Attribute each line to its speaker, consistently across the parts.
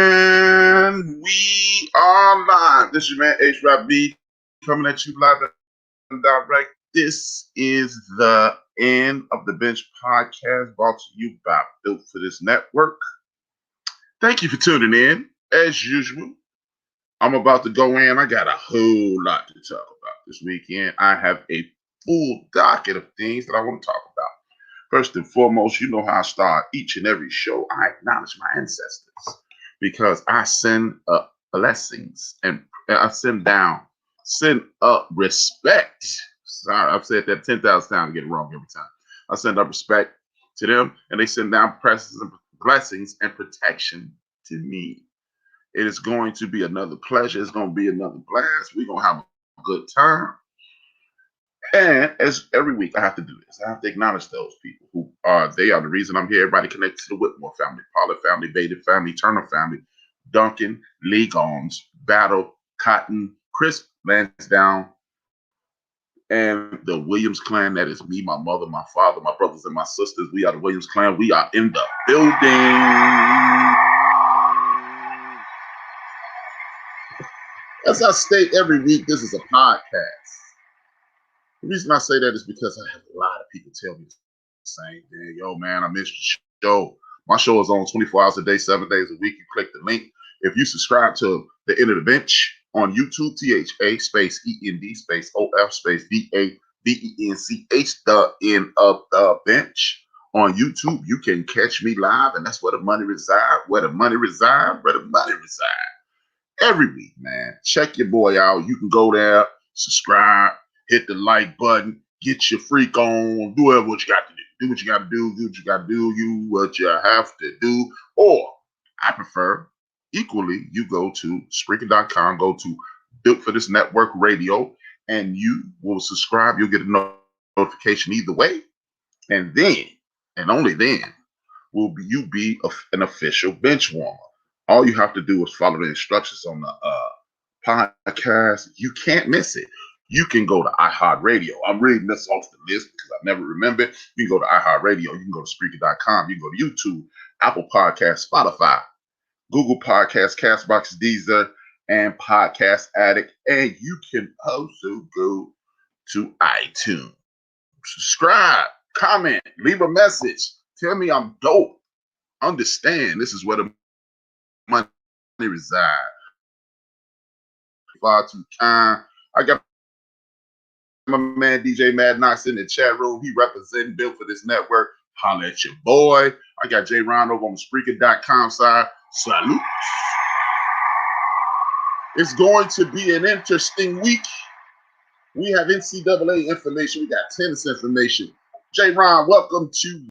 Speaker 1: And we are live. This is your man HRap B coming at you live and direct. This is the End of the Bench podcast brought to you by Built for This Network. Thank you for tuning in. As usual, I'm about to go in. I got a whole lot to talk about this weekend. I have a full docket of things that I want to talk about. First and foremost, you know how I start each and every show. I acknowledge my ancestors because I send up blessings and I send up respect. Sorry, I've said that 10,000 times to get it wrong every time. I send up respect to them and they send down blessings and protection to me. It is going to be another pleasure. It's going to be another blast. We're going to have a good time. And as every week, I have to do this. I have to acknowledge those people who they are the reason I'm here. Everybody connected to the Whitmore family, Pollard family, Bader family, Turner family, Duncan, Lee Gomes, Battle, Cotton, Chris Lansdowne, and the Williams clan. That is me, my mother, my father, my brothers, and my sisters. We are the Williams clan. We are in the building. As I state every week, this is a podcast. The reason I say that is because I have a lot of people tell me the same thing. Yo, man, I missed your show. My show is on 24 hours a day, 7 days a week. You click the link. If you subscribe to the End of the Bench on YouTube, THA space END space OF space DABENCH, the End of the Bench. On YouTube, you can catch me live, and that's where the money resides. Where the money resides, where the money resides. Every week, man. Check your boy out. You can go there, subscribe, hit the like button, get your freak on, do whatever what you got to do. Do what you got to do, do what you got to do, you what you have to do. Or, I prefer, equally, you go to Spreaker.com, go to Built for This Network Radio, and you will subscribe. You'll get a notification either way. And then, and only then, will you be an official bench warmer. All you have to do is follow the instructions on the podcast. You can't miss it. You can go to iHeartRadio. I'm reading this off the list because I never remember it. You can go to iHeartRadio. You can go to Spreaker.com. You can go to YouTube, Apple Podcasts, Spotify, Google Podcasts, Castbox, Deezer, and Podcast Addict. And you can also go to iTunes. Subscribe, comment, leave a message. Tell me I'm dope. Understand this is where the money resides. Far too kind. I got my man DJ Mad Knox in the chat room. He representing Built for This Network. Holla at your boy. I got Jay Ron over on the Spreaker.com side. Salute. It's going to be an interesting week. We have NCAA information. We got tennis information. Jay Ron, welcome to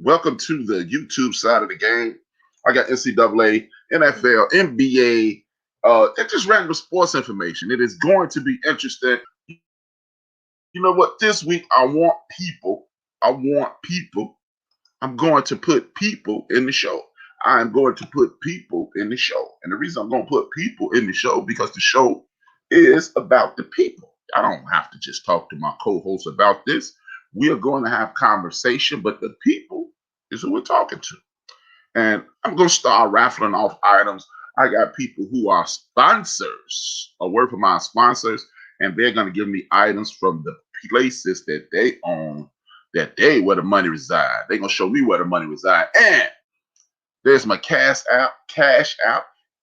Speaker 1: the YouTube side of the game. I got NCAA, NFL, NBA, and just random sports information. It is going to be interesting. You know what? This week, I'm going to put people in the show. I'm going to put people in the show. And the reason I'm going to put people in the show, because the show is about the people. I don't have to just talk to my co-host about this. We are going to have conversation, but the people is who we're talking to. And I'm going to start raffling off items. I got people who are sponsors, a word from my sponsors, and they're going to give me items from the places that they own, where the money resides. They're going to show me where the money resides. And there's my cash app.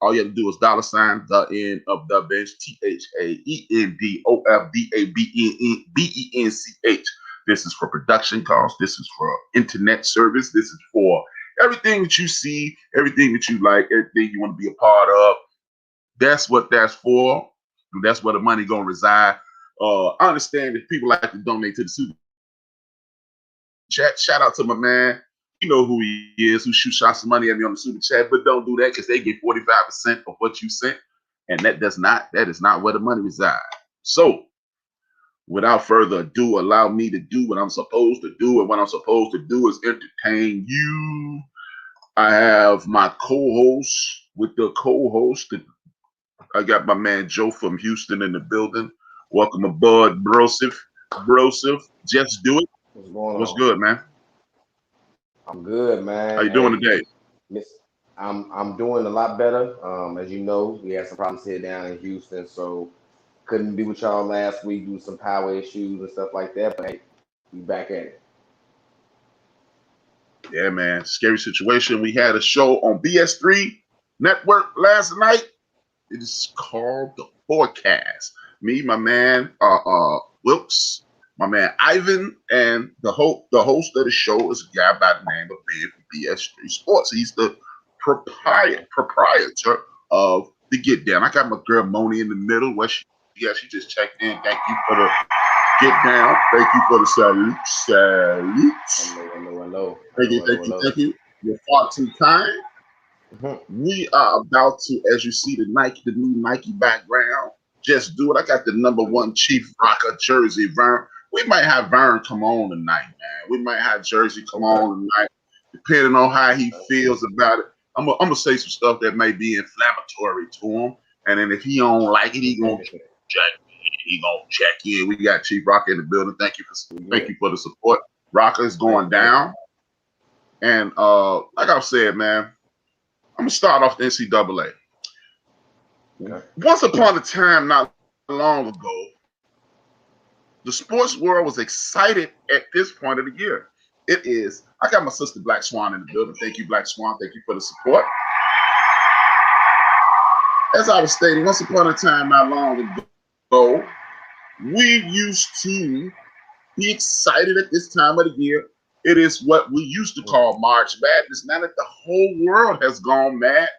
Speaker 1: All you have to do is $, the End of the Bench, THAENDOFDABENCH. This is for production costs. This is for internet service. This is for everything that you see, everything that you like, everything you want to be a part of. That's what that's for. And that's where the money going to reside. I understand that people like to donate to the super chat. Shout out to my man. You know who he is, who shoots shots of money at me on the super chat, but don't do that because they get 45% of what you sent. And that is not where the money resides. So without further ado, allow me to do what I'm supposed to do. And what I'm supposed to do is entertain you. I have my co-host with the co-host. I got my man Joe from Houston in the building. Welcome aboard, Broseph. Just do it.
Speaker 2: What's going on?
Speaker 1: What's good, man?
Speaker 2: I'm good, man.
Speaker 1: How you doing today?
Speaker 2: I'm doing a lot better. As you know, we had some problems here down in Houston, so couldn't be with y'all last week due to some power issues and stuff like that. But hey, we back at it.
Speaker 1: Yeah, man. Scary situation. We had a show on BS3 Network last night. It is called The Forecast. Me, my man, Wilkes, my man Ivan, and the host of the show is a guy by the name of Ben from BS3 Sports. He's the proprietor of the Get Down. I got my girl Moni in the middle. She just checked in. Thank you for the Get Down. Thank you for the salute.
Speaker 2: Hello.
Speaker 1: Thank you. You're far too kind. We are about to, as you see the new Nike background, just do it. I got the #1 Chief Rocker jersey, Vern. We might have Vern come on tonight, man. We might have Jersey come on tonight, depending on how he feels about it. I'm gonna say some stuff that may be inflammatory to him, and then if he don't like it, he gonna check in. We got Chief Rocker in the building. Thank you for the support. Rocker is going down, and like I've said, man. I'm gonna start off the NCAA. Okay. Once upon a time, not long ago, the sports world was excited at this point of the year. It is. I got my sister Black Swan in the building. Thank you, Black Swan. Thank you for the support. As I was stating, once upon a time, not long ago, we used to be excited at this time of the year. It is what we used to call March Madness. Now that the whole world has gone mad,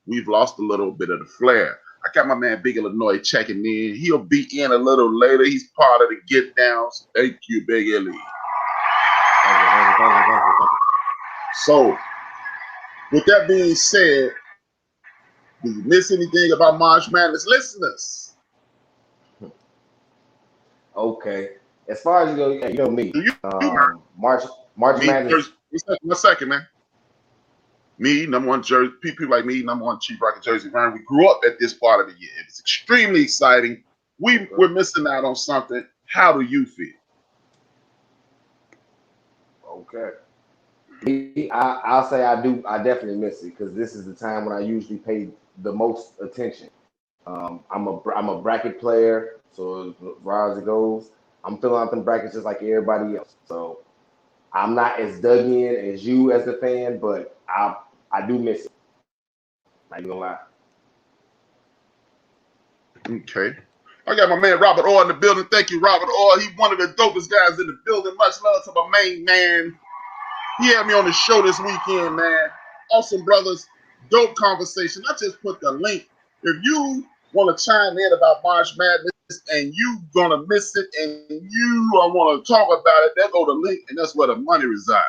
Speaker 1: we've lost a little bit of the flair. I got my man Big Illinois checking in. He'll be in a little later. He's part of the Get Downs. Thank you, Big Illy. So, with that being said, did you miss anything about March Madness, listeners?
Speaker 2: Okay. As far as you know me. March Madness.
Speaker 1: 1 second, man. Me, #1 jersey. People like me, #1 Chief Rocker jersey. We grew up at this part of the year. It's extremely exciting. We're missing out on something. How do you feel?
Speaker 2: Okay. I'll say I do. I definitely miss it because this is the time when I usually pay the most attention. I'm a bracket player, so as far as it goes, I'm filling out them brackets just like everybody else. So I'm not as dug in as you as the fan, but I do miss it. Not even gonna lie.
Speaker 1: Okay. I got my man Robert Orr in the building. Thank you, Robert Orr. He's one of the dopest guys in the building. Much love to my main man. He had me on the show this weekend, man. Awesome brothers. Dope conversation. I just put the link. If you want to chime in about March Madness and you gonna miss it and you want to talk about it, there go the link, and that's where the money resides.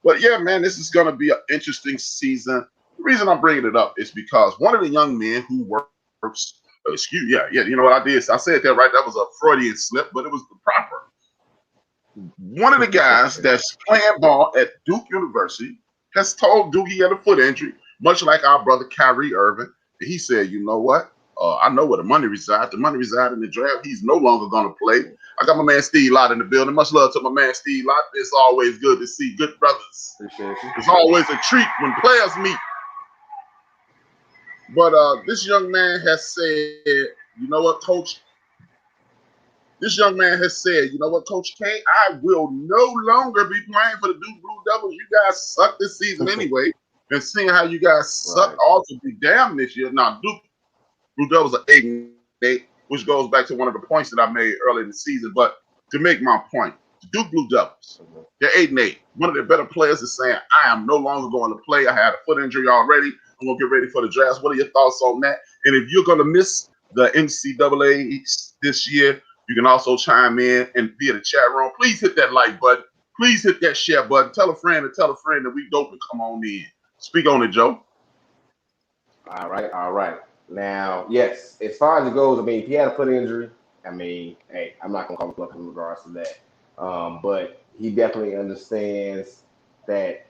Speaker 1: But yeah, man, this is gonna be an interesting season. The reason I'm bringing it up is because one of the young men who works, you know what I did? I said that right. That was a Freudian slip, but it was the proper. One of the guys that's playing ball at Duke University has told Duke he had a foot injury, much like our brother Kyrie Irving. And he said, you know what? I know where the money resides. The money resides in the draft. He's no longer going to play. I got my man Steve Lott in the building. Much love to my man Steve Lott. It's always good to see good brothers.
Speaker 2: Appreciate you.
Speaker 1: It's always a treat when players meet. But this young man has said, you know what, Coach? This young man has said, you know what, Coach K, I will no longer be playing for the Duke Blue Devils. You guys suck this season anyway. And seeing how you guys suck all to be damn this year. Now, Duke Blue Devils are 8-8, which goes back to one of the points that I made early in the season. But to make my point, the Duke Blue Devils, they're 8-8. One of their better players is saying, I am no longer going to play. I had a foot injury already. I'm going to get ready for the draft. What are your thoughts on that? And if you're going to miss the NCAA this year, you can also chime in and be in the chat room. Please hit that like button. Please hit that share button. Tell a friend that we dope and come on in. Speak on it, Joe.
Speaker 2: All right. Now, yes, as far as it goes, I mean, if he had a foot injury, I mean, hey, I'm not going to call him bluff in regards to that. But he definitely understands that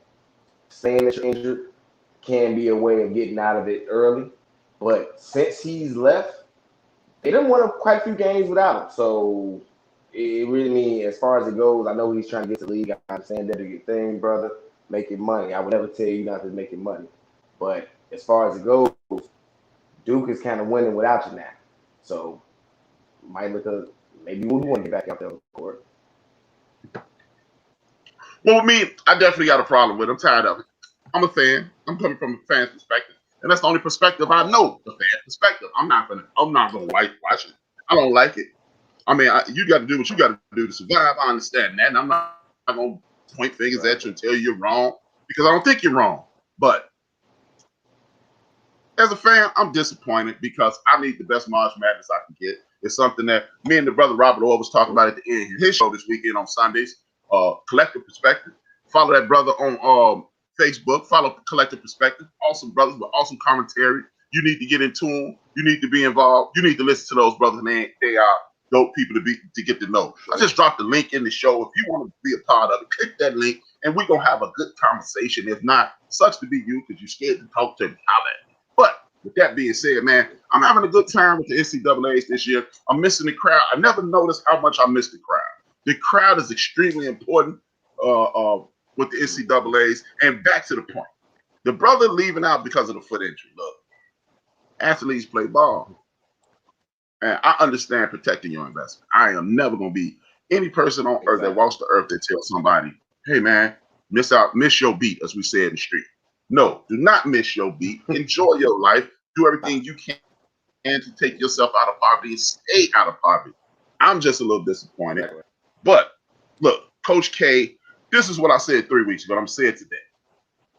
Speaker 2: saying that you're injured can be a way of getting out of it early. But since he's left, they didn't win quite a few games without him. So it really means, as far as it goes, I know he's trying to get to the league. I understand that a good thing, brother. making money. I would never tell you not to making money. But as far as it goes, Duke is kind of winning without you now. So might look at maybe we want to get back out there on the court.
Speaker 1: Well, me, I definitely got a problem with it. I'm tired of it. I'm a fan. I'm coming from a fan's perspective, and that's the only perspective I know. The fan perspective. I'm not gonna watch it. I don't like it. I mean, you got to do what you got to do to survive. I understand that, and I'm not gonna point fingers at you and tell you you're wrong because I don't think you're wrong. But as a fan, I'm disappointed because I need the best March Madness I can get. It's something that me and the brother Robert Orr was talking about at the end of his show this weekend on Sundays. Collective Perspective. Follow that brother on Facebook. Follow Collective Perspective. Awesome brothers with awesome commentary. You need to get into them. You need to be involved. You need to listen to those brothers, and they are dope people to get to know. I just dropped the link in the show. If you want to be a part of it, click that link, and we're going to have a good conversation. If not, sucks to be you because you're scared to talk to me. But with that being said, man, I'm having a good time with the NCAAs this year. I'm missing the crowd. I never noticed how much I miss the crowd. The crowd is extremely important with the NCAAs. And back to the point. The brother leaving out because of the foot injury. Look, athletes play ball. And I understand protecting your investment. I am never going to be any person on earth that walks the earth that tells somebody, hey, man, miss your beat, as we say in the street. No, do not miss your beat. Enjoy your life. Do everything you can to take yourself out of poverty and stay out of poverty. I'm just a little disappointed. But look, Coach K, this is what I said 3 weeks ago. I'm saying today.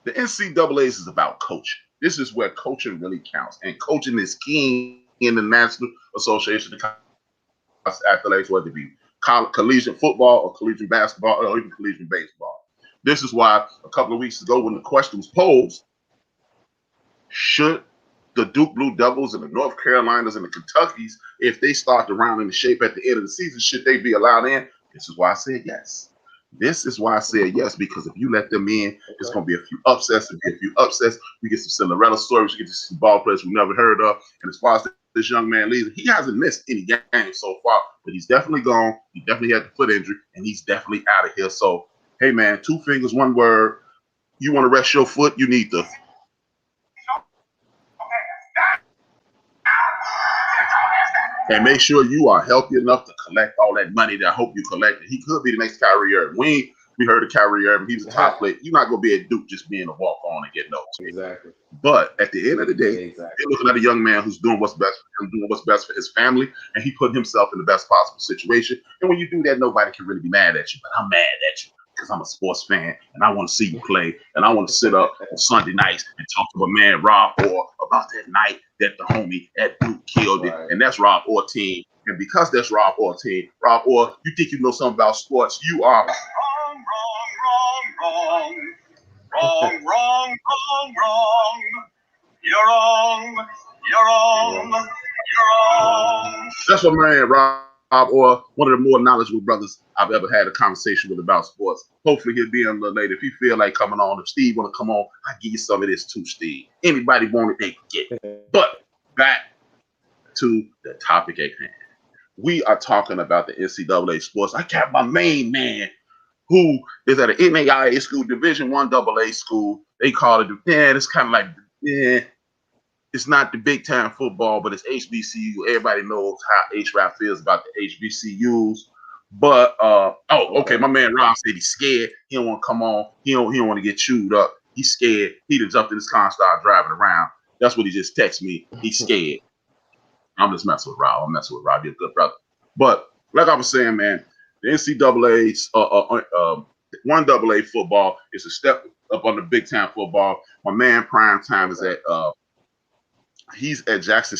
Speaker 1: The NCAAs is about coaching. This is where coaching really counts. And coaching is king in the National Association of Athletics, whether it be collegiate football or collegiate basketball or even collegiate baseball. This is why a couple of weeks ago when the question was posed, should the Duke Blue Devils and the North Carolinas and the Kentuckys, if they start the round in the shape at the end of the season, should they be allowed in? This is why I said yes. This is why I said yes, because if you let them in, it's going to be a few upsets. We get some Cinderella stories. We get to see ball players we never heard of. And as far as this young man leaves, he hasn't missed any games so far, but he's definitely gone. He definitely had the foot injury, and he's definitely out of here. So, hey, man, 2 fingers, 1 word. You want to rest your foot, you need to. And make sure you are healthy enough to collect all that money that I hope you collected. He could be the next Kyrie Irving. We heard of Kyrie Irving. He's a top player. You're not going to be at Duke just being a walk-on and get notes.
Speaker 2: Exactly.
Speaker 1: But at the end of the day, you're looking at a young man who's doing what's best for him, doing what's best for his family, and he put himself in the best possible situation. And when you do that, nobody can really be mad at you. But I'm mad at you because I'm a sports fan, and I want to see you play, and I want to sit up on Sunday nights and talk to a man, Rob Orr, about that night that the homie at Duke killed it. And that's Rob Orr team. And because that's Rob Orr team, Rob Orr, you think you know something about sports, you are wrong. You're wrong. That's what man, Rob Orr, one of the more knowledgeable brothers I've ever had a conversation with about sports. Hopefully he'll be on a little later. If you feel like coming on, if Steve want to come on, I'll give you some of this too, Steve. Anybody want it, they can get it. But back to the topic at hand. We are talking about the NCAA sports. I got my main man who is at an NAIA school, Division I AA school. They call it, it's kind of like, it's not the big time football, but it's HBCU. Everybody knows how HRap feels about the HBCUs. But my man Rob said he's scared. He don't want to come on. He don't want to get chewed up. He's scared. He done jumped in his car and started driving around. That's what he just texted me. He's scared. I'm just messing with Rob. I'm messing with Rob. You're a good brother. But like I was saying, man, the NCAA's 1AA football is a step up on the big time football. My man Prime Time is at he's at Jackson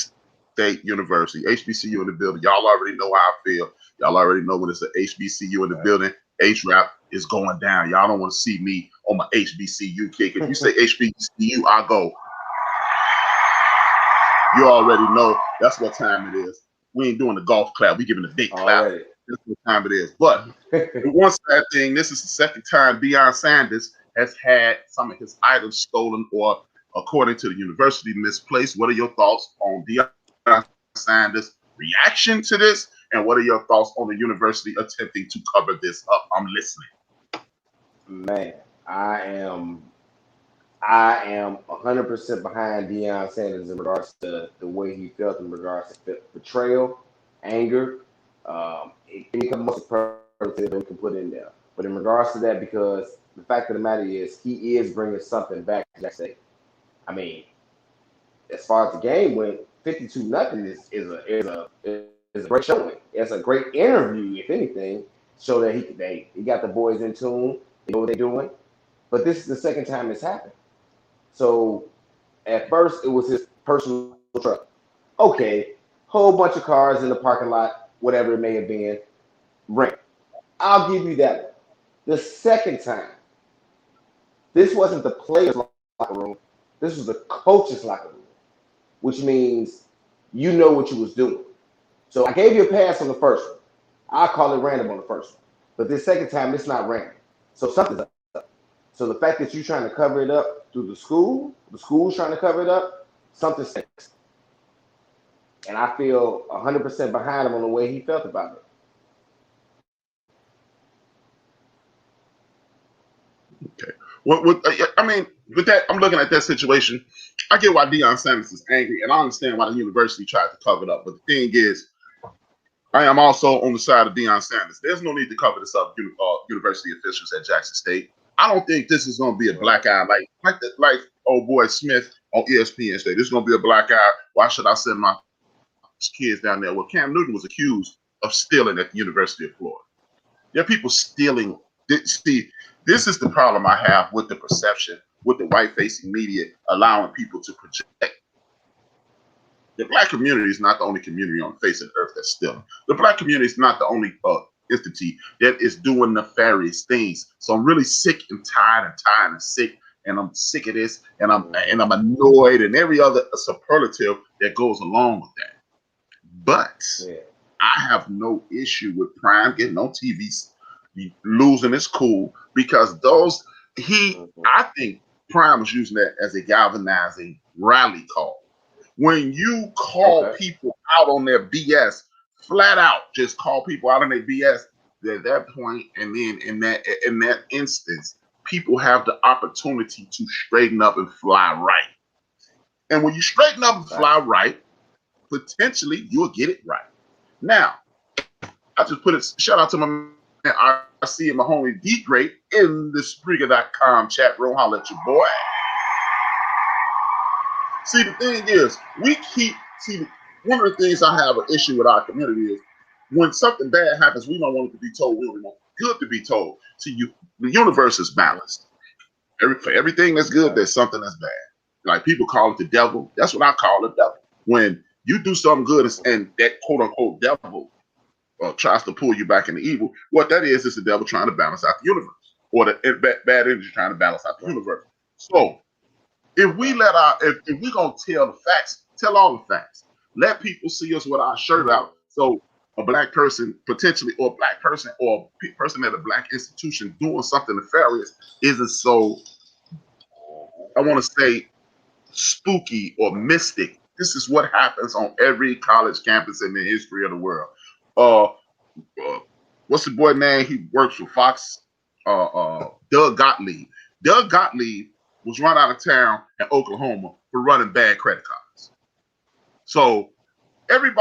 Speaker 1: State University, HBCU in the building. Y'all already know how I feel. Y'all already know when it's an HBCU in the building, HRap is going down. Y'all don't want to see me on my HBCU kick. If you say HBCU, I go. You already know that's what time it is. We ain't doing the golf clap. We giving the big clap. Right. That's what time it is. But the one sad thing, this is the second time Deion Sanders has had some of his items stolen or, according to the university, misplaced. What are your thoughts on Deion Sanders' reaction to this? And what are your thoughts on the university attempting to cover this up? I'm listening.
Speaker 2: Man, I am 100% behind Deion Sanders in regards to the way he felt in regards to betrayal, anger. It can become more superlative than we can put in there. But in regards to that, because the fact of the matter is, he is bringing something back to that state. I mean, as far as the game went, 52-0 is a great showing. It's a great interview, if anything, show that he got the boys in tune. They know what they're doing. But this is the second time it's happened. So at first, it was his personal truck. Okay, whole bunch of cars in the parking lot, whatever it may have been, rent. I'll give you that one. The second time, this wasn't the players' locker room. This was the coach's locker room, which means you know what you was doing. So I gave you a pass on the first one. I'll call it random on the first one. But this second time, it's not random. So something's up. So the fact that you're trying to cover it up through the school's trying to cover it up, something stinks. And I feel 100% behind him on the way he felt about it.
Speaker 1: Okay. I mean, with that, I'm looking at that situation. I get why Deion Sanders is angry, and I understand why the university tried to cover it up. But the thing is, I am also on the side of Deion Sanders. There's no need to cover this up, university officials at Jackson State. I don't think this is going to be a black eye like old boy Smith on ESPN State. This is going to be a black eye. Why should I send my kids down there? Well, Cam Newton was accused of stealing at the University of Florida. There are people stealing. See, this is the problem I have with the perception, with the white-facing media allowing people to project. The black community is not the only community on the face of the earth that's stealing. The black community is not the only entity that is doing nefarious things. So I'm really sick and tired and sick, and I'm sick of this, and I'm annoyed, and every other superlative that goes along with that. But I have no issue with Prime getting on TV, losing his cool, because I think Prime was using that as a galvanizing rally call. When you call people out on their BS, flat out, just call people out on their BS, at that point, and then in that instance, people have the opportunity to straighten up and fly right. And when you straighten up and fly right, potentially you'll get it right. Now, I just put it, shout out to my man, I see my homie D Great in the Spreaker.com chat room. Holla at your boy. See, the thing is, one of the things I have an issue with our community is when something bad happens, we don't want it to be told. We don't want good to be told. See, the universe is balanced. For everything that's good, there's something that's bad. Like people call it the devil. That's what I call the devil. When you do something good and that quote unquote devil tries to pull you back into evil, what that is the devil trying to balance out the universe, or the bad energy trying to balance out the universe. So if we if we're gonna tell the facts, tell all the facts. Let people see us with our shirt out. So a black person potentially, or a black person, or a person at a black institution doing something nefarious isn't so, I want to say, spooky or mystic. This is what happens on every college campus in the history of the world. What's the boy name? He works for Fox. Doug Gottlieb. Doug Gottlieb was run out of town in Oklahoma for running bad credit cards. So every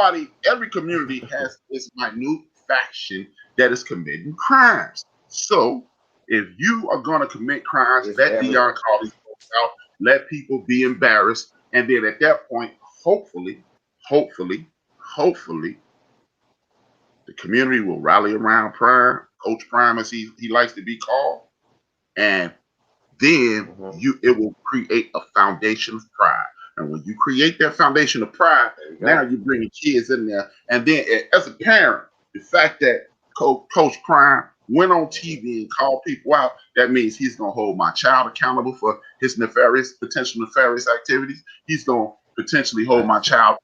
Speaker 1: community has this minute faction that is committing crimes. So if you are going to commit crimes, let Deion call these folks out, let people be embarrassed, and then at that point, hopefully, the community will rally around Prime, Coach Prime, as he likes to be called, and then it will create a foundation of pride. And when you create that foundation of pride, now you're bringing kids in there. And then as a parent, the fact that Coach Prime went on TV and called people out, that means he's going to hold my child accountable for his potential nefarious activities. He's going to potentially hold my child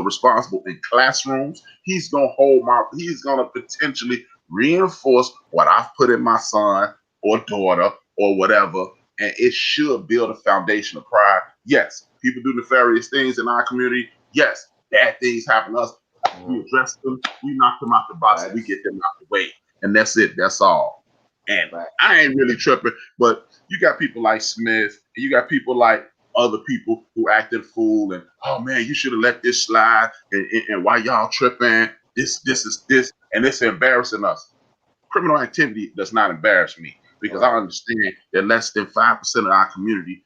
Speaker 1: responsible in classrooms. He's going to potentially reinforce what I've put in my son or daughter or whatever. And it should build a foundation of pride. Yes, people do nefarious things in our community. Yes, bad things happen to us. We address them. We knock them out the box. And we get them out the way. And that's it. That's all. And I ain't really tripping, but you got people like Smith, and you got people like other people who acted fool, and oh man, you should have let this slide, and why y'all tripping? This is this, and it's embarrassing us. Criminal activity does not embarrass me because I understand that less than 5% of our community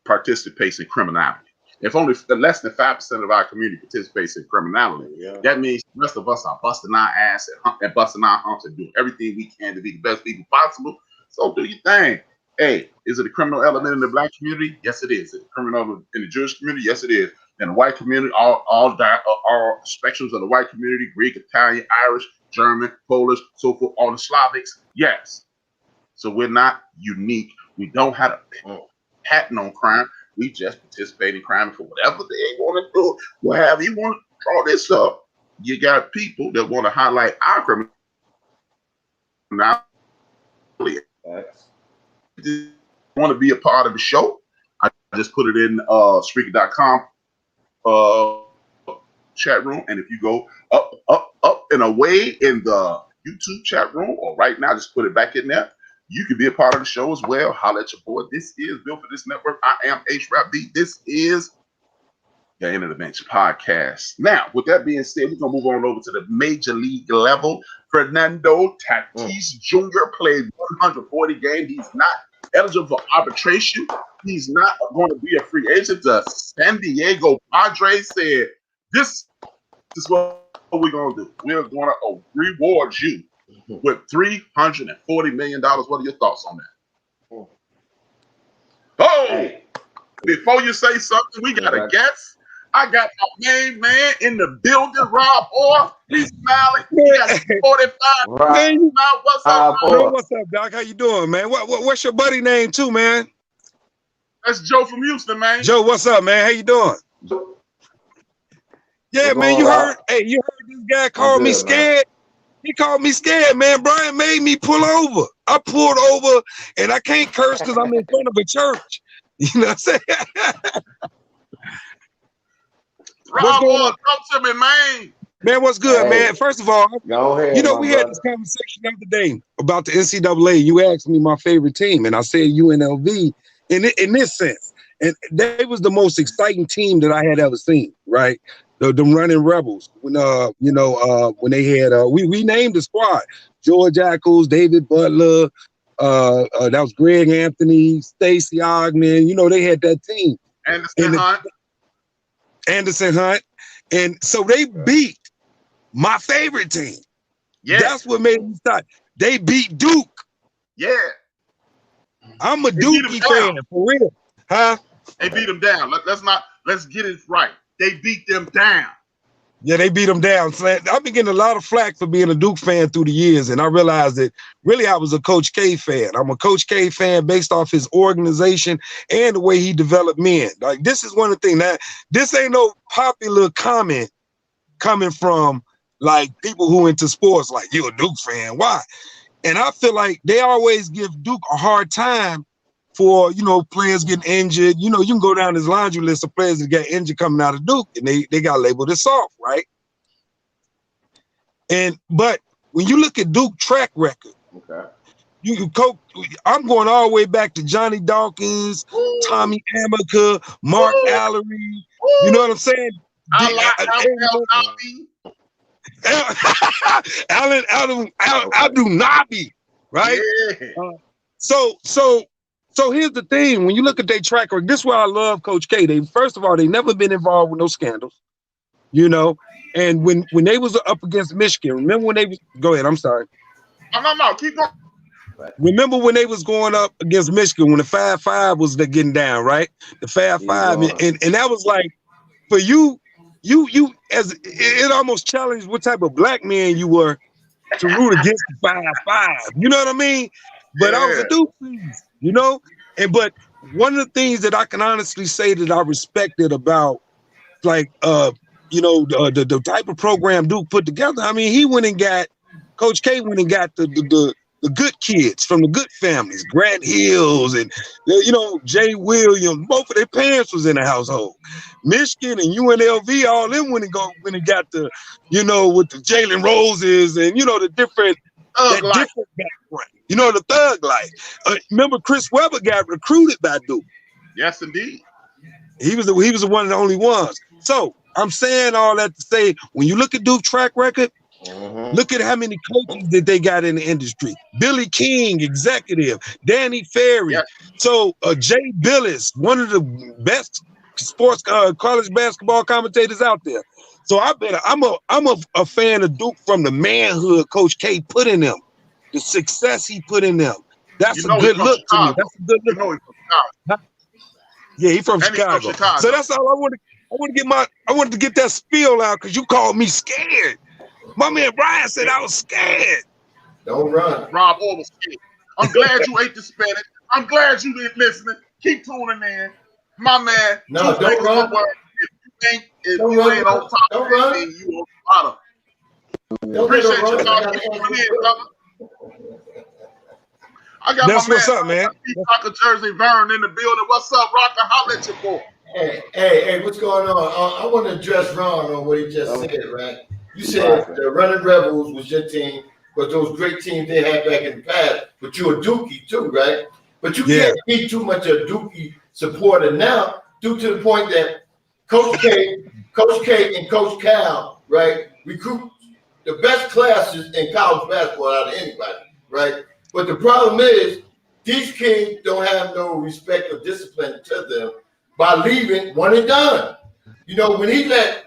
Speaker 1: participates in criminality. If only less than 5% of our community participates in criminality, that means the rest of us are busting our ass and busting our humps and doing everything we can to be the best people possible. So do your thing. Hey, is it a criminal element in the black community? Yes, it is. Is it a criminal in the Jewish community? Yes, it is. In the white community, all spectrums of the white community, Greek, Italian, Irish, German, Polish, so forth, all the Slavics, yes. So we're not unique. We don't have a patent on crime. We just participate in crime for whatever they want to do, whatever you want to draw this up. You got people that want to highlight our criminality. Want to be a part of the show? I just put it in Spreaker.com chat room, and if you go up and away in the YouTube chat room, or right now, just put it back in there. You can be a part of the show as well. Holla at your boy. This is Built for This Network. I am HRap B. This is the End of the Bench podcast. Now, with that being said, we're going to move on over to the major league level. Fernando Tatis Jr. played 140 games. He's not eligible for arbitration. He's not going to be a free agent. The San Diego Padres said, this is what we're going to do. We're going to reward you with $340 million. What are your thoughts on that? Oh, before you say something, we got a guest. I got my main man in the building, Rob Orr. He's smiling. He got 45.
Speaker 3: Man,
Speaker 1: what's up,
Speaker 3: bro? What's up, Doc? How you doing, man? What's your buddy name too, man?
Speaker 1: That's Joe from Houston, man.
Speaker 3: Joe, what's up, man? How you doing? Yeah, man, you heard this guy called me scared? Man. He called me scared, man. Brian made me pull over. I pulled over, and I can't curse because I'm in front of a church. You know what I'm saying?
Speaker 1: Rob, talk to me, man.
Speaker 3: Man, what's good, man? First of all, go ahead, we had this conversation the other day about the NCAA. You asked me my favorite team, and I said UNLV in this sense. And they was the most exciting team that I had ever seen, right? The running Rebels. When when they had we named the squad. George Ackles, David Butler, that was Greg Anthony, Stacey Ogman. You know, they had that team. Anderson Hunt. And so they beat my favorite team. Yeah. That's what made me start. They beat Duke.
Speaker 1: Yeah.
Speaker 3: I'm a Dookie fan, for real. Huh?
Speaker 1: They beat them down. Let's get it right. They beat them down.
Speaker 3: Yeah, they beat them down. I've been getting a lot of flack for being a Duke fan through the years, and I realized that really I was a Coach K fan. I'm a Coach K fan based off his organization and the way he developed men. Like, this is one of the things that this ain't no popular comment coming from like people who into sports, like, you're a Duke fan. Why? And I feel like they always give Duke a hard time for, players getting injured. You can go down this laundry list of players that got injured coming out of Duke, and they got labeled as soft, right? But when you look at Duke track record, I'm going all the way back to Johnny Dawkins, Tommy Amica, Mark Allery. You know what I'm saying? Alan Abdul-Nabi, right? Yeah. So here's the thing. When you look at their track record, this is why I love Coach K. First of all, they never been involved with no scandals, And when they was up against Michigan, remember when they was, go ahead, I'm sorry.
Speaker 1: No, keep going.
Speaker 3: Remember when they was going up against Michigan, when the 5-5 was getting down, right? The 5-5, and that was like, for you as it almost challenged what type of black man you were to root against the 5-5. You know what I mean? But I was a Duke fan, but one of the things that I can honestly say that I respected about, like, the type of program Duke put together. I mean, Coach K went and got the good kids from the good families, Grant Hills and Jay Williams. Both of their parents was in the household. Michigan and UNLV, all them went and got the, with the Jalen Roses and the different
Speaker 1: Thug life.
Speaker 3: different background. You know, the thug life. Remember, Chris Webber got recruited by Duke.
Speaker 1: Yes, indeed.
Speaker 3: He was the one of the only ones. So I'm saying all that to say, when you look at Duke's track record, look at how many coaches that they got in the industry. Billy King, executive. Danny Ferry.
Speaker 1: Yes.
Speaker 3: So Jay Billis, one of the best sports college basketball commentators out there. So I'm a fan of Duke from the manhood Coach K put in them, the success he put in them. That's a good look to me. That's a good look.
Speaker 1: You know he's from Chicago.
Speaker 3: Yeah, he's from Chicago. So that's all I wanted to get that spiel out because you called me scared. My man Brian said I was scared.
Speaker 2: Don't run.
Speaker 1: Rob was scared. I'm glad you ate the spinach. I'm glad you didn't listen. Keep tuning in. My man.
Speaker 2: No, don't run.
Speaker 1: If you ain't on top of anything, you on the bottom. Appreciate you guys tuning in, brother. I got
Speaker 3: That's
Speaker 1: my
Speaker 3: what's up, man.
Speaker 1: Rocker Jersey Vern in the building. What's up, Rocker? Holla at your boy.
Speaker 4: Hey, what's going on? I want to address Ron on what he just said, right? You said the Running Rebels was your team, but those great teams they had back in the past, but you're a Dookie too, right? But you can't be too much a Dookie supporter now due to the point that Coach K and Coach Cal, right, recruit the best classes in college basketball out of anybody, right? But the problem is these kids don't have no respect or discipline to them by leaving one and done. You know, when he let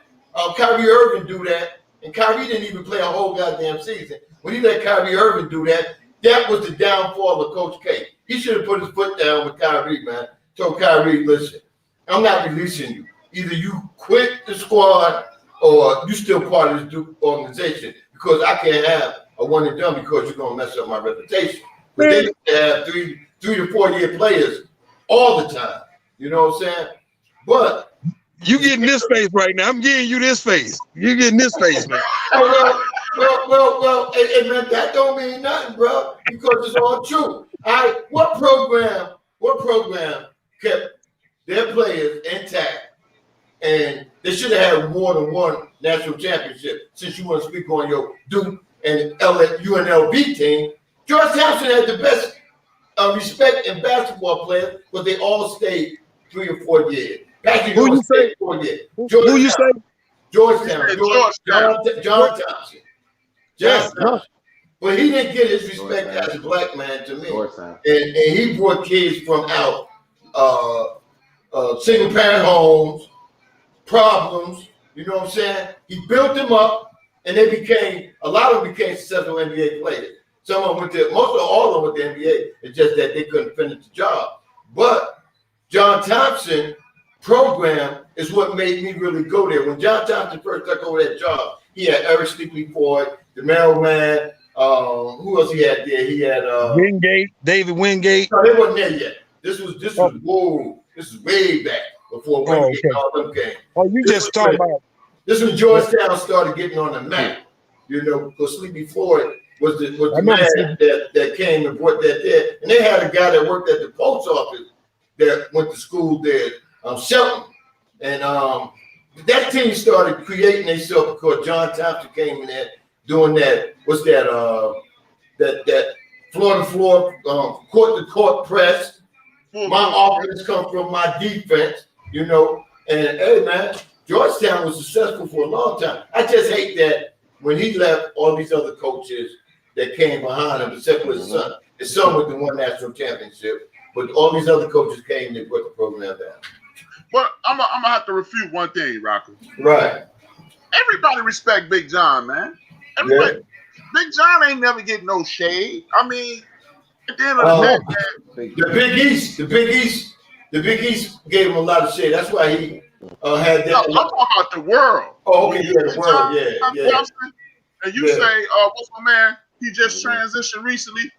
Speaker 4: Kyrie Irving do that, and Kyrie didn't even play a whole goddamn season. When he let Kyrie Irving do that, that was the downfall of Coach K. He should have put his foot down with Kyrie, man. Told Kyrie, listen, I'm not releasing you. Either you quit the squad or you still part of this Duke organization because I can't have a one and done because you're going to mess up my reputation. But they used to have 3 to 4 year players all the time. You know what I'm saying? But
Speaker 3: you getting this face right now. I'm getting you this face. You getting this face, man.
Speaker 4: Well, and man, that don't mean nothing, bro, because it's all true. What program kept their players intact? And they should have had more than one national championship. Since you want to speak on your Duke and UNLV team, George Thompson had the best respect in basketball players, but they all stayed 3 or 4 years.
Speaker 3: Who you say? Who you say?
Speaker 4: Georgetown. John Thompson.
Speaker 3: Yes.
Speaker 4: But he didn't get his respect as a black man to me. And he brought kids from out single parent homes, problems, you know what I'm saying? He built them up and a lot of them became successful NBA players. Some of them all of them went to the NBA. It's just that they couldn't finish the job. But John Thompson program is what made me really go there. When John Thompson first took over that job, he had Eric Sleepy Ford, the mailman. Who else he had there? He had
Speaker 3: Wingate, David Wingate.
Speaker 4: No, they wasn't there yet. This was way back before Wingate and all them came.
Speaker 3: Oh, you just talking about
Speaker 4: this when Georgetown started getting on the map. You know, because Sleepy Ford was the man that came and brought that there. And they had a guy that worked at the post office that went to school there, Shelton. And that team started creating themselves because John Thompson came in there doing that. What's that? That floor to floor, court to court press. My offense come from my defense, you know. And hey, man, Georgetown was successful for a long time. I just hate that when he left, all these other coaches that came behind him, except for his son. His son with the one national championship, but all these other coaches came and put the program down.
Speaker 1: But I'm gonna have to refute one thing, Rocker.
Speaker 4: Right.
Speaker 1: Everybody respect Big John, man. Everybody. Yeah. Big John ain't never get no shade. I mean, at the end of the day, man,
Speaker 4: the Big East gave him a lot of shade. That's why he had that.
Speaker 1: No, I'm talking about the world.
Speaker 4: Oh, okay, yeah, the world, yeah.
Speaker 1: And you say, what's my man? He just transitioned recently,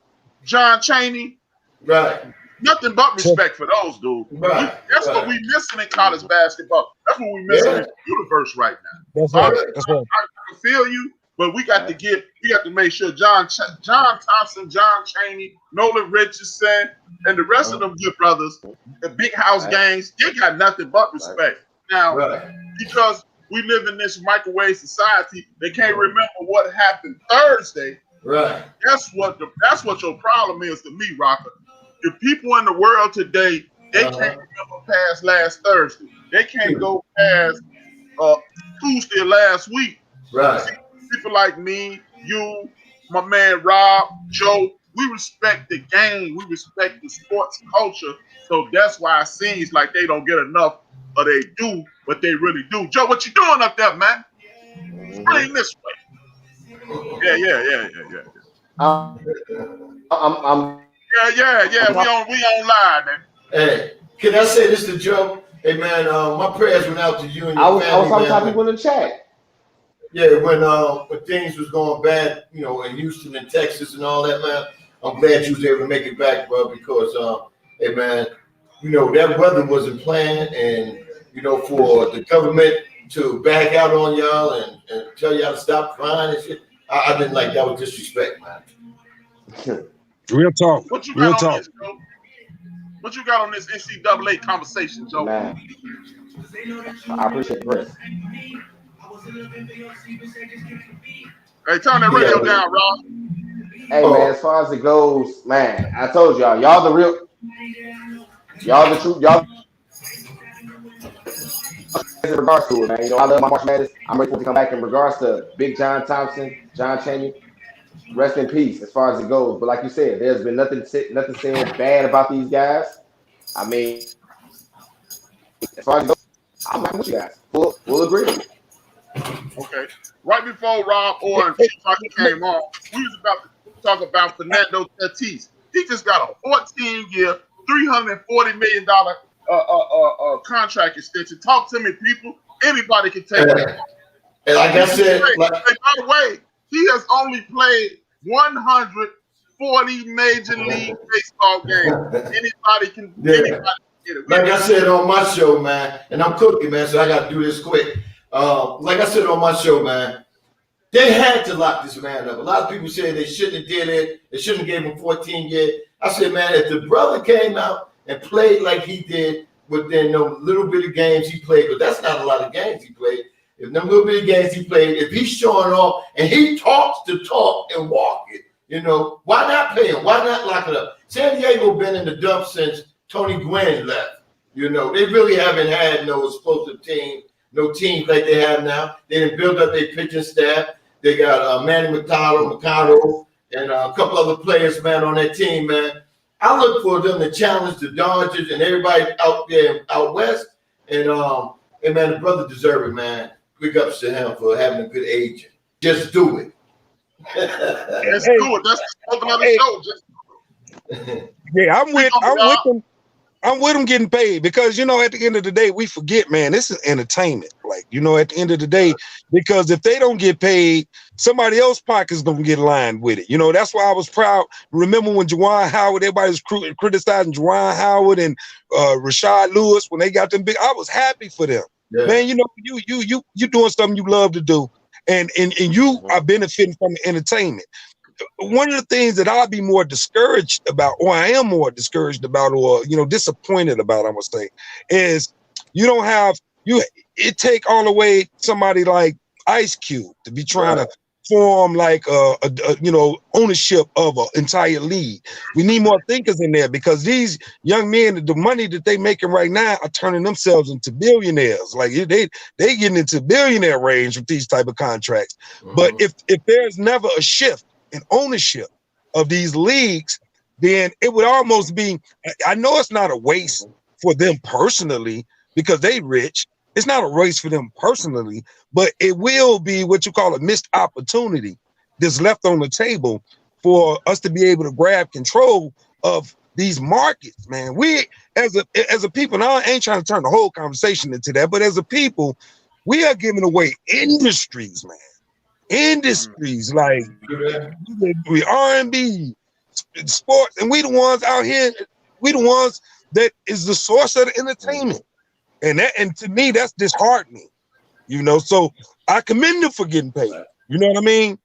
Speaker 1: John Chaney.
Speaker 4: Right.
Speaker 1: Nothing but respect for those dudes.
Speaker 4: Right.
Speaker 1: That's what we missing in college basketball. That's what we missing in the universe right now.
Speaker 3: That's right. That's right.
Speaker 1: I feel you, but we got to make sure John Thompson, John Chaney, Nolan Richardson, and the rest of them good brothers, the big house gangs, they got nothing but respect. Now, because we live in this microwave society, they can't remember what happened Thursday
Speaker 4: Right.
Speaker 1: That's what your problem is to me, Rocker. The people in the world today, they can't remember past last Thursday. They can't go past Tuesday last week.
Speaker 4: Right.
Speaker 1: See, people like me, you, my man Rob, Joe, we respect the game. We respect the sports culture. So that's why it seems like they don't get enough, or they do, but they really do. Joe, what you doing up there, man? Scream this way. Yeah.
Speaker 2: I'm
Speaker 1: Yeah. We on live, man.
Speaker 4: Hey, can I say this to Joe? Hey man, my prayers went out to you and your family.
Speaker 2: I was talking to people in the chat.
Speaker 4: Yeah, when things was going bad, you know, in Houston and Texas and all that, man. I'm glad you was able to make it back, bro, because hey man, you know, that weather wasn't planned, and you know, for the government to back out on y'all and tell y'all to stop crying and shit, I didn't like that. Was disrespect, man.
Speaker 3: Real talk.
Speaker 1: What you
Speaker 3: Real
Speaker 1: got on
Speaker 3: talk.
Speaker 1: this, Joe? What you got on this NCAA conversation, Joe?
Speaker 2: Man, I appreciate the press.
Speaker 1: Hey, turn that radio down, Rob.
Speaker 2: Hey man, as far as it goes, man, I told y'all the real, y'all the truth, y'all. In regards to it, man, you know I love my March Madness. I'm ready for it to come back. In regards to Big John Thompson, John Chaney, rest in peace. As far as it goes, but like you said, there's been nothing said bad about these guys. I mean, as far as it goes, I'm not with you guys. We'll agree.
Speaker 1: Okay. Right before Rob Orr and Kentucky came on, we was about to talk about Fernando Tatis. He just got a 14-year, $340 million contract extension. Talk to me, people. Anybody can take it.
Speaker 4: And like I said,
Speaker 1: by the way, he has only played 140 Major League Baseball games. Anybody can get it.
Speaker 4: Like I said on my show, man, and I'm cooking, man, so I got to do this quick. Like I said on my show, man, they had to lock this man up. A lot of people say they shouldn't have did it. They shouldn't have gave him 14 years. I said, man, if the brother came out and played like he did within those little bit of games he played, because that's not a lot of games he played. If them little bit of games he played, if he's showing off and he talks the talk and walk it, you know, why not pay him? Why not lock it up? San Diego been in the dump since Tony Gwynn left. You know, they really haven't had no explosive team, no teams like they have now. They didn't build up their pitching staff. They got Manny Machado, and a couple other players, man, on that team, man. I look for them to challenge the Dodgers and everybody out there out west. And man, the brother deserves it, man. Big ups to him for having a good agent. Just do it.
Speaker 1: Let's do it. That's the slogan of the show. Just do it.
Speaker 3: Yeah, I'm with them getting paid, because, you know, at the end of the day, we forget, man, this is entertainment. Like, you know, at the end of the day, because if they don't get paid, somebody else's pocket's going to get lined with it. You know, that's why I was proud. Remember when Juwan Howard, everybody was criticizing Juwan Howard and Rashad Lewis when they got them big. I was happy for them. Yeah. Man, you know, you doing something you love to do, and you are benefiting from the entertainment. One of the things that I'll be more discouraged about, or I am more discouraged about, or, you know, disappointed about, I must say, is it take all the way somebody like Ice Cube to be trying to form like a you know, ownership of an entire league. We need more thinkers in there, because these young men, the money that they making right now are turning themselves into billionaires. Like they getting into billionaire range with these type of contracts. But if there's never a shift in ownership of these leagues, then it would almost be, I know it's not a waste for them personally because they rich. It's not a race for them personally, but it will be what you call a missed opportunity that's left on the table for us to be able to grab control of these markets, man. We as a people, now I ain't trying to turn the whole conversation into that, but as a people, we are giving away industries, man. Industries like we R&B, sports, and we the ones out here. We the ones that is the source of the entertainment, and to me that's disheartening. You know, so I commend them for getting paid. You know what I mean?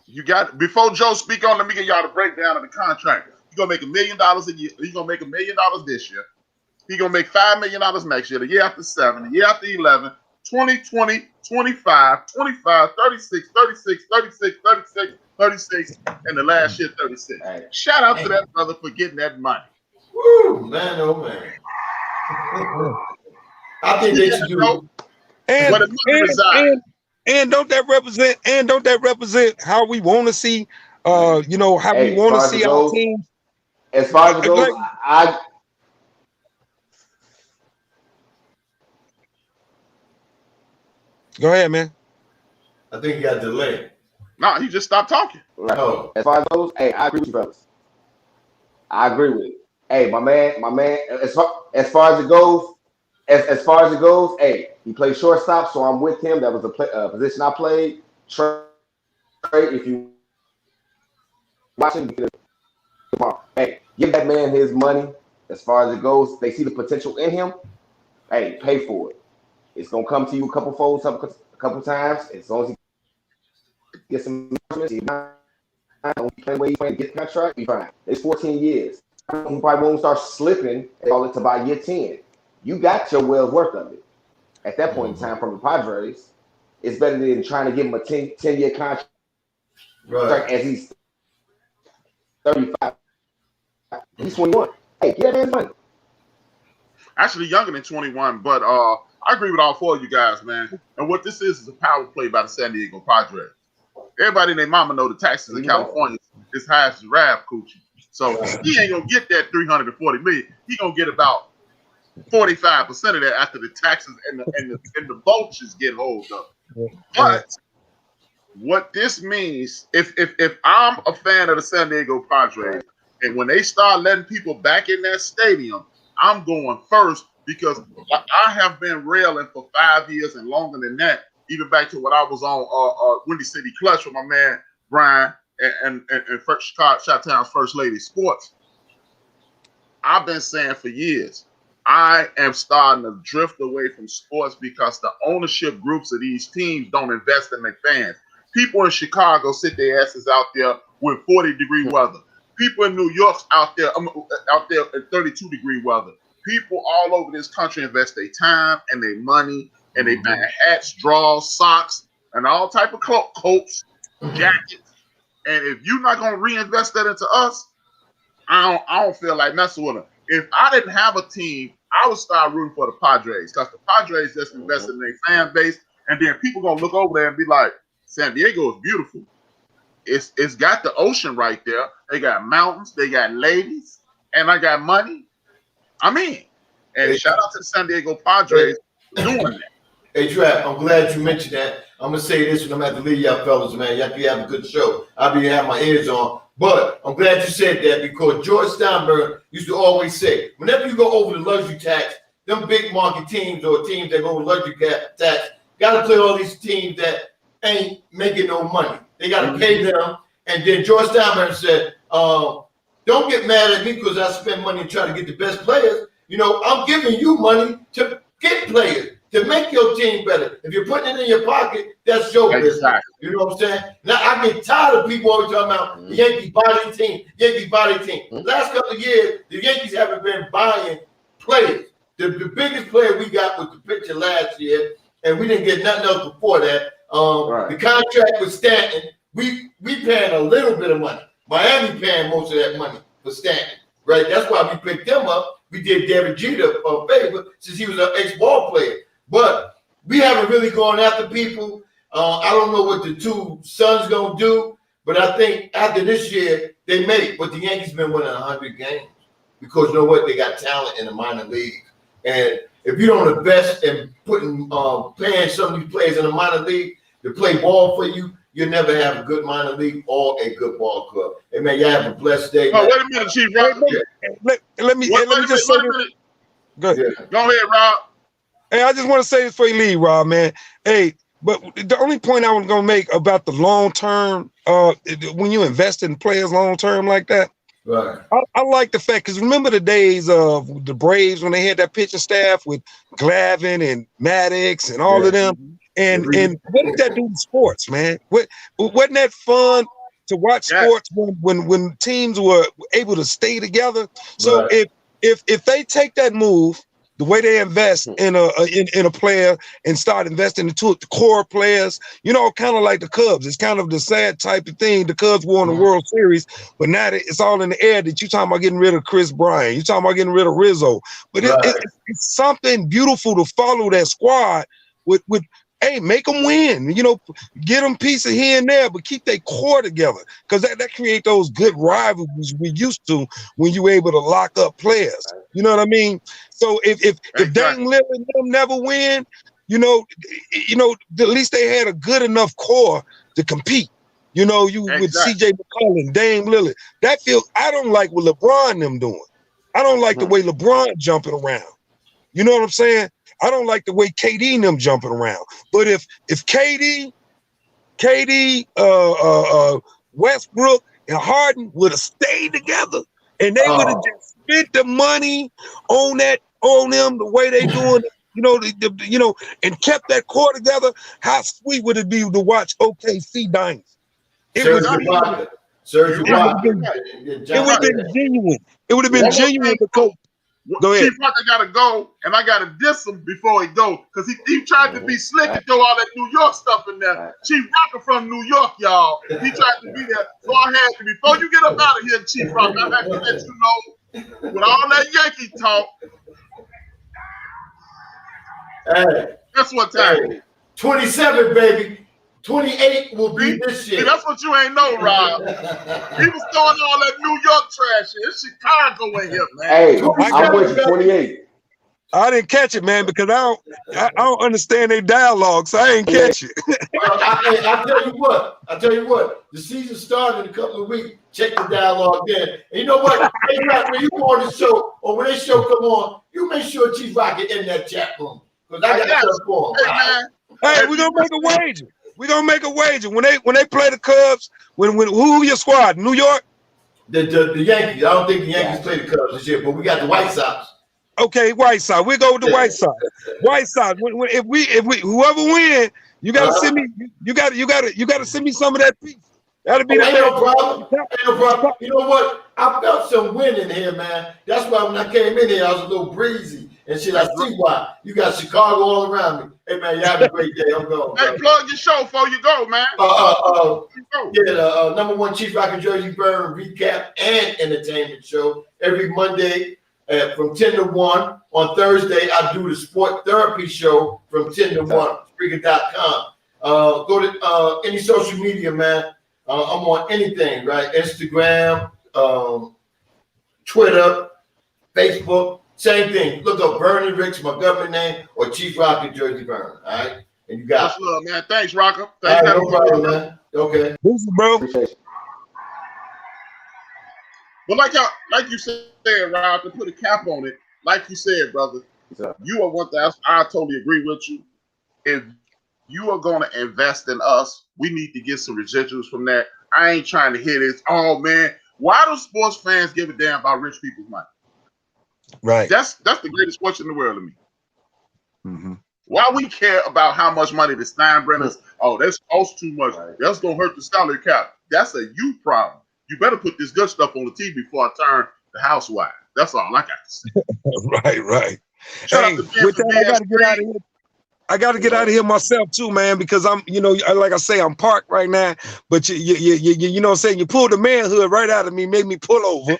Speaker 1: You got, before Joe speak on, let me get y'all the breakdown of the contract. You're gonna make $1 million a year. You're gonna make $1 million this year. He's gonna make $5 million next year. The year after 7, the year after 11, 20, 20, 25, 25, 36, 36, 36, 36, 36, and the last year 36. Right. Shout out to that brother for getting that money.
Speaker 4: Woo, man, oh man. I think they should do.
Speaker 3: And don't that represent how we want to see how we want to see our team?
Speaker 2: As far as it goes,
Speaker 3: Go ahead, man.
Speaker 4: I think he got delayed.
Speaker 1: No, he just stopped talking.
Speaker 2: Right. Oh. As far as it goes, I agree with you, fellas. I agree with it. Hey, my man. As far as it goes, he plays shortstop, so I'm with him. That was a position I played. Trey, if you watching, hey, give that man his money. As far as it goes, they see the potential in him. Hey, pay for it. It's gonna come to you a couple folds, a couple times. As long as he gets some play where he's playing, get the contract, be fine. It's 14 years. He probably won't start slipping to by year 10. You got your well's worth of it. At that point in time, from the Padres, it's better than trying to give him a 10-year contract as he's 35. He's 21. Hey, get that man's money.
Speaker 1: Actually, younger than 21, but I agree with all four of you guys, man. And what this is a power play by the San Diego Padres. Everybody and their mama know the taxes in California is high as giraffe coochie. So he ain't gonna get that $340 million. He gonna get about 45% of that after the taxes and the vultures get hold of. But what this means, if I'm a fan of the San Diego Padres, and when they start letting people back in that stadium, I'm going first because I have been railing for 5 years and longer than that, even back to what I was on Windy City Clutch with my man Brian and Chi-Town's First Lady Sports. I've been saying for years, I am starting to drift away from sports because the ownership groups of these teams don't invest in their fans. People in Chicago sit their asses out there with 40-degree weather. People in New York's out there at 32-degree weather. People all over this country invest their time and their money, and they buy hats, drawers, socks, and all type of coats, jackets. And if you're not gonna reinvest that into us, I don't feel like messing with them. If I didn't have a team, I would start rooting for the Padres because the Padres just invested in their fan base, and then people gonna look over there and be like, San Diego is beautiful. It's got the ocean right there. They got mountains, they got ladies, and I got money. I'm in. And shout out to the San Diego Padres for doing that.
Speaker 4: Hey, HRap, I'm glad you mentioned that. I'm going to say this when I'm at the lead, y'all fellas, man. Y'all be having a good show. I'll be having my ears on. But I'm glad you said that because George Steinberg used to always say, whenever you go over the luxury tax, them big market teams or teams that go over luxury tax, got to play all these teams that ain't making no money. They got to pay them. And then George Steinberg said, don't get mad at me because I spend money and try to get the best players. You know, I'm giving you money to get players, to make your team better. If you're putting it in your pocket, that's your business. You know what I'm saying? Now, I get tired of people always talking about the Yankees body team. Last couple of years, the Yankees haven't been buying players. The biggest player we got was the pitcher last year, and we didn't get nothing else before that. The contract with Stanton, we paying a little bit of money. Miami paying most of that money for Stanton, right? That's why we picked them up. We did Derek Jeter a favor since he was an ex-ball player. But we haven't really gone after people. I don't know what the two sons going to do, but I think after this year, they may. But the Yankees been winning 100 games because you know what? They got talent in the minor leagues. And if you don't invest in paying some of these players in the minor league to play ball for you, you'll never have a good minor league or a good ball club. Hey, man, y'all have a blessed day.
Speaker 1: Oh, wait a minute, Chief.
Speaker 3: Let me just say this. Good.
Speaker 1: Yeah. Go ahead, Rob.
Speaker 3: Hey, I just want to say this before you leave, Rob, man. Hey, but the only point I was going to make about the long-term, when you invest in players long-term like that,
Speaker 4: right?
Speaker 3: I like the fact, because remember the days of the Braves when they had that pitching staff with Glavine and Maddox and all of them? And what did that do to sports, man? Wasn't that fun to watch sports when teams were able to stay together? So if they take that move the way they invest in a player and start investing into the core players, you know, kind of like the Cubs. It's kind of the sad type of thing. The Cubs won the World Series, but now it's all in the air that you talking about getting rid of Chris Bryant. You talking about getting rid of Rizzo. But it's something beautiful to follow that squad with hey, make them win. You know, get them pieces here and there, but keep their core together, because that create those good rivalries we used to when you were able to lock up players. You know what I mean? So if Dame Lillard and them never win, you know, at least they had a good enough core to compete. You know, with CJ McCollum, Dame Lillard. I don't like what LeBron them doing. I don't like the way LeBron jumping around. You know what I'm saying? I don't like the way KD and them jumping around. But if KD, Westbrook, and Harden would have stayed together, and they would have just spent the money on them the way they doing it, you know, and kept that core together, how sweet would it be to watch OKC Dynasty? It would have been genuine. It would have been genuine because. Go ahead.
Speaker 1: Chief Rocker gotta go, and I gotta diss him before he go, because he tried to be slick and throw all that New York stuff in there. Chief Rocker from New York, y'all. He tried to be there. So I had to, before you get up out of here, Chief Rocker, I have to let you know, with all that Yankee talk,
Speaker 4: hey,
Speaker 1: that's what time.
Speaker 4: 27, baby. 28 will be this year.
Speaker 1: See, that's what you ain't know, Rob. He was throwing all that New York trash in. It's Chicago in here, man.
Speaker 2: Hey, I'm with you, 28.
Speaker 3: I didn't catch it, man, because I don't understand their dialogue, so I ain't catch it.
Speaker 4: I tell you what. The season started in a couple of weeks. Check the dialogue there. And you know what? Hey, when you go on the show, or when this show come on, you make sure Chief Rocket in that chat room, because I got stuff for him.
Speaker 3: Hey, we're gonna make a wager. We're gonna make a wager. When they play the Cubs, who your squad? New York?
Speaker 4: The Yankees. I don't think the Yankees play the Cubs this year, but we got the White Sox.
Speaker 3: Okay, White Sox. We go with the White Sox. White Sox. If we whoever win, you gotta send me. You gotta send me some of that piece. That'll be
Speaker 4: ain't no problem. Ain't no problem. You know what? I felt some wind in here, man. That's why when I came in here, I was a little breezy and shit. I see why. You got Chicago all around me. Hey man, you have a great day. I'm going.
Speaker 1: Hey, plug your show before you go, man.
Speaker 4: Number one Chief Rocket Jersey Burn recap and entertainment show every Monday from 10 to 1. On Thursday, I do the sport therapy show from 10 to 1. Spreaker.com. Go to any social media, man. I'm on anything, right? Instagram, Twitter, Facebook, same thing. Look up Bernie Ricks, my government name, or Chief Rocket Jersey Burn. All right, and you got.
Speaker 1: Much love, man. Thanks, Rocker.
Speaker 4: Thanks, no problem, man. Okay.
Speaker 3: Thanks, bro.
Speaker 1: But like you said, Rob, to put a cap on it, like you said, brother, you are one thing. I totally agree with you. If you are going to invest in us, we need to get some residuals from that. I ain't trying to hear this. Oh man, why do sports fans give a damn about rich people's money?
Speaker 3: Right.
Speaker 1: That's the greatest question in the world to me.
Speaker 3: Mm-hmm.
Speaker 1: Why we care about how much money the Steinbrenners? Oh, that's cost too much. Right. That's gonna hurt the salary cap. That's a you problem. You better put this good stuff on the TV before I turn the housewife. That's all I got to say.
Speaker 3: Right.
Speaker 1: Shut
Speaker 3: hey, with that, I gotta get out of here. I got to get out of here myself too, man, because I'm, like I say, I'm parked right now. But you know what I'm saying? You pulled the manhood right out of me, made me pull over.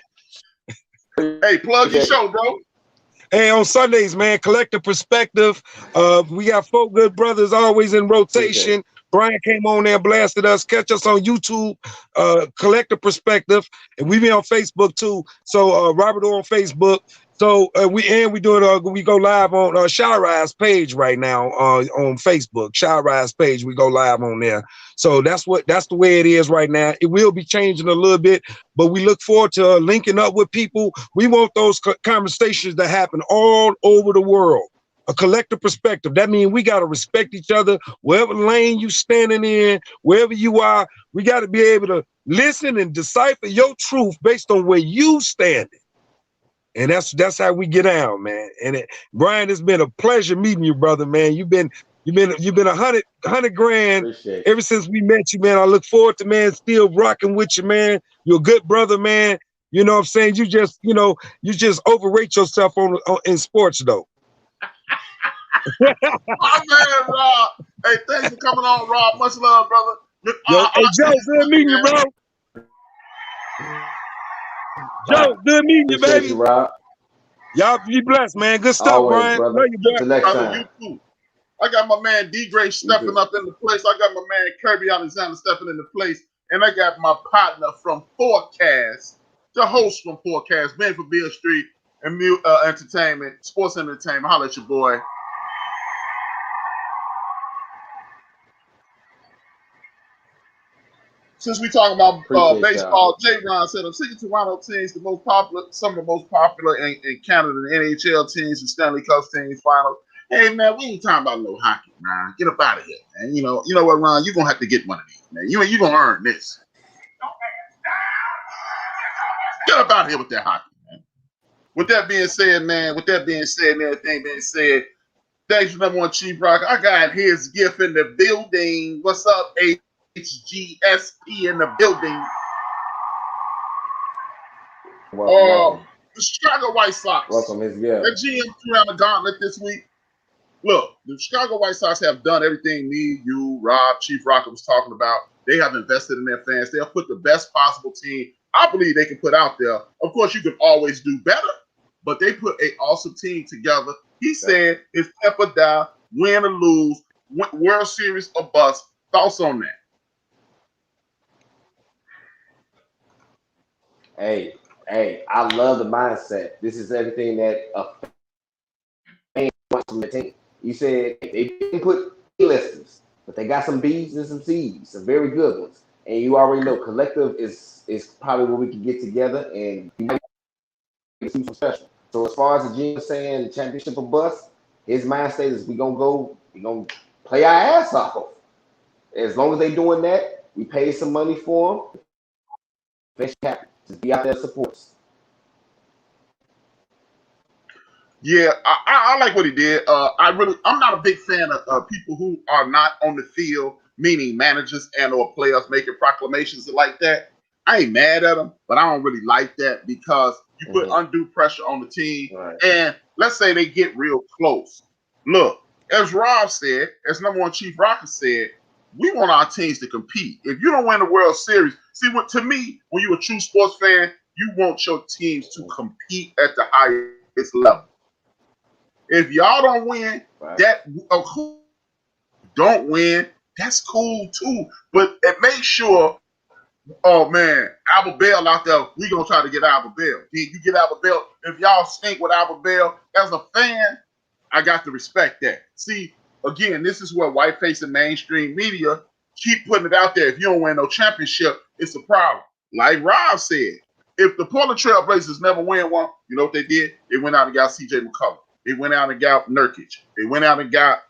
Speaker 1: Hey, plug your show, bro.
Speaker 3: Hey, on Sundays, man, Collective Perspective. We got 4 good brothers always in rotation. Brian came on there, blasted us. Catch us on YouTube, Collective Perspective, and we be on Facebook too. So Robert on Facebook. So we go live on Shy Rise page right now on Facebook. Shy Rise page, we go live on there. So that's the way it is right now. It will be changing a little bit, but we look forward to linking up with people. We want those conversations to happen all over the world. A collective perspective. That means we got to respect each other. Wherever lane you standing in, wherever you are, we got to be able to listen and decipher your truth based on where you standing. And that's how we get down, man. And Brian, it's been a pleasure meeting you, brother, man. You've been $100 grand ever since we met you, man. I look forward to, man, still rocking with you, man. You're a good brother, man. You know what I'm saying? You just overrate yourself in sports, though.
Speaker 1: My man, Rob. Hey, thanks for coming on, Rob. Much love, brother.
Speaker 3: Hey, Joe, good meeting you, bro. Joe, good meeting you, baby.
Speaker 2: You, Rob.
Speaker 3: Y'all be blessed, man. Good stuff,
Speaker 2: Always,
Speaker 3: Brian.
Speaker 2: brother.
Speaker 3: Love you, boy.
Speaker 2: Until next time.
Speaker 1: You too. I got my man D Gray stepping up in the place. I got my man Kirby Alexander stepping in the place. And I got my partner from Forecast, the host from Forecast, man for Beale Street and Entertainment, Sports Entertainment. Holla at your boy. Since we talking about baseball, J. Ron said, I'm sick of Toronto teams, some of the most popular in Canada, the NHL teams, the Stanley Cup teams, finals. Hey, man, we ain't talking about no hockey, man. Get up out of here, man. You know what, Ron? You're going to have to get one of these, man. You're going to earn this. Get up out of here with that hockey, man. With that being said, man, everything being said, thanks for number one, Chief Rock. I got his gift in the building. What's up, HGSP in the building?
Speaker 2: Welcome.
Speaker 1: The Chicago White Sox.
Speaker 2: Welcome, his gift.
Speaker 1: The GM threw down the gauntlet this week. Look, the Chicago White Sox have done everything me, you, Rob, Chief Rocker was talking about. They have invested in their fans. They have put the best possible team I believe they can put out there. Of course, you can always do better, but they put an awesome team together. He said it's up or down, win or lose, World Series or bust. Thoughts on that?
Speaker 2: Hey, I love the mindset. This is everything that a fan wants from the team. You said they didn't put A-listers, but they got some B's and some C's, some very good ones. And you already know collective is probably where we can get together and do something special. So as far as the GM saying the championship or bust, his mindset is we're gonna play our ass off. As long as they doing that, we pay some money for them. They should happen. Just be out there to support us.
Speaker 1: Yeah, I like what he did. I'm not a big fan of people who are not on the field, meaning managers and or players making proclamations like that. I ain't mad at them, but I don't really like that because you put undue pressure on the team. Right. And let's say they get real close. Look, as Rob said, as number one Chief Rocker said, we want our teams to compete. If you don't win the World Series, to me, when you're a true sports fan, you want your teams to compete at the highest level. If y'all don't win, don't win, that's cool too. But make sure, oh man, Albert Bell out there, we gonna try to get Albert Bell. You get Albert Bell. If y'all stink with Albert Bell, as a fan, I got to respect that. See, again, this is where white-facing mainstream media keep putting it out there. If you don't win no championship, it's a problem. Like Rob said, if the Portland Trail Blazers never win one, you know what they did? They went out and got C.J. McCollum. They went out and got Nurkic. They went out and got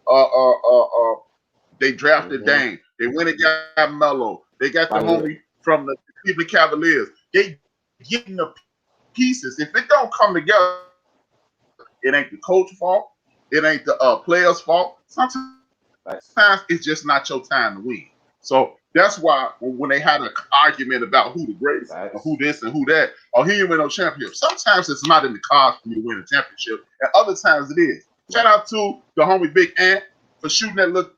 Speaker 1: they drafted Dame. They went and got Melo. They got the homie from the Cleveland Cavaliers. They getting the pieces. If it don't come together, it ain't the coach's fault. It ain't the player's fault. Sometimes it's just not your time to win. So that's why when they had an argument about who the greatest, or who this and who that, or he didn't win no championship, sometimes it's not in the cards for you to win a championship, and other times it is. Shout out to the homie Big Ant for shooting that little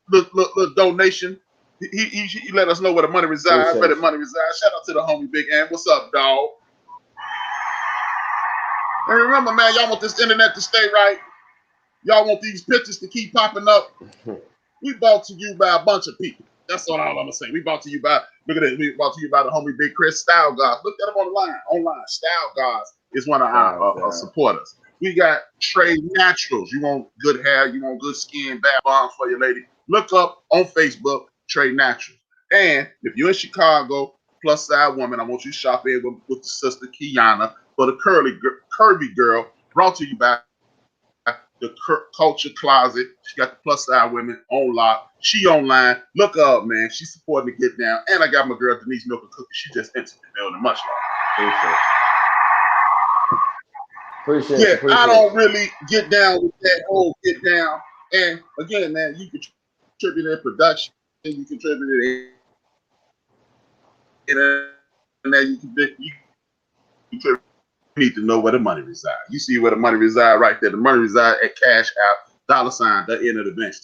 Speaker 1: donation. He let us know where the money resides, where the money resides. Shout out to the homie Big Ant. What's up, dog? And remember, man, y'all want this internet to stay right. Y'all want these pictures to keep popping up. We brought to you by a bunch of people. That's all I'm gonna say. We brought to you by, look at it. We brought to you by the homie Big Chris Style Gods. Look at him online. Style Gods is one of our supporters. We got Trade Naturals. You want good hair, you want good skin, bad bombs for your lady. Look up on Facebook, Trade Naturals. And if you're in Chicago, plus size woman, I want you to shop in with the sister Kiana for the curvy girl, brought to you by the Culture Closet. She got the plus size women on lock. She online. Look her up, man. She's supporting the Get Down. And I got my girl Denise Milk and Cookie. She just entered the building. Much love. Appreciate it. I don't really get down with that whole Get Down. And again, man, you can contribute in production. You contribute in you contribute. You need to know where the money resides. You see where the money resides right there. The money resides at Cash App, $ the end of the bench,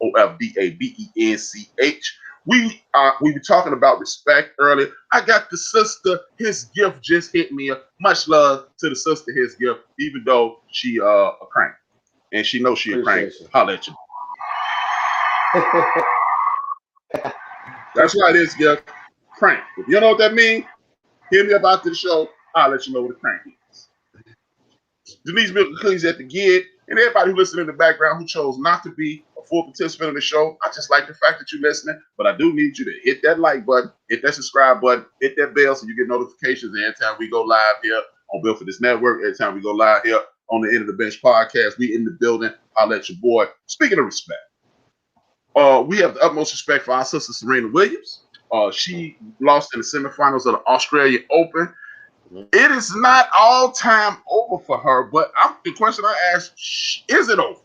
Speaker 1: THAENDOFDABENCH. We were talking about respect earlier. I got the sister. His gift just hit me. Much love to the sister. His gift, even though she a crank and she knows she a crank. Holla at you. That's why it is gift crank. If you don't know what that means, hit me up after the show. I'll let you know what a crank is. Denise Milk Cookies at the gig, and everybody who listened in the background who chose not to be a full participant in the show. I just like the fact that you're listening, but I do need you to hit that like button, hit that subscribe button, hit that bell so you get notifications every time we go live here on Built for This Network, every time we go live here on the End of the Bench podcast. We in the building. I'll let your boy. Speaking of respect, we have the utmost respect for our sister Serena Williams. She lost in the semifinals of the Australian Open. It is not all time over for her, but the question I ask, is it over?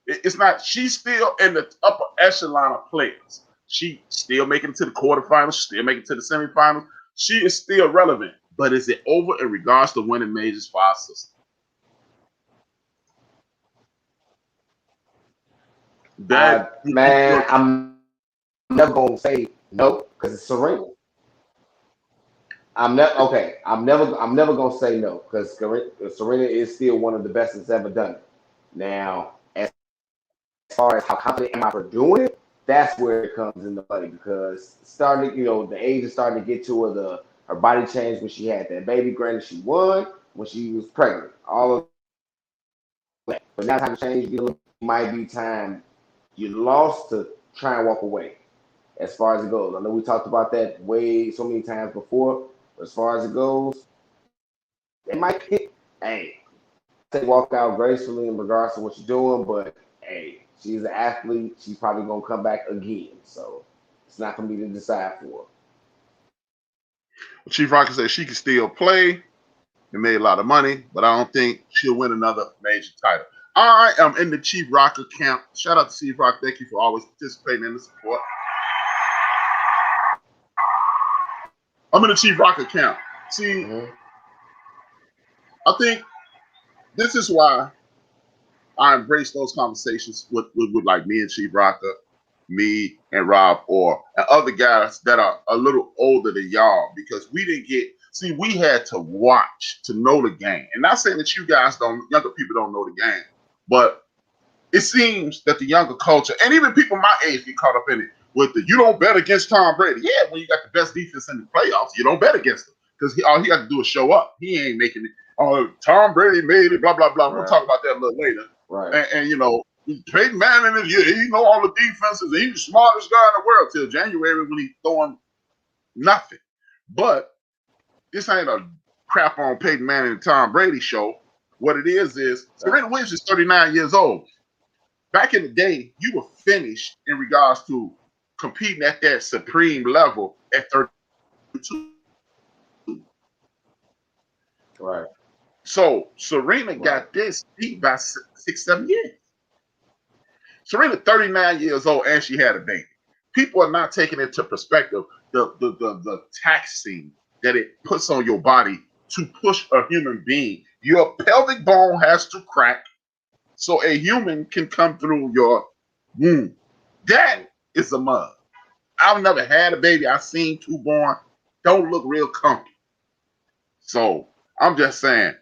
Speaker 1: It's not. She's still in the upper echelon of players. She still making it to the quarterfinals, still making it to the semifinals. She is still relevant, but is it over in regards to winning majors for our sister?
Speaker 2: Man, I'm never gonna say no because it's Serena. I'm never gonna say no because Serena is still one of the best that's ever done it. Now, as far as how confident am I for doing it, that's where it comes into play because the age is starting to get to her. Her body changed when she had that baby. Granted, she won when she was pregnant. All of that, but now time to change. It might be time. You lost to try and walk away. As far as it goes, I know we talked about that so many times before. As far as it goes, it might hit. Hey, say walk out gracefully in regards to what you're doing, but hey, she's an athlete. She's probably gonna come back again, so it's not for me to decide for.
Speaker 1: Chief Rocker said she can still play and made a lot of money, but I don't think she'll win another major title. I am in the Chief Rocker camp. Shout out to Chief Rock. Thank you for always participating in the support. I'm in the Chief Rocker camp. See, I think this is why I embrace those conversations with like me and Chief Rocker, me and Rob, and other guys that are a little older than y'all, because we had to watch to know the game. And not saying that younger people don't know the game, but it seems that the younger culture, and even people my age, get caught up in it with you don't bet against Tom Brady. Yeah, when you got the best defense in the playoffs, you don't bet against him because all he got to do is show up. He ain't making it. Tom Brady made it, blah, blah, blah. Right. We'll talk about that a little later.
Speaker 2: Right.
Speaker 1: And Peyton Manning, he know all the defenses. He's the smartest guy in the world till January when he's throwing nothing. But this ain't a crap on Peyton Manning and Tom Brady show. What it is Serena Williams is 39 years old. Back in the day, you were finished in regards to competing at that supreme level at 32.
Speaker 2: Right.
Speaker 1: So Serena got this beat by 6-7 years. Serena 39 years old and she had a baby. People are not taking into perspective the taxing that it puts on your body to push a human being. Your pelvic bone has to crack so a human can come through your womb. That is a mug. I've never had a baby. I've seen two born. Don't look real comfy. So I'm just saying,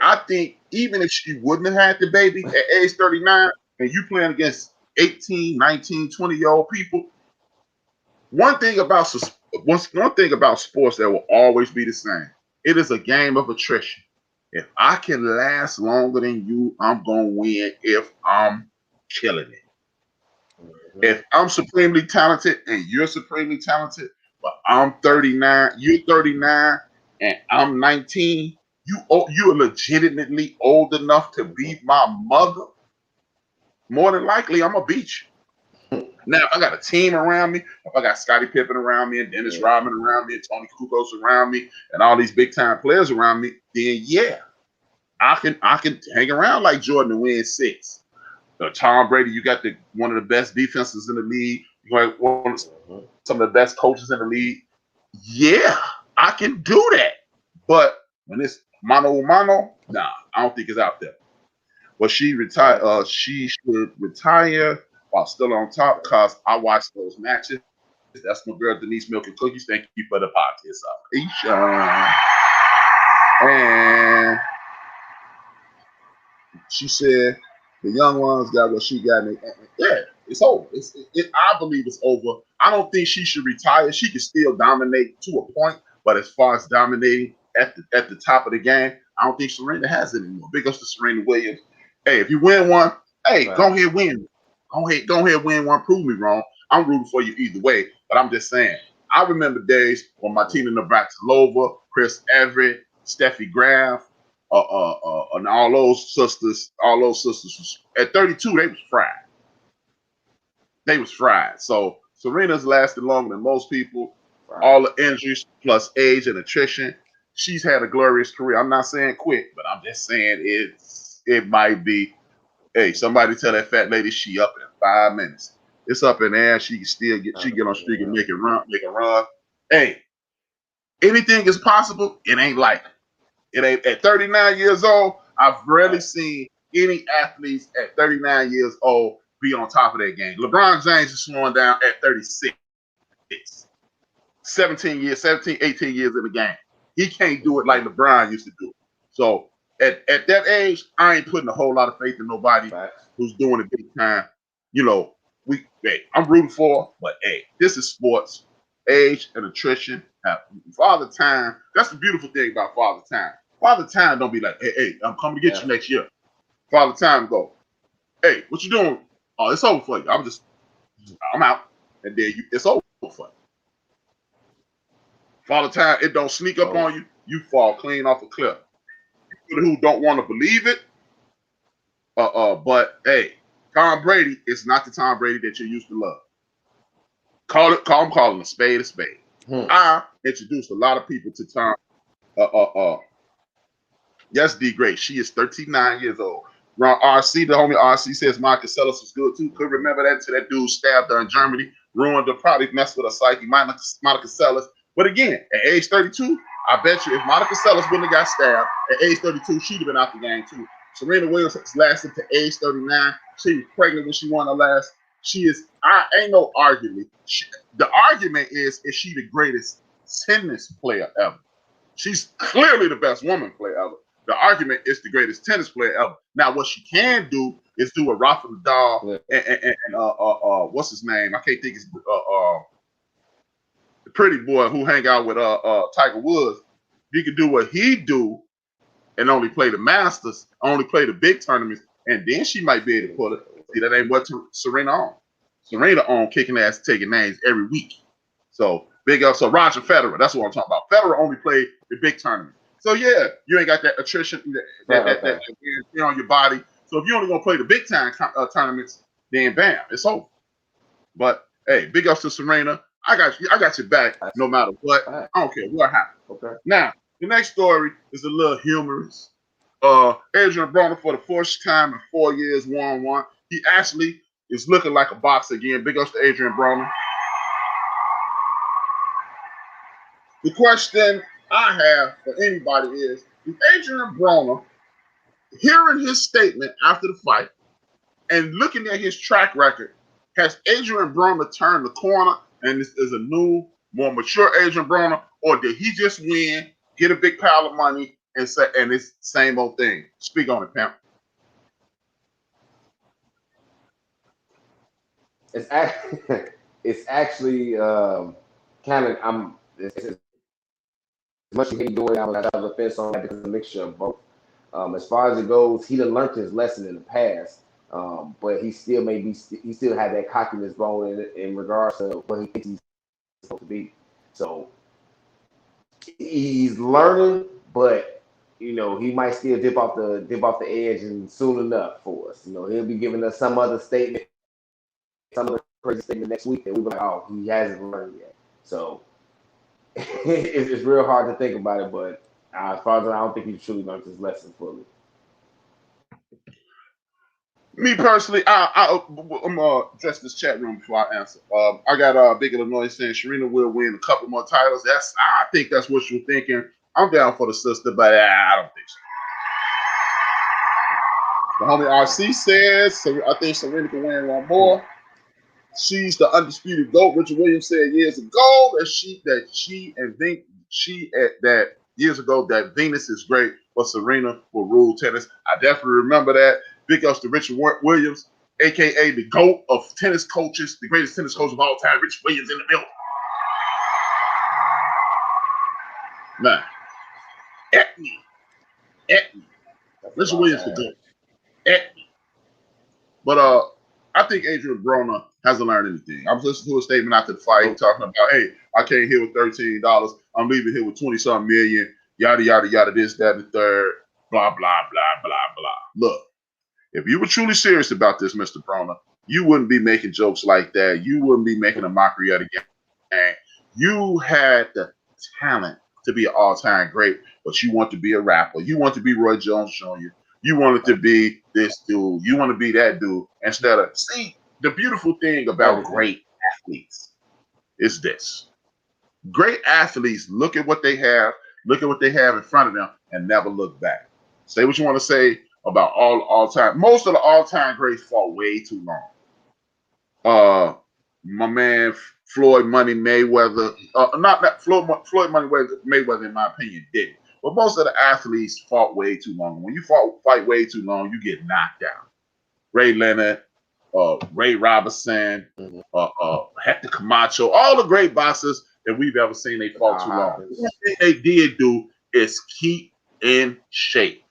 Speaker 1: I think even if she wouldn't have had the baby at age 39 and you playing against 18, 19, 20-year-old people, one thing about sports that will always be the same. It is a game of attrition. If I can last longer than you, I'm going to win if I'm killing it. If I'm supremely talented and you're supremely talented, but I'm 39, you're 39, and I'm 19, you're legitimately old enough to beat my mother, more than likely I'm going to beat you. Now, if I got a team around me, if I got Scottie Pippen around me and Dennis Rodman around me and Tony Kukoc around me and all these big-time players around me, then yeah, I can hang around like Jordan and win 6. Tom Brady, you got one of the best defenses in the league. You got some of the best coaches in the league. Yeah, I can do that. But when it's mano a mano, nah, I don't think it's out there. Well, she retired. She should retire while still on top because I watched those matches. That's my girl Denise Milk and Cookies. Thank you for the podcast. And she said the young ones got what she got. Yeah, it's over. I believe it's over. I don't think she should retire. She can still dominate to a point, but as far as dominating at the top of the game, I don't think Serena has it anymore. Big ups to Serena Williams. Hey, if you win one, hey, go ahead win. Go ahead win one. Prove me wrong. I'm rooting for you either way. But I'm just saying, I remember days when Martina Navratilova, Chris Everett, Steffi Graf, and all those sisters at 32, they was fried. They was fried. So Serena's lasted longer than most people. Right. All the injuries plus age and attrition. She's had a glorious career. I'm not saying quit, but I'm just saying it might be. Hey, somebody tell that fat lady she up in 5 minutes. It's up in there. She can still get on streak and make a run. Hey, anything is possible. It ain't like it ain't at 39 years old. I've rarely seen any athletes at 39 years old be on top of their game. LeBron James is slowing down at 36. 18 years in the game. He can't do it like LeBron used to do. So at that age, I ain't putting a whole lot of faith in nobody who's doing it big time. You know, I'm rooting for, but hey, this is sports. Age and attrition. Father Time. That's the beautiful thing about Father Time. Father Time don't be like, hey, I'm coming to get you next year. Father Time go, hey, what you doing? Oh, it's over for you. I'm out. And then it's over for you. Father Time, it don't sneak up on you. You fall clean off a cliff. People who don't want to believe it, but hey, Tom Brady is not the Tom Brady that you used to love. I'm calling a spade a spade. I introduced a lot of people to Tom. Yes, D Great. She is 39 years old. Ron RC, the homie RC says Monica Seles was good too. Could remember that until that dude stabbed her in Germany, ruined her, probably messed with her psyche. Monica Seles. But again, at age 32, I bet you if Monica Seles wouldn't have got stabbed at age 32, she'd have been out the game too. Serena Williams lasted to age 39. She was pregnant when she won her last. Ain't no argument. The argument is she the greatest tennis player ever? She's clearly the best woman player ever. The argument is the greatest tennis player ever. Now, what she can do is do a Rafa Nadal and what's his name? I can't think his the pretty boy who hang out with Tiger Woods. He could do what he do and only play the Masters, only play the big tournaments, and then she might be able to pull it. See, that ain't what Serena on. Serena on kicking ass, taking names every week. So big up. So Roger Federer, that's what I'm talking about. Federer only played the big tournament. So yeah, you ain't got that attrition that on your body. So if you're only gonna play the big time tournaments, then bam, it's over. But hey, big ups to Serena. I got your back no matter what. I don't care what happens. Okay. Now the next story is a little humorous. Adrian Broner for the first time in 4 years won. He actually is looking like a boxer again. Big ups to Adrian Broner. The question I have for anybody is Adrian Broner, hearing his statement after the fight and looking at his track record, has Adrian Broner turned the corner and this is a new, more mature Adrian Broner, or did he just win, get a big pile of money, and say, and it's the same old thing? Speak on it, Pimp.
Speaker 2: It's actually kind of as much as he doing, I would have a fence on that because it's a mixture of both. As far as it goes, he done learned his lesson in the past, but he still had that cockiness bone in regards to what he thinks he's supposed to be. So he's learning, but he might still dip off the edge, and soon enough for us, he'll be giving us some other statement, some other crazy statement next week, and we'll be like, oh, he hasn't learned yet. So it's real hard to think about it, but as far as I don't think he truly learned his lesson fully.
Speaker 1: Me personally, I'm gonna address this chat room before I answer. I got Big Illinois saying Serena will win a couple more titles. I think that's what you're thinking. I'm down for the sister, but I don't think so. The homie RC says, so I think Serena can win one more. She's the undisputed GOAT. Richard Williams said years ago that years ago that Venus is great, but Serena will rule tennis. I definitely remember that. Big ups to Richard Williams, aka the GOAT of tennis coaches, the greatest tennis coach of all time. Richard Williams in the building. Man, at me. Richard Williams the GOAT. At me. But I think Adrian Broner hasn't learned anything. I was listening to a statement after the fight talking about, hey, I came here with $13. I'm leaving here with 20-something million, yada, yada, yada, this, that, and the third, blah, blah, blah, blah, blah. Look, if you were truly serious about this, Mr. Broner, you wouldn't be making jokes like that. You wouldn't be making a mockery of the game. You had the talent to be an all-time great, but you want to be a rapper. You want to be Roy Jones Jr., you wanted to be this dude. You want to be that dude instead of, see, the beautiful thing about great athletes is this. Great athletes look at what they have in front of them and never look back. Say what you want to say about all time. Most of the all-time greats fought way too long. My man Floyd Money Mayweather, Floyd Money Mayweather, in my opinion, didn't. But most of the athletes fought way too long. When you fight way too long, you get knocked out. Ray Leonard, Ray Robinson, Hector Camacho, all the great boxers that we've ever seen, they fought too long. One thing they did do is keep in shape.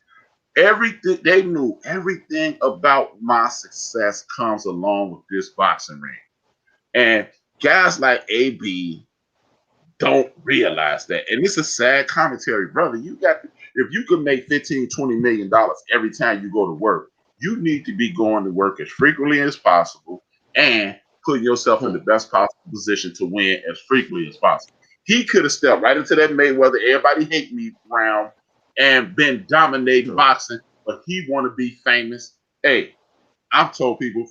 Speaker 1: Everything they knew, everything about my success comes along with this boxing ring. And guys like AB don't realize that. And it's a sad commentary, brother. If you could make $15-20 million every time you go to work, you need to be going to work as frequently as possible and putting yourself in the best possible position to win as frequently as possible. He could have stepped right into that Mayweather, everybody hate me round, and been dominating boxing, but he want to be famous. Hey, I've told people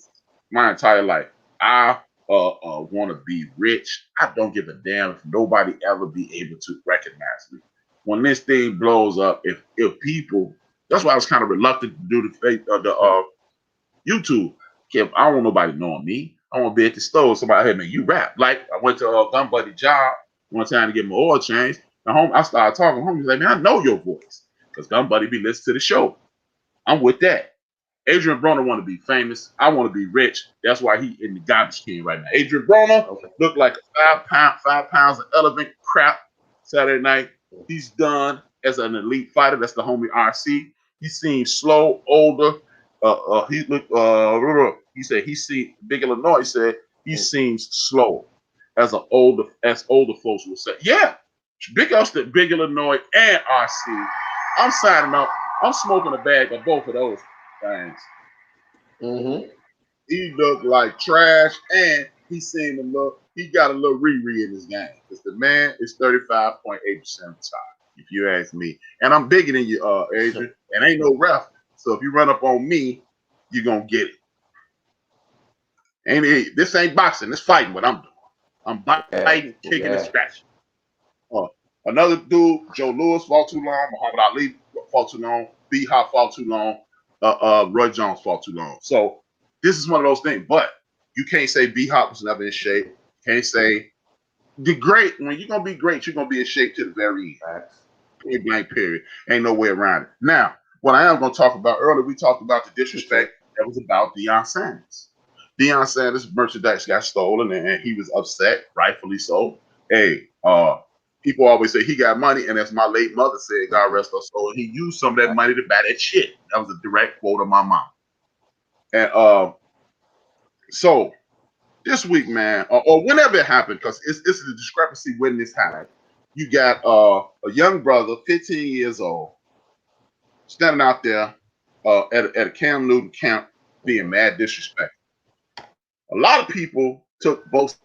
Speaker 1: my entire life, I want to be rich. I don't give a damn if nobody ever be able to recognize me. When this thing blows up, if people, that's why I was kind of reluctant to do the YouTube. I don't want nobody knowing me. I want to be at the store. Somebody, hey man, you rap. Like I went to a gun buddy job one time to get my oil changed. And I started talking. Homie was like, man, I know your voice because gun buddy be listening to the show. I'm with that. Adrian Broner want to be famous. I want to be rich. That's why he in the garbage can right now. Adrian Broner looked like a 5 pounds of elephant crap Saturday night. He's done as an elite fighter. That's the homie RC. He seems slow, older. He looked. He said he see Big Illinois. He said he seems slow, as older folks would say. Yeah, big ups to Big Illinois and RC. I'm signing up. I'm smoking a bag of both of those things. He looked like trash, and he seemed he got a little Riri in his game because the man is 35.8% of the time, if you ask me. And I'm bigger than you, Adrian, and ain't no ref. So if you run up on me, you're gonna get it. This ain't boxing, this fighting what I'm doing. I'm fighting, kicking, and scratching. Another dude, Joe Lewis, fought too long. Muhammad Ali fought too long. B-Hop fought too long. Roy Jones fought too long. So this is one of those things. But you can't say B-Hop was never in shape. You can't say the great. When you're gonna be great, you're gonna be in shape to the very end. Point blank period. Ain't no way around it. Now, what I am gonna talk about earlier, we talked about the disrespect that was about Deion Sanders. Deion Sanders' merchandise got stolen, and he was upset, rightfully so. Hey, people always say he got money, and as my late mother said, God rest her soul, and he used some of that money to buy that shit. That was a direct quote of my mom. And so this week, man, or whenever it happened, because it's a discrepancy when this happened. You got a young brother, 15 years old, standing out there at a Cam Newton camp being mad disrespectful. A lot of people took both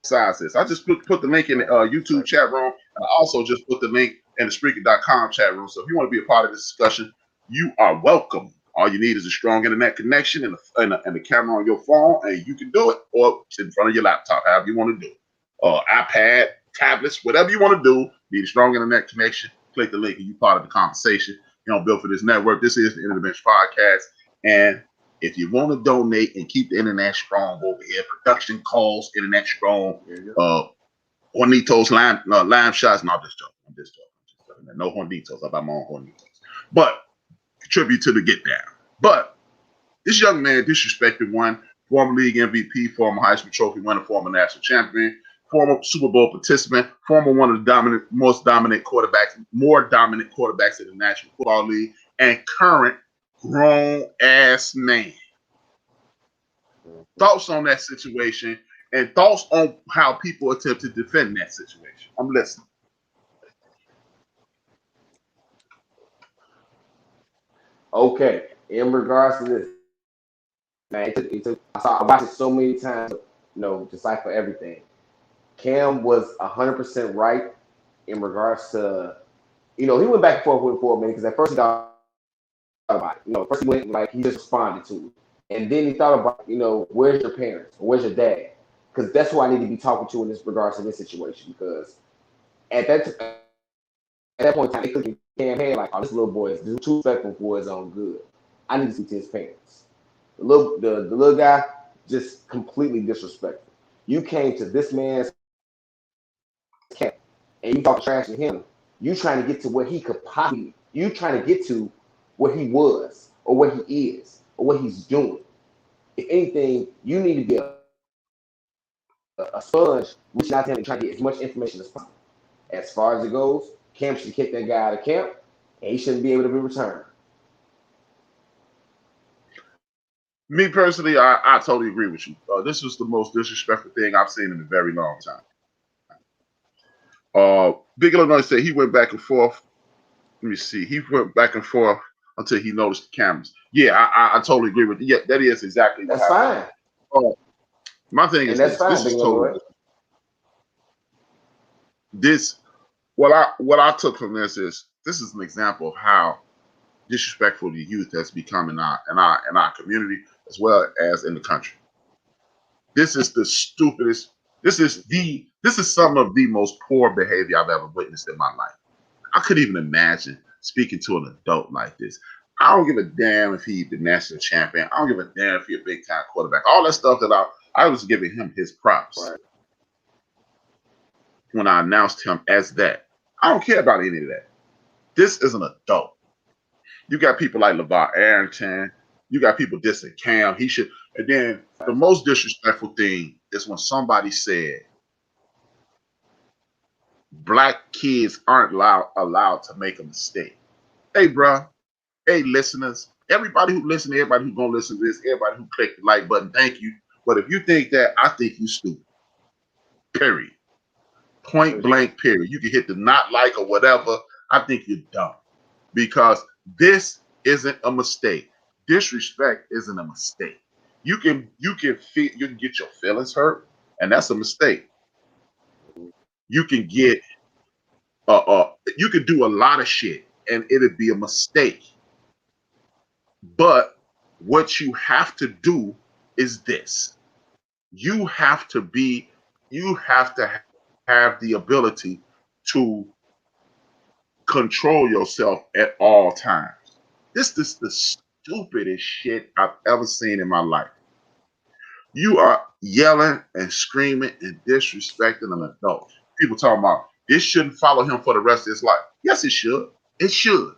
Speaker 1: sides of this. I just put the link in the YouTube chat room, and I also just put the link in the Spreaker.com chat room. So if you want to be a part of this discussion, you are welcome. All you need is a strong internet connection and the camera on your phone, and you can do it, or sit in front of your laptop, however you want to do it. iPad, tablets, whatever you want to do, need a strong internet connection. Click the link, and you're part of the conversation. You know, built for this network. This is the End of the Bench podcast, And if you want to donate and keep the internet strong over here, production calls, internet strong, Hornitos, lime shots. No, I'm just joking. I'm just joking. No Hornitos. I buy my own Hornitos. But contribute to the get down. But this young man disrespected one, former league MVP, former Heisman Trophy winner, former national champion, former Super Bowl participant, former one of the more dominant quarterbacks in the National Football League, and current grown-ass man. Thoughts on that situation and thoughts on how people attempt to defend that situation. I'm listening.
Speaker 2: Okay, in regards to this, man, I watched it so many times, decipher everything. Cam was 100% right in regards to, he went back and forth with it for a minute because at first he thought about it. First he went like he just responded to it, and then he thought about, where's your parents or where's your dad? Because that's who I need to be talking to in this regards to this situation. Because at that point in time, they took Cam head like, oh, this little boy is too respectful for his own good. I need to speak to his parents. The little guy just completely disrespectful. You came to this man's camp and you talk trash to him. You trying to get to where he could possibly. You trying to get to where he was or where he is or what he's doing. If anything, you need to be a sponge, reaching out to him and trying to get as much information as possible. As far as it goes, Cam should kick that guy out of camp, and he shouldn't be able to be returned.
Speaker 1: Me personally, I totally agree with you. This was the most disrespectful thing I've seen in a very long time. Big Illinois said he went back and forth. Let me see. He went back and forth until he noticed the cameras. Yeah, I totally agree with you. Yeah, that is exactly what happened. That's fine. My thing is
Speaker 2: that's fine,
Speaker 1: this is totally this. What I took from this is an example of how disrespectful the youth has become in our community as well as in the country. This is the stupidest. This is some of the most poor behavior I've ever witnessed in my life. I couldn't even imagine speaking to an adult like this. I don't give a damn if he's the national champion. I don't give a damn if he's a big time quarterback. All that stuff that I was giving him his props when I announced him as that. I don't care about any of that. This is an adult. You got people like LeVar Arrington. You got people dissing Cam. He should. And then the most disrespectful thing is when somebody said black kids aren't allowed to make a mistake. Hey, bro. Hey, listeners. Everybody who listens, everybody who's going to listen to this, everybody who clicked the like button, thank you. But if you think that, I think you stupid. Period. Point blank, period. You can hit the not like or whatever. I think you're dumb. Because this isn't a mistake. Disrespect isn't a mistake. You can get your feelings hurt, and that's a mistake. You can get you can do a lot of shit, and it'd be a mistake. But what you have to do is this. You have to have the ability to control yourself at all times. This is the stupidest shit I've ever seen in my life. You are yelling and screaming and disrespecting an adult. People talking about this shouldn't follow him for the rest of his life. Yes, it should. It should.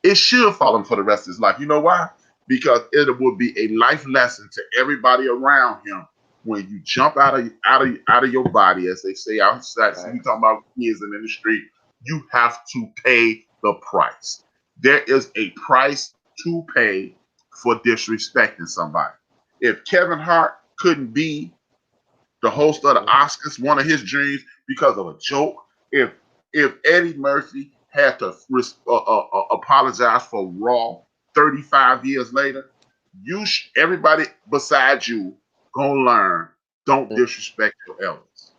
Speaker 1: It should follow him for the rest of his life. You know why? Because it would be a life lesson to everybody around him when you jump out of your body, as they say outside. So you talking about kids in the street. You have to pay the price. There is a price to pay for disrespecting somebody. If Kevin Hart couldn't be the host of the Oscars, one of his dreams, because of a joke, if Eddie Murphy had to apologize for Raw 35 years later, everybody besides you gonna learn, don't disrespect your elders.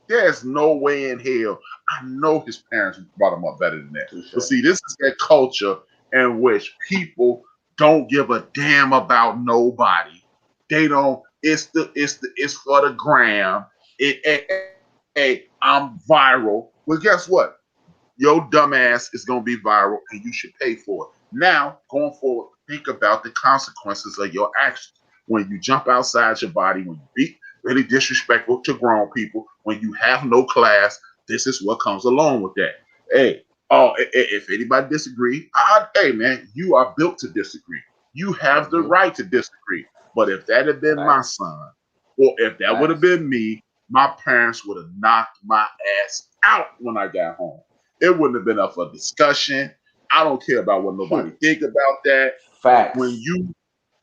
Speaker 1: There's no way in hell. I know his parents brought him up better than that. But see, this is that culture in which people don't give a damn about nobody. They don't. It's for the gram. Hey, I'm viral. Well, guess what? Your dumb ass is gonna be viral, and you should pay for it. Now, going forward, think about the consequences of your actions. When you jump outside your body, when you be really disrespectful to grown people, when you have no class, this is what comes along with that. Hey, if anybody disagree, hey man, you are built to disagree. You have the right to disagree. But if that had been my son, or if that would have been me, my parents would have knocked my ass out when I got home. It wouldn't have been up for discussion. I don't care about what nobody think about that.
Speaker 2: Facts.
Speaker 1: When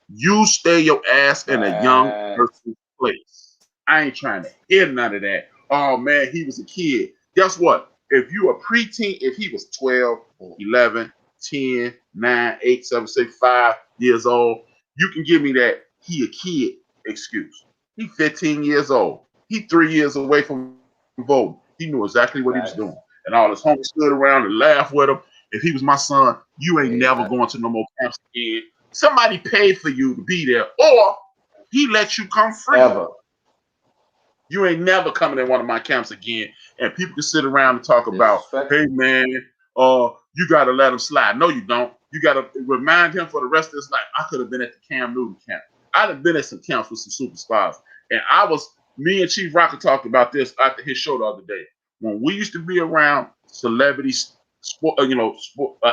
Speaker 1: you stay your ass in a young person's place. I ain't trying to hear none of that. Oh man, he was a kid. Guess what? If you a preteen, if he was 12, 11, 10, 9, 8, 7, 6, 5 years old, you can give me that he a kid excuse. He 15 years old. He 3 years away from voting. He knew exactly what he was doing. And all his homies stood around and laughed with him. If he was my son, you ain't never going to no more camps again. Somebody paid for you to be there, or he let you come free.
Speaker 2: Ever.
Speaker 1: You ain't never coming in one of my camps again. And people can sit around and talk about, hey man, you gotta let him slide. No, you don't. You gotta remind him for the rest of his life. I could have been at the Cam Newton camp. I'd have been at some camps with some super stars. And me and Chief Rocker talked about this after his show the other day. When we used to be around celebrities,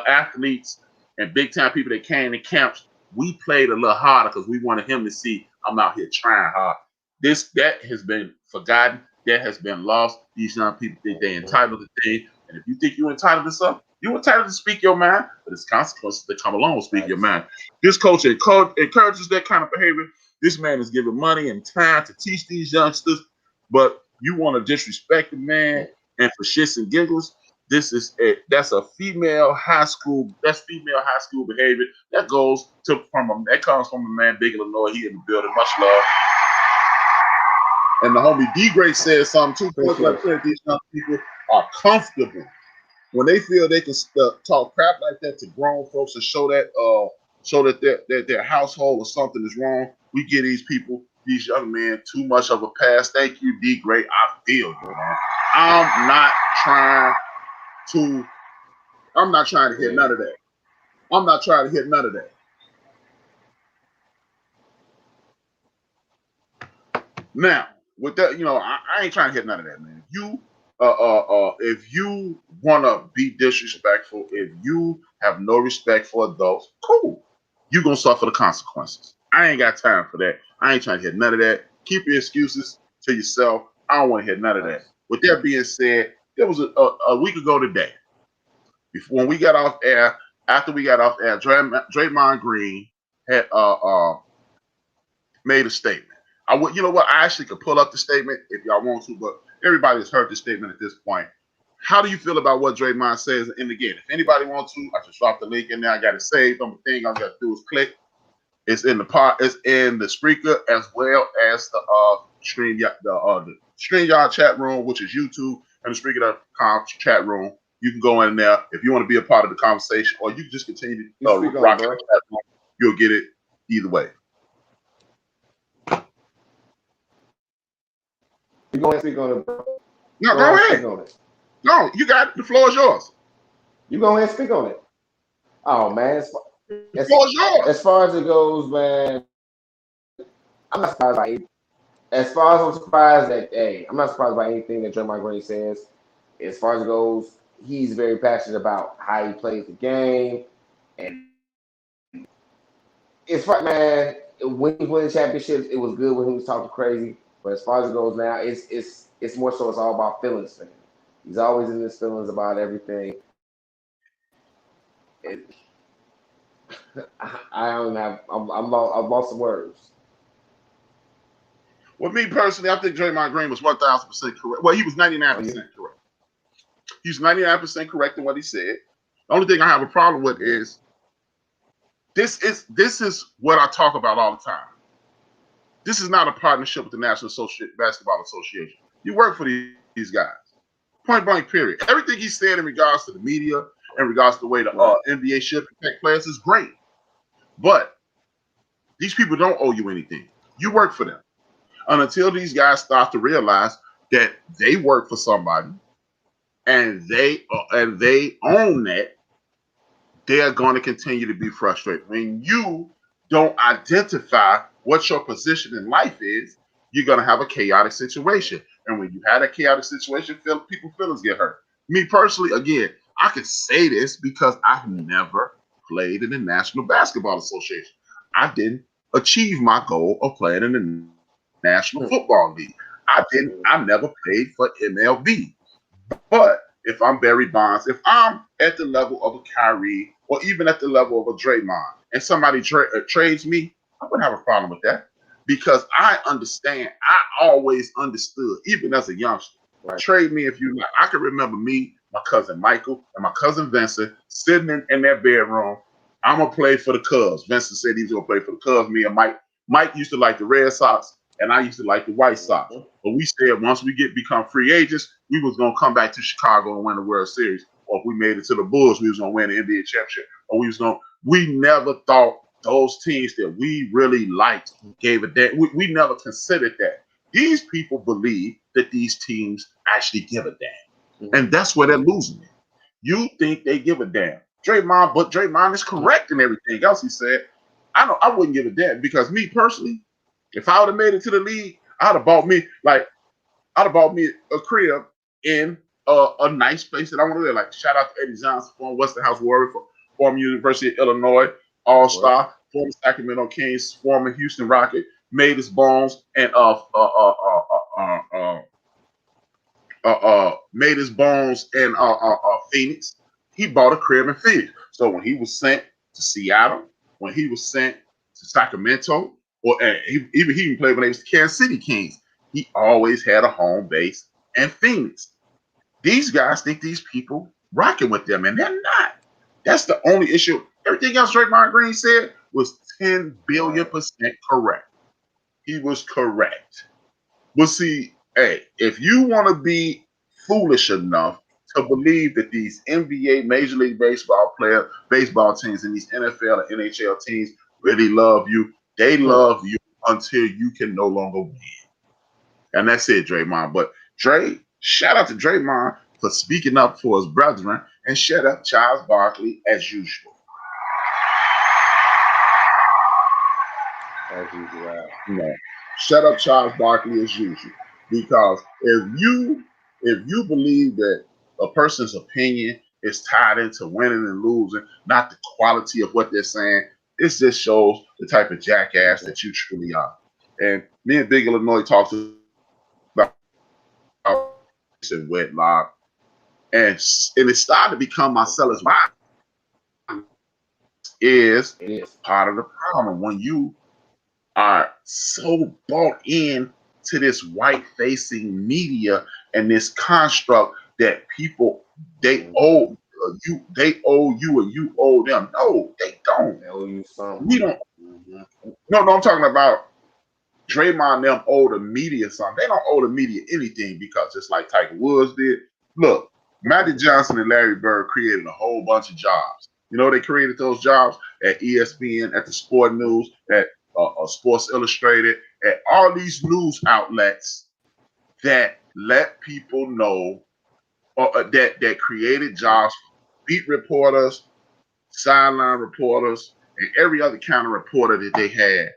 Speaker 1: athletes, and big time people that came to camps, we played a little harder because we wanted him to see I'm out here trying hard. That has been forgotten. That has been lost. These young people think they're entitled to things. And if you think you're entitled to something, you're entitled to speak your mind, but there's consequences that come along with speaking your mind. This coach encourages that kind of behavior. This man is giving money and time to teach these youngsters, but you want to disrespect the man, and for shits and giggles, that's a female high school. That's female high school behavior. That comes from a man, Big Illinois. He in the building. Much love. And the homie D-Gray says something too. These young people are comfortable when they feel they can talk crap like that to grown folks and show that their household or something is wrong. We give these young men, too much of a pass. Thank you, D-Gray. I feel you, man. I'm not trying to hear none of that. I'm not trying to hear none of that. Now, with that, I ain't trying to hear none of that, man. If you want to be disrespectful, if you have no respect for adults, cool. You're going to suffer the consequences. I ain't got time for that. I ain't trying to hear none of that. Keep your excuses to yourself. I don't want to hear none of that. With that being said, there was a week ago today, when we got off air, after we got off air, Draymond Green had made a statement. You know what? I actually could pull up the statement if y'all want to, but everybody's heard the statement at this point. How do you feel about what Draymond says? And again, if anybody wants to, I just dropped the link in there. I got it saved on the thing. All I got to do is click. It's in the Spreaker as well as the StreamYard, the StreamYard chat room, which is YouTube, and the Spreaker.com chat room. You can go in there if you want to be a part of the conversation, or you can just continue to rock the chat room. You'll get it either way.
Speaker 2: You go ahead and speak on it, bro.
Speaker 1: No, go ahead. No, you got it. The floor is yours.
Speaker 2: You go ahead and speak on it. Oh man,
Speaker 1: the floor is yours.
Speaker 2: As far as it goes, man, I'm not surprised by it. As far as I'm surprised that, I'm not surprised by anything that Draymond Green says. As far as it goes, he's very passionate about how he plays the game, and it's fun, man. When he won the championships, it was good when he was talking crazy. But as far as it goes now, it's more so it's all about feelings for him. He's always in his feelings about everything. I'm lost of words.
Speaker 1: Well, me personally, I think Draymond Green was 1,000% correct. Well, he was 99% correct. He's 99% correct in what he said. The only thing I have a problem with is this is what I talk about all the time. This is not a partnership with the National Basketball Association. You work for these guys. Point blank, period. Everything he said in regards to the media, in regards to the way the NBA should protect players is great. But these people don't owe you anything. You work for them. And until these guys start to realize that they work for somebody and they own that, they are going to continue to be frustrated. When you don't identify what your position in life is, you're going to have a chaotic situation. And when you have a chaotic situation, people's feelings get hurt. Me personally, again, I can say this because I've never played in the National Basketball Association. I didn't achieve my goal of playing in the National Football League. I never played for MLB. But if I'm Barry Bonds, if I'm at the level of a Kyrie or even at the level of a Draymond and somebody trades me, I wouldn't have a problem with that because I understand. I always understood, even as a youngster, trade me if you like. I can remember me, my cousin Michael, and my cousin Vincent sitting in their bedroom. I'm going to play for the Cubs. Vincent said he was going to play for the Cubs. Me and Mike used to like the Red Sox, and I used to like the White Sox. But we said once we become free agents, we was going to come back to Chicago and win the World Series. Or if we made it to the Bulls, we was going to win the NBA championship. Or we never thought those teams that we really liked gave a damn. We never considered that. These people believe that these teams actually give a damn. And that's where they're losing it. You think they give a damn. Draymond is correct in everything else he said. I wouldn't give a damn because me personally, if I would have made it to the league, I'd have bought me a crib in a nice place that I want to live. Like shout out to Eddie Johnson from Westinghouse Warrior, former University of Illinois All-Star, former Sacramento Kings, former Houston Rocket, made his bones and made his bones in Phoenix. He bought a crib in Phoenix. So when he was sent to Seattle, when he was sent to Sacramento, or he even played when they was the Kansas City Kings, he always had a home base in Phoenix. These guys think these people rocking with them, and they're not. That's the only issue. Everything else Draymond Green said was 10 billion% correct. He was correct. Well, see, hey, if you want to be foolish enough to believe that these NBA, Major League Baseball teams, and these NFL and NHL teams really love you, they love you until you can no longer win. And that's it, Draymond. But shout out to Draymond for speaking up for his brethren, and shut up Charles Barkley as usual.
Speaker 2: As usual.
Speaker 1: No. Shut up Charles Barkley as usual. Because if you believe that a person's opinion is tied into winning and losing, not the quality of what they're saying, this just shows the type of jackass that you truly are. And me and Big Illinois talked about in wedlock, and it started to become Marcellus Wine is part of the problem when you are so bought in to this white-facing media and this construct that people they owe you and you owe them. No, they don't.
Speaker 2: They owe you something.
Speaker 1: We don't. No, I'm talking about Draymond and them owe the media something. They don't owe the media anything because just like Tiger Woods did. Look, Magic Johnson and Larry Bird created a whole bunch of jobs. You know, they created those jobs at ESPN, at the Sport News, at Sports Illustrated, at all these news outlets that let people know that created jobs, beat reporters, sideline reporters, and every other kind of reporter that they had.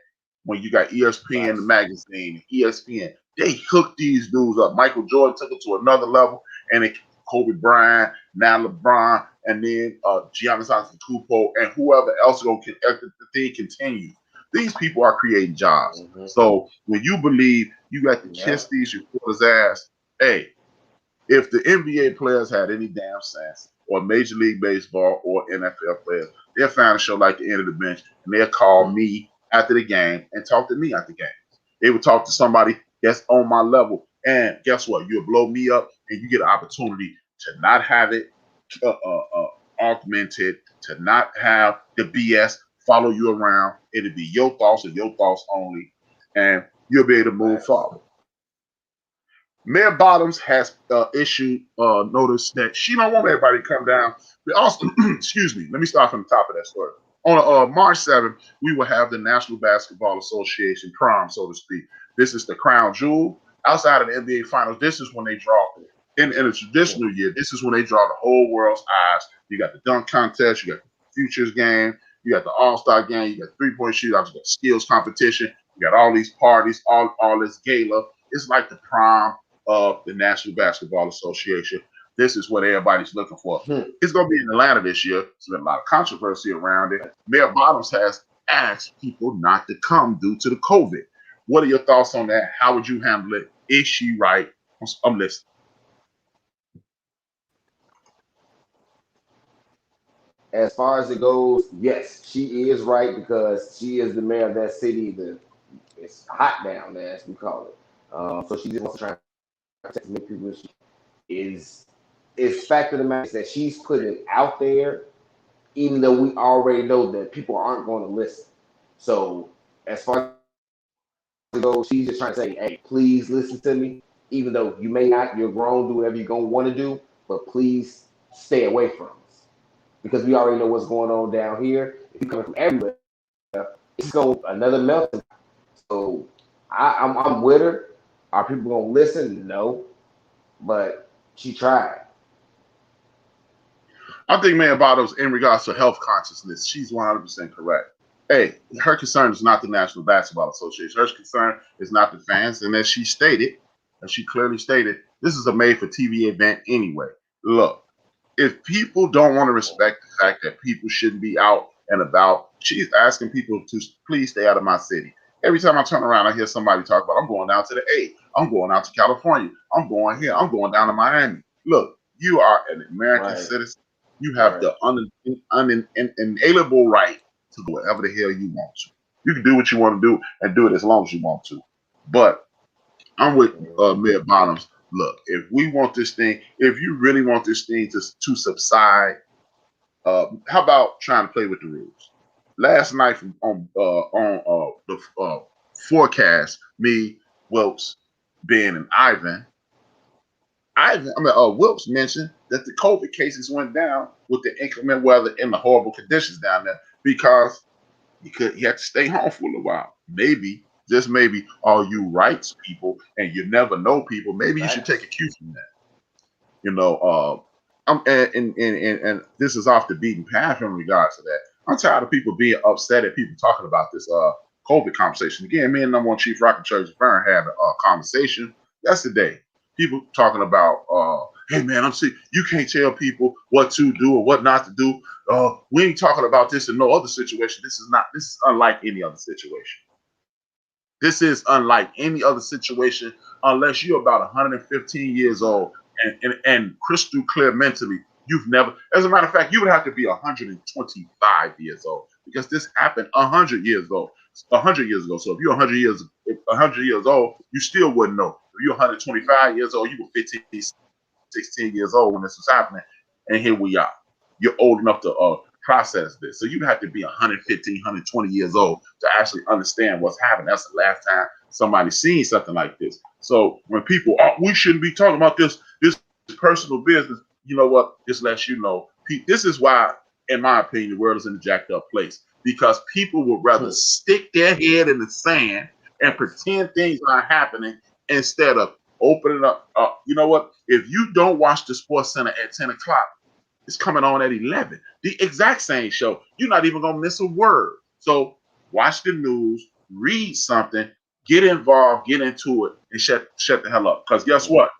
Speaker 1: When you got ESPN, the magazine, ESPN, they hooked these dudes up. Michael Jordan took it to another level, and it Kobe Bryant, now LeBron, and then Giannis Antetokounmpo, and whoever else is going to the thing continue. These people are creating jobs. So when you believe you got to kiss these reporters' ass, hey, if the NBA players had any damn sense, or Major League Baseball or NFL players, they'll find a show like The End of the Bench, and they'll call me after the game and talk to me after the game. They would talk to somebody that's on my level. And guess what? You'll blow me up, and you get an opportunity to not have it augmented, to not have the BS follow you around. It'll be your thoughts and your thoughts only, and you'll be able to move forward. Mayor Bottoms has issued notice that she don't want everybody to come down. But also, excuse me, let me start from the top of that story. On March 7th, we will have the National Basketball Association prom, so to speak. This is the crown jewel. Outside of the NBA Finals, this is when they draw, in a traditional year, this is when they draw the whole world's eyes. You got the dunk contest, you got futures game, you got the All-Star game, you got 3-point shootouts, you got skills competition, you got all these parties, all this gala. It's like the prime of the National Basketball Association. This is what everybody's looking for. It's going to be in Atlanta this year. There's been a lot of controversy around it. Mayor Bottoms has asked people not to come due to the COVID. What are your thoughts on that? How would you handle it? Is she right? I'm listening.
Speaker 2: As far as it goes, yes, she is right because she is the mayor of that city. It's hot down there, as we call it. So she just wants to try to protect as many people as she is. It's fact of the matter is that she's putting it out there, even though we already know that people aren't going to listen. So as far as it goes, she's just trying to say, hey, please listen to me. Even though you may not, you're grown, do whatever you're going to want to do, but please stay away from us. Because we already know what's going on down here. If you're coming from everywhere, it's going another melting. So I'm with her. Are people going to listen? No. But she tried.
Speaker 1: I think Mayor Bottoms, in regards to health consciousness, she's 100% correct. Hey, her concern is not the National Basketball Association. Her concern is not the fans. And as she stated, as she clearly stated, this is a made-for-TV event anyway. Look, if people don't want to respect the fact that people shouldn't be out and about, she's asking people to please stay out of my city. Every time I turn around, I hear somebody talk about, I'm going down to the A. I'm going out to California. I'm going here. I'm going down to Miami. Look, you are an American citizen. You have the unalienable right to do whatever the hell you want to. You can do what you want to do and do it as long as you want to. But I'm with Mayor Bottoms. Look, if we want this thing, if you really want this thing to subside, how about trying to play with the rules? Last night on the forecast, me, Wilkes, Ben, and Ivan, Wilkes mentioned that the COVID cases went down with the inclement weather and the horrible conditions down there because he had to stay home for a little while. Maybe, just maybe, all you rights people and you never know people, maybe you should take a cue from that. You know, and this is off the beaten path in regards to that. I'm tired of people being upset at people talking about this COVID conversation. Again, me and number one Chief Rocket Church Fern had a conversation yesterday. People talking about, hey man, I'm sick. You can't tell people what to do or what not to do. We ain't talking about this in no other situation. This is unlike any other situation. This is unlike any other situation unless you're about 115 years old and crystal clear mentally. You've never, as a matter of fact, you would have to be 125 years old because this happened 100 years ago. 100 years ago. So if you're 100 years old, you still wouldn't know. If you're 125 years old, you were 15, 16 years old when this was happening, and here we are. You're old enough to process this. So you have to be 115, 120 years old to actually understand what's happening. That's the last time somebody's seen something like this. So when people, we shouldn't be talking about this personal business, you know what? This lets you know. This is why, in my opinion, the world is in a jacked up place. Because people would rather stick their head in the sand and pretend things aren't happening instead of opening up. You know what? If you don't watch the Sports Center at 10 o'clock, it's coming on at 11. The exact same show. You're not even going to miss a word. So watch the news, read something, get involved, get into it, and shut the hell up. Because guess what?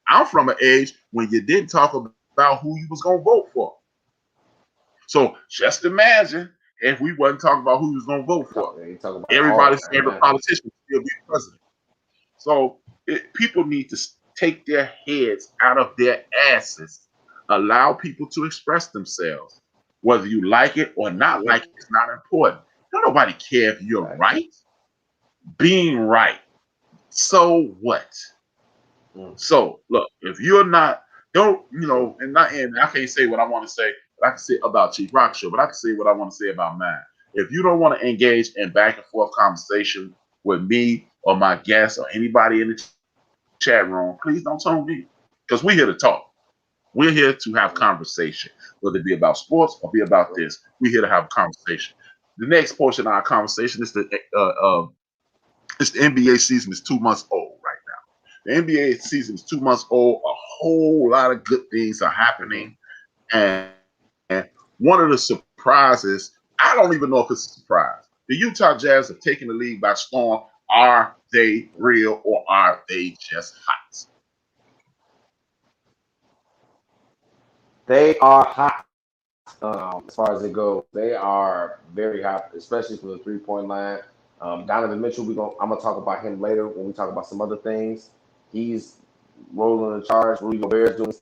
Speaker 1: I'm from an age when you didn't talk about who you was going to vote for. So just imagine if we wasn't talking about who was going to vote for. Everybody's favorite politician would still be president. So people need to take their heads out of their asses. Allow people to express themselves. Whether you like it or not like it, it's not important. Don't nobody care if you're right. Being right. So what? So look, if you're not, don't, you know, and I can't say what I want to say. I can say about Chief Rock Show, but I can say what I want to say about mine. If you don't want to engage in back and forth conversation with me or my guests or anybody in the chat room, please don't tone me because we're here to talk. We're here to have conversation, whether it be about sports or be about this. We're here to have a conversation. The next portion of our conversation is the NBA season is 2 months old right now. The NBA season is 2 months old. A whole lot of good things are happening. And one of the surprises, I don't even know if it's a surprise. The Utah Jazz have taken the league by storm. Are they real or are they just hot?
Speaker 2: They are hot. As far as it goes, they are very hot, especially from the 3-point line. Donovan Mitchell, I'm gonna talk about him later when we talk about some other things. He's rolling the charge. Rudy Gobert is doing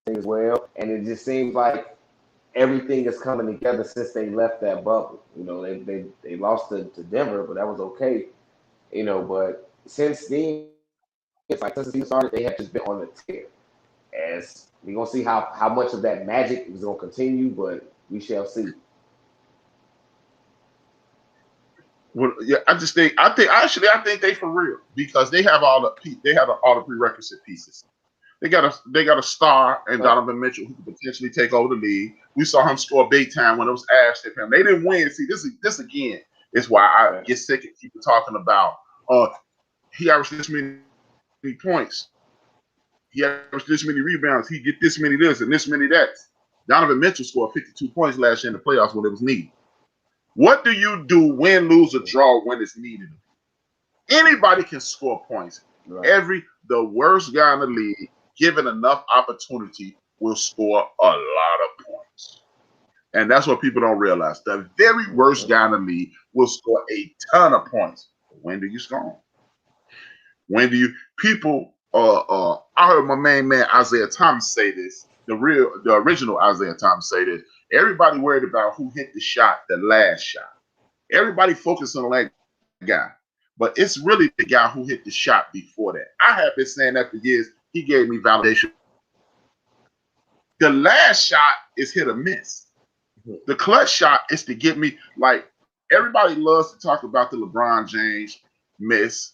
Speaker 2: things as well, and it just seems like everything is coming together since they left that bubble. You know, they lost to Denver, but that was okay. You know, but since then, it's like since the season started, they have just been on the tear. As we're gonna see how much of that magic is gonna continue, but we shall see.
Speaker 1: Well, yeah, I think they for real because they have all the prerequisite pieces. They got a star in Donovan Mitchell who could potentially take over the league. We saw him score big time when it was asked of him. They didn't win. See, this again is why I get sick of people talking about he averaged this many points. He averaged this many rebounds. He get this many this and this many that. Donovan Mitchell scored 52 points last year in the playoffs when it was needed. What do you do win, lose, or draw when it's needed? Anybody can score points. Right. The worst guy in the league, given enough opportunity, will score a lot of points. And that's what people don't realize. The very worst guy in the league will score a ton of points. When do you score? When do you people I heard my main man Isaiah Thomas say this, the original Isaiah Thomas say this. Everybody worried about who hit the shot, the last shot. Everybody focused on that guy. But it's really the guy who hit the shot before that. I have been saying that for years. He gave me validation. The last shot is hit or miss. The clutch shot is to get me, like, everybody loves to talk about the LeBron James miss,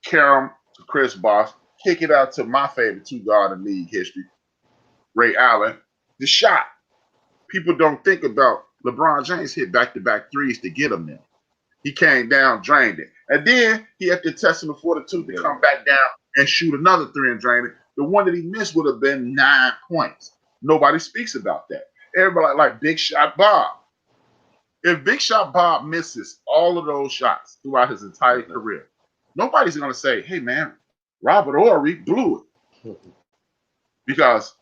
Speaker 1: Karam to Chris Bosh, kick it out to my favorite two guard in league history, Ray Allen. The shot. People don't think about LeBron James hit back-to-back threes to get him there. He came down, drained it. And then he had to test him the fortitude to come back down and shoot another three and drain it. The one that he missed would have been 9 points. Nobody speaks about that. Everybody like Big Shot Bob. If Big Shot Bob misses all of those shots throughout his entire career, nobody's going to say, hey, man, Robert Horry blew it. Because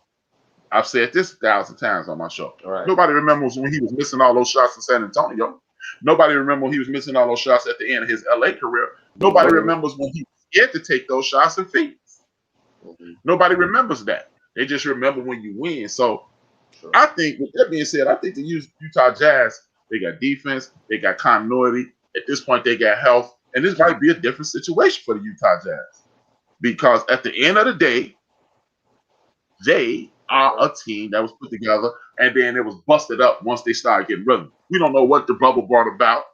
Speaker 1: I've said this 1,000 times on my show. Right. Nobody remembers when he was missing all those shots in San Antonio. Nobody remembers when he was missing all those shots at the end of his LA career. Nobody remembers when he was scared to take those shots in Phoenix. Nobody remembers that. They just remember when you win. So I think, with that being said, I think the Utah Jazz, they got defense, they got continuity. At this point, they got health. And this might be a different situation for the Utah Jazz. Because at the end of the day, they are a team that was put together, and then it was busted up once they started getting rhythm. We don't know what the bubble brought about.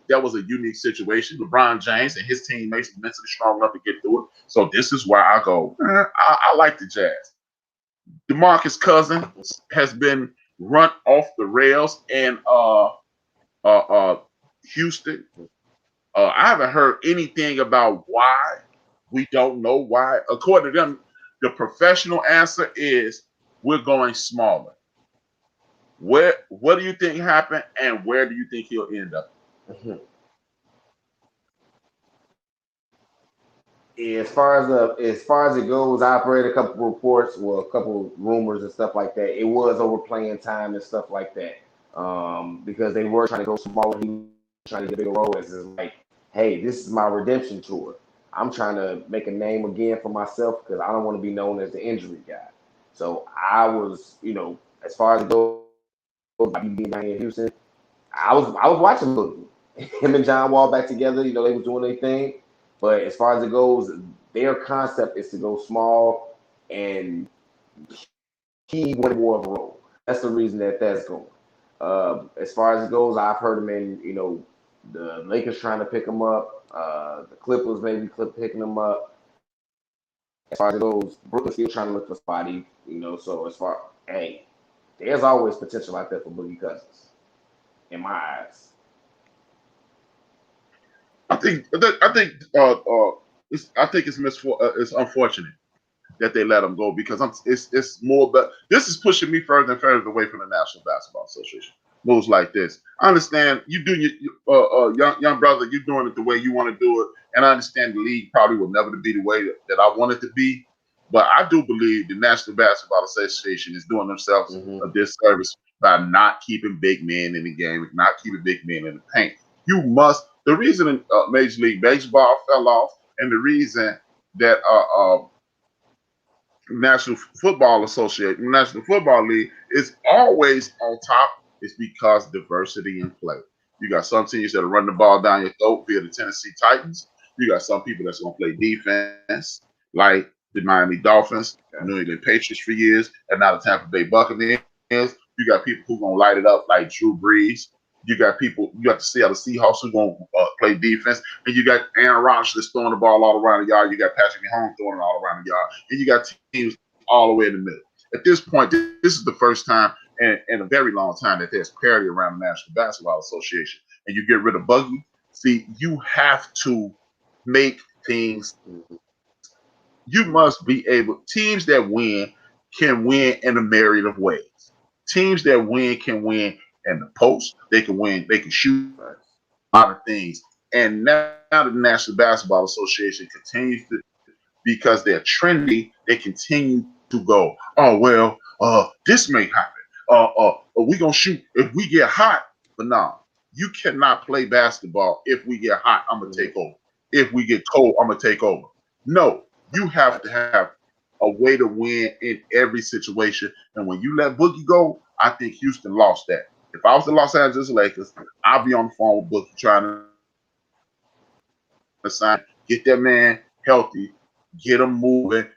Speaker 1: That was a unique situation. LeBron James and his teammates are mentally strong enough to get through it. So this is where I go, I like the Jazz. DeMarcus Cousins has been run off the rails in Houston. I haven't heard anything about why. We don't know why. According to them, the professional answer is we're going smaller. What do you think happened, and where do you think he'll end up?
Speaker 2: As far as it goes, I've read a couple reports, well, a couple rumors and stuff like that. It was over playing time and stuff like that, because they were trying to go smaller. He was trying to get a bigger role. As is like, hey, this is my redemption tour. I'm trying to make a name again for myself because I don't want to be known as the injury guy. So I was, as far as it goes, being down here in Houston, I was watching him and John Wall back together. They was doing their thing. But as far as it goes, their concept is to go small, and he wanted more of a role. That's the reason that's going. As far as it goes, I've heard him in, the Lakers trying to pick him up, the Clippers maybe picking him up. As far as it goes, Brooklyn still trying to look for Spotty, So there's always potential out there for Boogie Cousins, in my eyes.
Speaker 1: I think it's unfortunate that they let him go because it's more. But this is pushing me further and further away from the National Basketball Association. Moves like this. I understand you do your young brother. You're doing it the way you want to do it, and I understand the league probably will never be the way that I want it to be. But I do believe the National Basketball Association is doing themselves a disservice by not keeping big men in the game, not keeping big men in the paint. You must. The reason Major League Baseball fell off, and the reason that National Football Association, National Football League is always on top is because diversity in play. You got some teams that run the ball down your throat via the Tennessee Titans. You got some people that's going to play defense, like the Miami Dolphins, New England Patriots for years, and now the Tampa Bay Buccaneers. You got people who going to light it up like Drew Brees. You got people, you got to see how the Seahawks who going to play defense. And you got Aaron Rodgers that's throwing the ball all around the yard. You got Patrick Mahomes throwing it all around the yard. And you got teams all the way in the middle. At this point, this is the first time in a very long time that there's parity around the National Basketball Association. And you get rid of Buggy. See, you have to make things, you must be able, teams that win can win in a myriad of ways. Teams that win can win in the post, they can win, they can shoot a lot of things. And now the National Basketball Association continues to, because they're trendy, they continue to go, oh, well, this may happen. We're going to shoot if we get hot. But no, you cannot play basketball. If we get hot, I'm going to take over. If we get cold, I'm going to take over. No, you have to have a way to win in every situation. And when you let Boogie go, I think Houston lost that. If I was the Los Angeles Lakers, I'd be on the phone with Boogie trying to sign, get that man healthy, get him moving,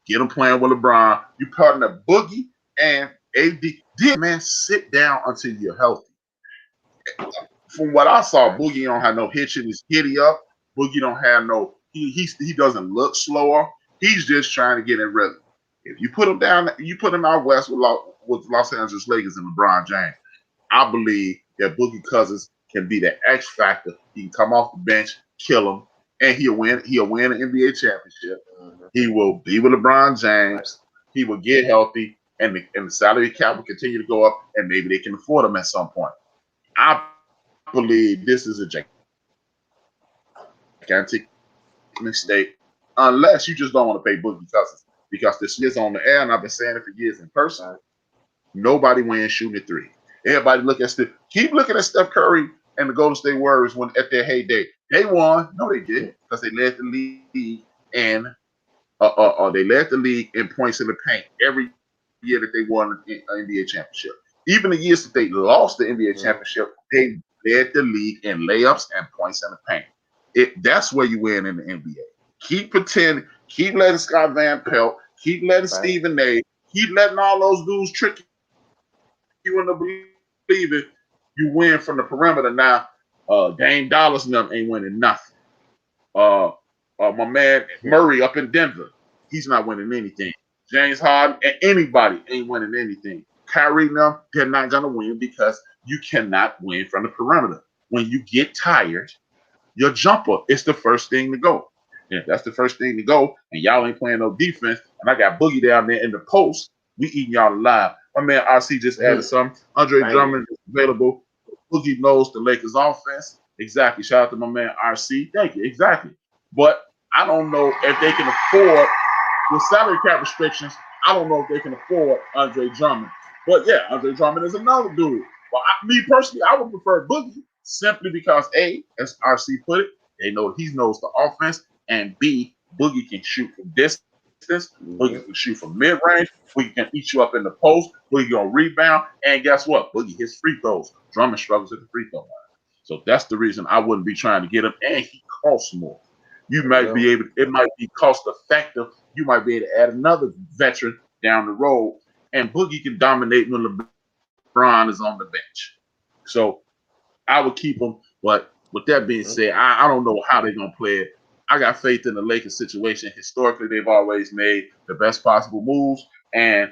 Speaker 1: get him playing with LeBron. You partner Boogie and AD. Then, man, sit down until you're healthy. From what I saw, Boogie don't have no hitch in his giddy up. Boogie don't have no, he doesn't look slower. He's just trying to get in rhythm. If you put him down, you put him out west with Los Angeles Lakers and LeBron James, I believe that Boogie Cousins can be the X factor. He can come off the bench, kill him, and he'll win an NBA championship. He will be with LeBron James. He will get healthy, and the salary cap will continue to go up, and maybe they can afford him at some point. I believe this is a gigantic mistake, unless you just don't want to pay Boogie Cousins. Because this is on the air, and I've been saying it for years in person. Nobody wins shooting a three. Everybody keep looking at Steph Curry and the Golden State Warriors when at their heyday. They won. No, they didn't, because they led the league in points in the paint every year that they won an NBA championship. Even the years that they lost the NBA championship, they led the league in layups and points in the paint. That's where you win in the NBA. Keep pretending. Keep letting Scott Van Pelt. Keep letting Stephen A. Keep letting all those dudes trick you into believing you win from the perimeter. Now, Dame Dollars and them ain't winning nothing. My man Murray up in Denver, he's not winning anything. James Harden and anybody ain't winning anything. Kyrie and them, they're not going to win because you cannot win from the perimeter. When you get tired, your jumper is the first thing to go. And if that's the first thing to go, and y'all ain't playing no defense, and I got Boogie down there in the post, we eating y'all alive. My man RC just added something. Andre Drummond is available. Boogie knows the Lakers offense. Exactly. Shout out to my man RC. Thank you. Exactly. But I don't know if they can afford, with salary cap restrictions, I don't know if they can afford Andre Drummond. But yeah, Andre Drummond is another dude. Well, me personally, I would prefer Boogie simply because A, as RC put it, he knows the offense. And B, Boogie can shoot from distance. Boogie can shoot from mid-range. Boogie can eat you up in the post. Boogie gonna rebound. And guess what? Boogie hits free throws. Drummond struggles at the free throw line. So that's the reason I wouldn't be trying to get him. And he costs more. You might be able, it might be cost effective. You might be able to add another veteran down the road. And Boogie can dominate when LeBron is on the bench. So I would keep him. But with that being said, I don't know how they're gonna play it. I got faith in the Lakers situation. Historically, they've always made the best possible moves, and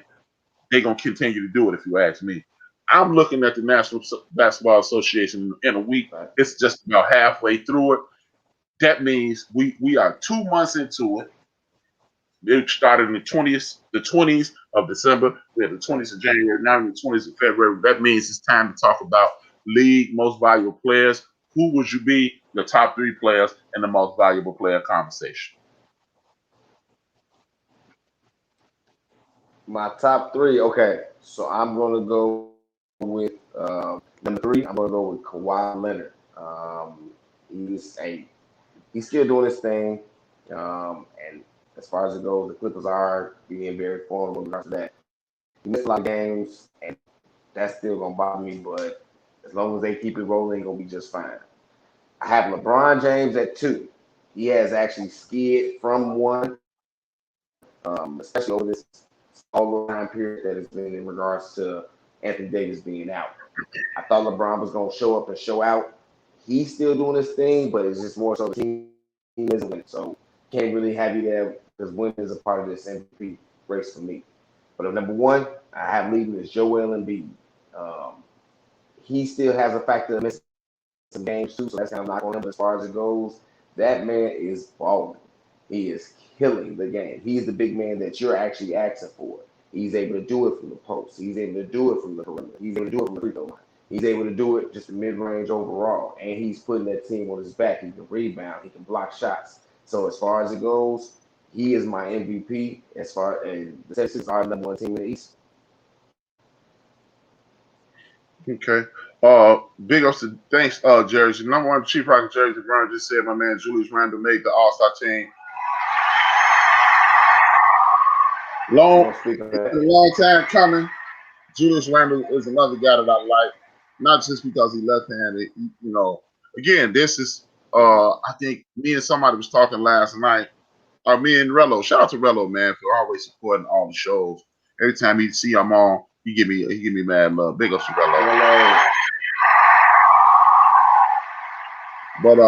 Speaker 1: they're going to continue to do it, if you ask me. I'm looking at the National Basketball Association in a week. It's just about halfway through it. That means we are 2 months into it. It started in the 20s of December. We had the 20th of January, now the 20th of February. That means it's time to talk about league most valuable players. Who would you be the top 3 players in the most valuable player conversation?
Speaker 2: My top 3. Okay, so I'm gonna go with number 3. I'm gonna go with Kawhi Leonard. He's still doing his thing, and as far as it goes, the Clippers are being very formidable in regards to that. He missed a lot of games, and that's still gonna bother me. But as long as they keep it rolling, gonna be just fine. I have LeBron James at 2. He has actually skid from 1, especially over this all time period that has been in regards to Anthony Davis being out. I thought LeBron was going to show up and show out. He's still doing his thing, but it's just more so the team isn't winning. So can't really have you there because winning is a part of this MVP race for me. But number 1, I have leading is Joel Embiid. He still has a factor of missing some games too, so that's kind of knock on him. But as far as it goes, that man is balling. He is killing the game. He's the big man that you're actually asking for. He's able to do it from the post. He's able to do it from the perimeter. He's able to do it from the free throw line. He's able to do it just mid-range overall. And he's putting that team on his back. He can rebound. He can block shots. So as far as it goes, he is my MVP as far as the Texans are the number 1 team in the East.
Speaker 1: Okay. Big ups to thanks, Jerry. Number 1 Chief Rocket Jerry Brown just said my man Julius Randle made the All-Star team. Long time coming. Julius Randle is another guy that I like, not just because he's left-handed. You know, again, this is I think me and somebody was talking last night. Me and Rello. Shout out to Rello, man, for always supporting all the shows. Every time he see I'm on, he give me mad love. Big ups to Rello. But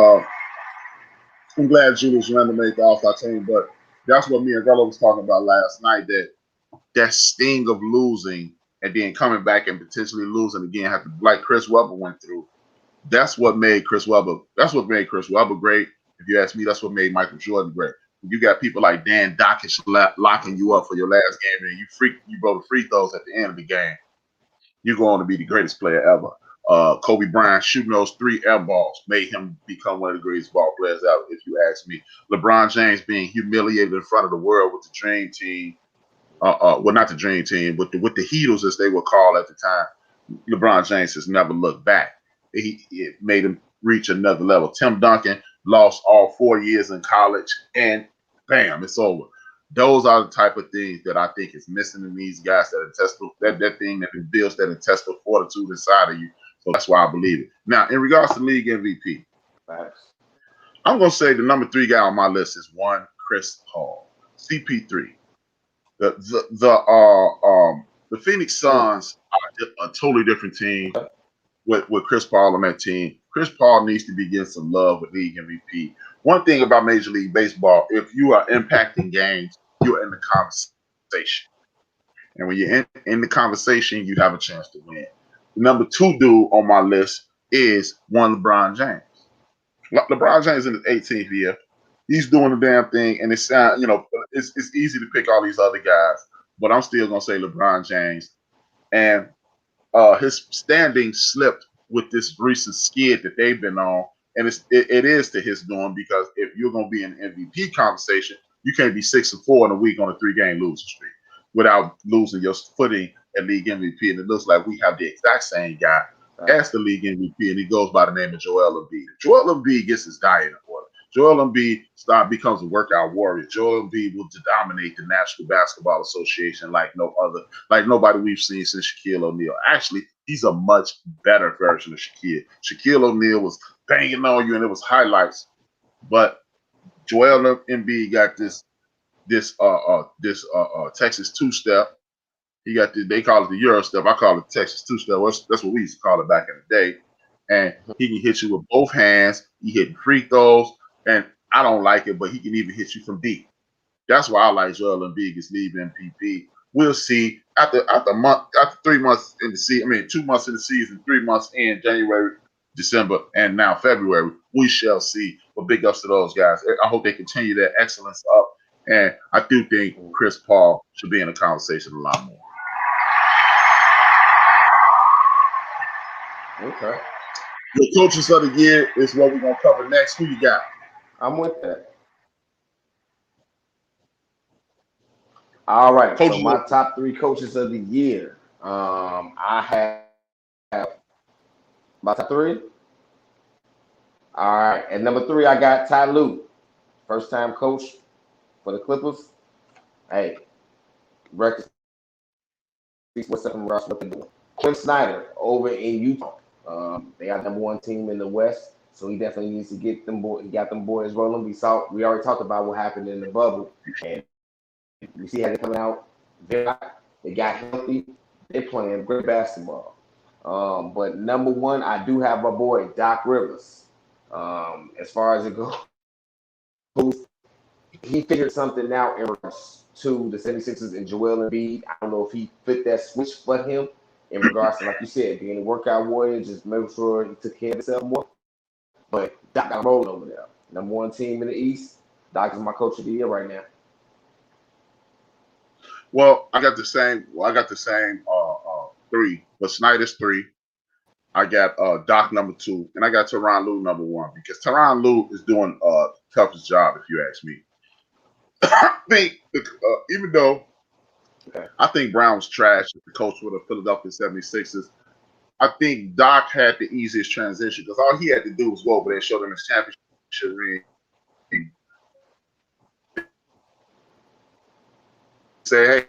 Speaker 1: I'm glad Julius Randle made the All-Star team. But that's what me and Rello was talking about last night. That sting of losing and then coming back and potentially losing again, have to, like Chris Webber went through. That's what made Chris Webber. That's what made Chris Webber great. If you ask me, that's what made Michael Jordan great. You got people like Dan Dockish locking you up for your last game, and you blow the free throws at the end of the game. You're going to be the greatest player ever. Kobe Bryant shooting those 3 air balls made him become one of the greatest ball players ever, if you ask me. LeBron James being humiliated in front of the world with the Dream Team. Well, not the Dream Team, but with the Heatles, as they were called at the time. LeBron James has never looked back. It made him reach another level. Tim Duncan lost all 4 years in college, and bam, it's over. Those are the type of things that I think is missing in these guys, that thing that builds that intestinal fortitude inside of you. So that's why I believe it. Now, in regards to league MVP, I'm going to say the number 3 guy on my list is 1, Chris Paul, CP3. The Phoenix Suns are a totally different team with Chris Paul on that team. Chris Paul needs to be getting some love with league MVP. One thing about Major League Baseball, if you are impacting games, you're in the conversation. And when you're in the conversation, you have a chance to win. The number 2 dude on my list is 1, LeBron James. LeBron James in his 18th year. He's doing the damn thing, and it's easy to pick all these other guys, but I'm still gonna say LeBron James. And his standing slipped with this recent skid that they've been on, and it is to his doing, because if you're gonna be in an MVP conversation, you can't be 6-4 in a week on a 3-game losing streak without losing your footing at league MVP. And it looks like we have the exact same guy as the league MVP, and he goes by the name of Joel Embiid. Joel Embiid gets his diet in order. Joel Embiid becomes a workout warrior. Joel Embiid will dominate the National Basketball Association like nobody we've seen since Shaquille O'Neal. Actually, he's a much better version of Shaquille. Shaquille O'Neal was banging on you, and it was highlights. But Joel Embiid got this Texas 2-step. He got they call it the Euro step. I call it Texas 2-step. That's what we used to call it back in the day. And he can hit you with both hands. He hitting free throws. And I don't like it, but he can even hit you from deep. That's why I like Joel Embiid as league MVP. We'll see after 3 months in the season. 2 months in the season, 3 months in January, December, and now February. We shall see. But big ups to those guys. I hope they continue their excellence up And I do think Chris Paul should be in the conversation a lot more.
Speaker 2: Okay.
Speaker 1: The coaches of the year is what we're going to cover next. Who you got?
Speaker 2: I'm with that. All right. Coaches, so my top 3 coaches of the year. I have my top 3. All right. At number 3, I got Ty Lue, first-time coach for the Clippers. Hey, record. What's up in Russ? What they doing? Quinn Snyder over in Utah. They got number 1 team in the West, so he definitely needs to get them boys. He got them boys rolling. We already talked about what happened in the bubble, and we see how they're coming out. They got healthy. They're playing great basketball. But number 1, I do have my boy Doc Rivers. As far as it goes, he figured something out in regards to the 76ers and Joel Embiid. I don't know if he fit that switch for him in regards to, like you said, being a workout warrior, just making sure he took care of himself more. But Doc got rolled over there. Number 1 team in the East. Doc is my coach of the year right now.
Speaker 1: Well, I got the same 3, but Snyder's 3. I got Doc number 2, and I got Tyronn Lue number 1 because Tyronn Lue is doing toughest job, if you ask me. I think even though I think Brown was trash as the coach for the Philadelphia 76ers, I think Doc had the easiest transition because all he had to do was go over there and show them his championship ring. Say, hey,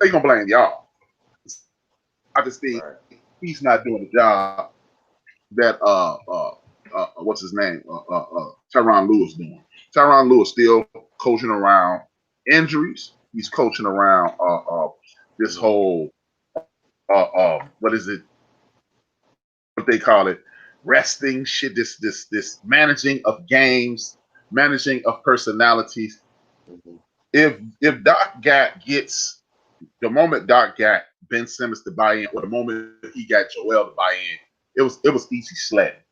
Speaker 1: they gonna blame y'all. I just think he's not doing the job that what's his name? Tyronn Lue is doing. Tyronn Lue is still coaching around injuries. He's coaching around this whole what is it? What they call it? Resting shit. This managing of games, managing of personalities. If Doc gets the moment Doc got Ben Simmons to buy in, or the moment he got Joel to buy in, it was easy sledding.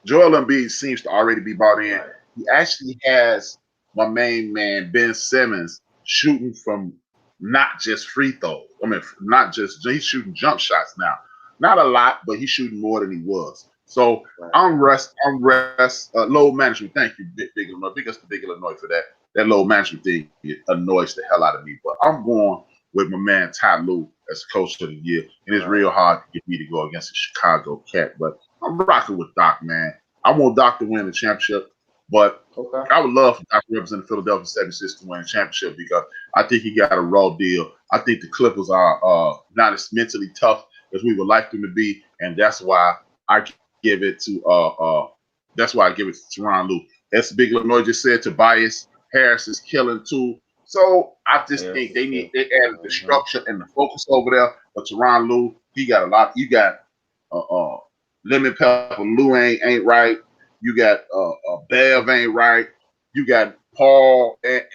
Speaker 1: Joel Embiid seems to already be bought in. He actually has my main man Ben Simmons shooting from not just free throws. I mean, not just he's shooting jump shots now. Not a lot, but he's shooting more than he was. So I'm load management. Thank you, Big Illinois. Big up to Big Illinois for that. That load management thing annoys the hell out of me. But I'm going with my man Ty Lue as coach of the year, and it's real hard to get me to go against the Chicago Cat. But I'm rocking with Doc, man. I want Doc to win the championship, but I would love for Doc to represent the Philadelphia 76ers to win the championship because I think he got a raw deal. I think the Clippers are not as mentally tough as we would like them to be, and that's why I give it to Tyronn Lue. As Big Illinois just said, Tobias Harris is killing too. So I just think they added the structure and the focus over there. But Tyronn Lue, he got a lot. You got Lemon Pepper Lou ain't right. You got Bev ain't right. You got Paul and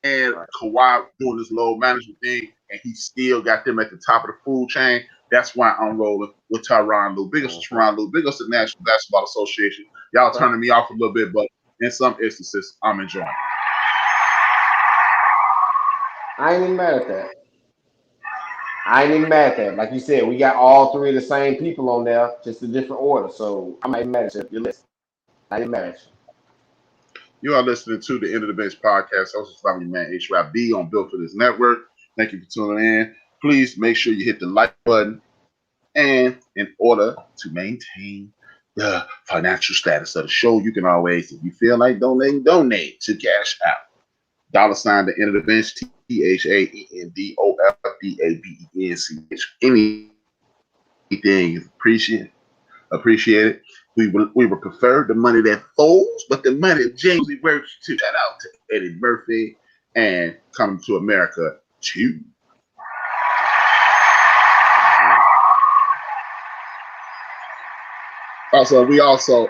Speaker 1: Kawhi doing this load management thing, and he still got them at the top of the food chain. That's why I'm rolling with Tyronn Lue. Big ups to Tyronn Lue. Big ups to the National Basketball Association. Y'all turning me off a little bit, but in some instances, I'm enjoying it.
Speaker 2: I ain't even mad at that. Like you said, we got all 3 of the same people on there, just a different order. So I'm not even mad at your list. I ain't mad at you.
Speaker 1: You are listening to the End of the Bench podcast. Hosted by my man HRap B on Built for This Network. Thank you for tuning in. Please make sure you hit the like button. And in order to maintain the financial status of the show, you can always, if you feel like donate to Cash App. $ the End of the Bench, THAENDOFDABENCH. Anything is appreciated. We would prefer the money that folds, but the money genuinely works too. Shout out to Eddie Murphy and Coming to America too. Also,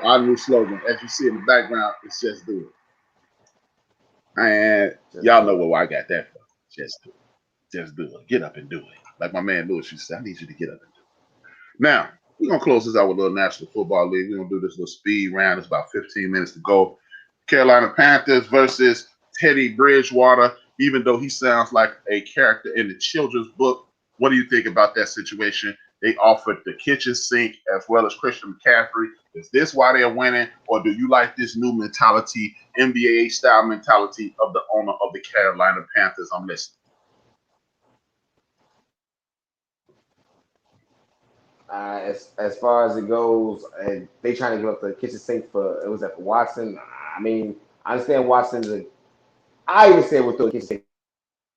Speaker 1: our new slogan, as you see in the background, is just do it. And y'all know where I got that from. Just do it. Just do it. Get up and do it. Like my man Lewis used to say, I need you to get up and do it. Now, we're going to close this out with a little National Football League. We're going to do this little speed round. It's about 15 minutes to go. Carolina Panthers versus Teddy Bridgewater, even though he sounds like a character in the children's book. What do you think about that situation? They offered the kitchen sink as well as Christian McCaffrey. Is this why they're winning, or do you like this new mentality, NBA style mentality of the owner of the Carolina Panthers? I'm listening.
Speaker 2: As far as it goes, and they trying to give up the kitchen sink for it was that for Watson. I mean, I understand Watson's I even said we'll throw the kitchen sink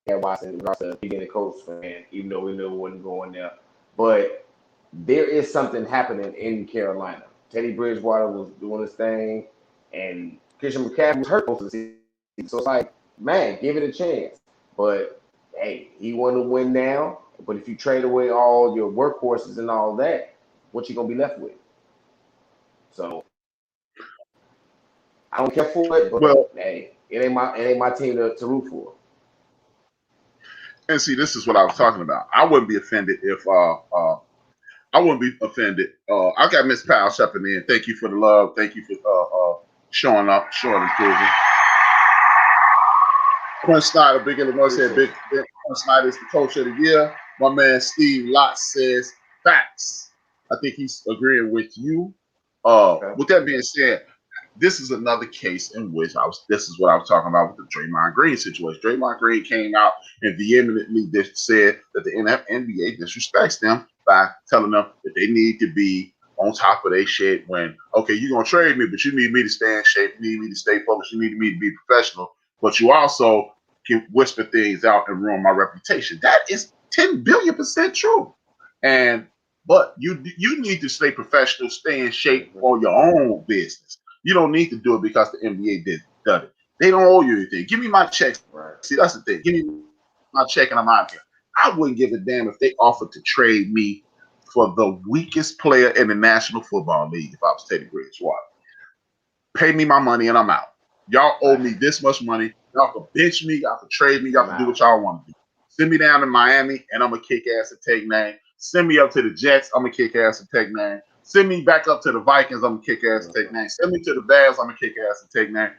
Speaker 2: at Watson in regards to being a coach fan, even though we knew it wasn't going there. But there is something happening in Carolina. Teddy Bridgewater was doing his thing, and Christian McCaffrey was hurt most of the season. So it's like, man, give it a chance. But hey, he wanted to win now. But if you trade away all your workhorses and all that, what you gonna be left with? So I don't care for it, but hey, it ain't my team to root for.
Speaker 1: And see, this is what I was talking about. I wouldn't be offended if I wouldn't be offended. I got Miss Powell stepping in. Thank you for the love. Thank you for showing up, showing improvement. Quinn Snyder, Big Illinois said, Big Quinn Snyder is the coach of the year. My man Steve Lott says facts. I think he's agreeing with you. Okay. With that being said, this is another case in which this is what I was talking about with the Draymond Green situation. Draymond Green came out and vehemently said that the NBA disrespects them by telling them that they need to be on top of their shit when, okay, you're going to trade me, but you need me to stay in shape. You need me to stay focused. You need me to be professional. But you also can whisper things out and ruin my reputation. That is 10 billion% true. But you need to stay professional, stay in shape for your own business. You don't need to do it because the NBA done it. They don't owe you anything. Give me my check. Right. See, that's the thing. Give me my check and I'm out here. I wouldn't give a damn if they offered to trade me for the weakest player in the National Football League if I was Teddy Bridgewater. Pay me my money and I'm out. Y'all owe me this much money. Y'all can bench me. Y'all can trade me. Y'all can do what y'all want to do. Send me down to Miami and I'm going to kick ass and take name. Send me up to the Jets. I'm going to kick ass and take name. Send me back up to the Vikings. I'm going to kick ass and take name. Send me to the Bears. I'm going to kick ass and take name.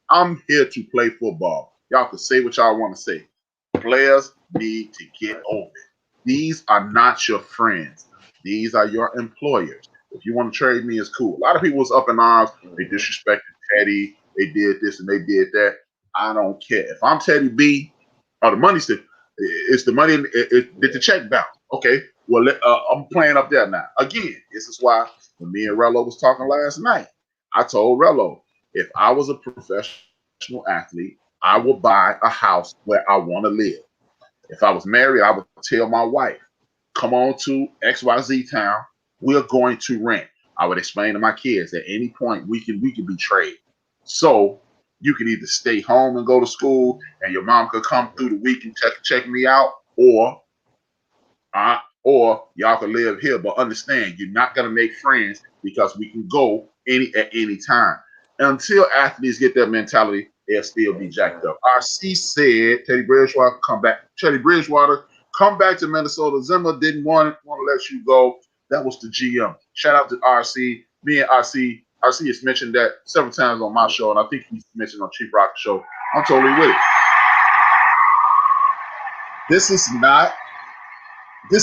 Speaker 1: I'm here to play football. Y'all can say what y'all want to say. Players need to get over it. These are not your friends. These are your employers. If you want to trade me, it's cool. A lot of people was up in arms. They disrespected Teddy. They did this and they did that. I don't care. If I'm Teddy B, the money's it's the money. Did the check bounce? Okay. Well, I'm playing up there now. Again, this is why when me and Rello was talking last night, I told Rello, if I was a professional athlete, I would buy a house where I want to live. If I was married, I would tell my wife, come on to XYZ town. We're going to rent. I would explain to my kids at any point we can be traded. So you can either stay home and go to school and your mom could come through the week and check me out, or y'all can live here. But understand, you're not going to make friends because we can go at any time. Until athletes get that mentality, they'll still be jacked up. RC said Teddy Bridgewater come back. Teddy Bridgewater come back to Minnesota. Zimmer didn't want to let you go. That was the GM. Shout out to RC. Me and RC has mentioned that several times on my show, and I think he's mentioned on Chief Rock's show. I'm totally with it. This is not the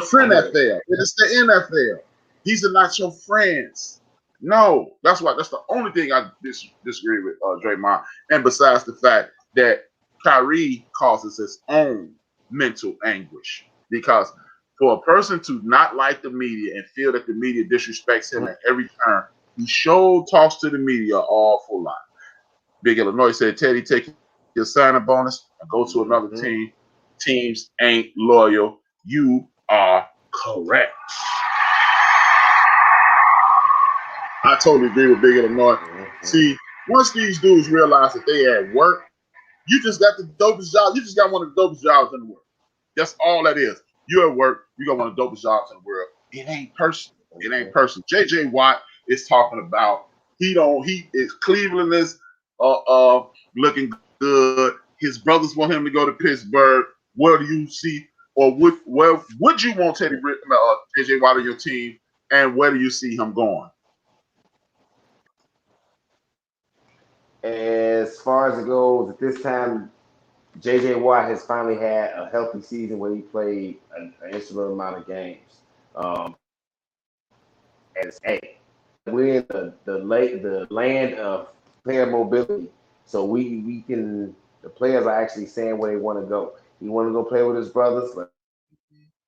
Speaker 1: friend affair. It is the NFL. These are not your friends. No, that's the only thing I disagree with Draymond. And besides the fact that Kyrie causes his own mental anguish, because for a person to not like the media and feel that the media disrespects him at every turn, he talks to the media an awful lot. Big Illinois said, Teddy, take your signing bonus and go to another team. Teams ain't loyal. You are correct. I totally agree with Big Illinois. See, once these dudes realize that they at work, you just got the dopest job. You just got one of the dopest jobs in the world. That's all that is. You're at work. You got one of the dopest jobs in the world. It ain't personal. It ain't personal. JJ Watt is talking about Cleveland is looking good. His brothers want him to go to Pittsburgh. Where do you see, or where would you want JJ Watt on your team, and where do you see him going?
Speaker 2: As far as it goes, at this time, J.J. Watt has finally had a healthy season where he played an insular amount of games. As we're in the land of player mobility, so we can, the players are actually saying where they want to go. He want to go play with his brothers, let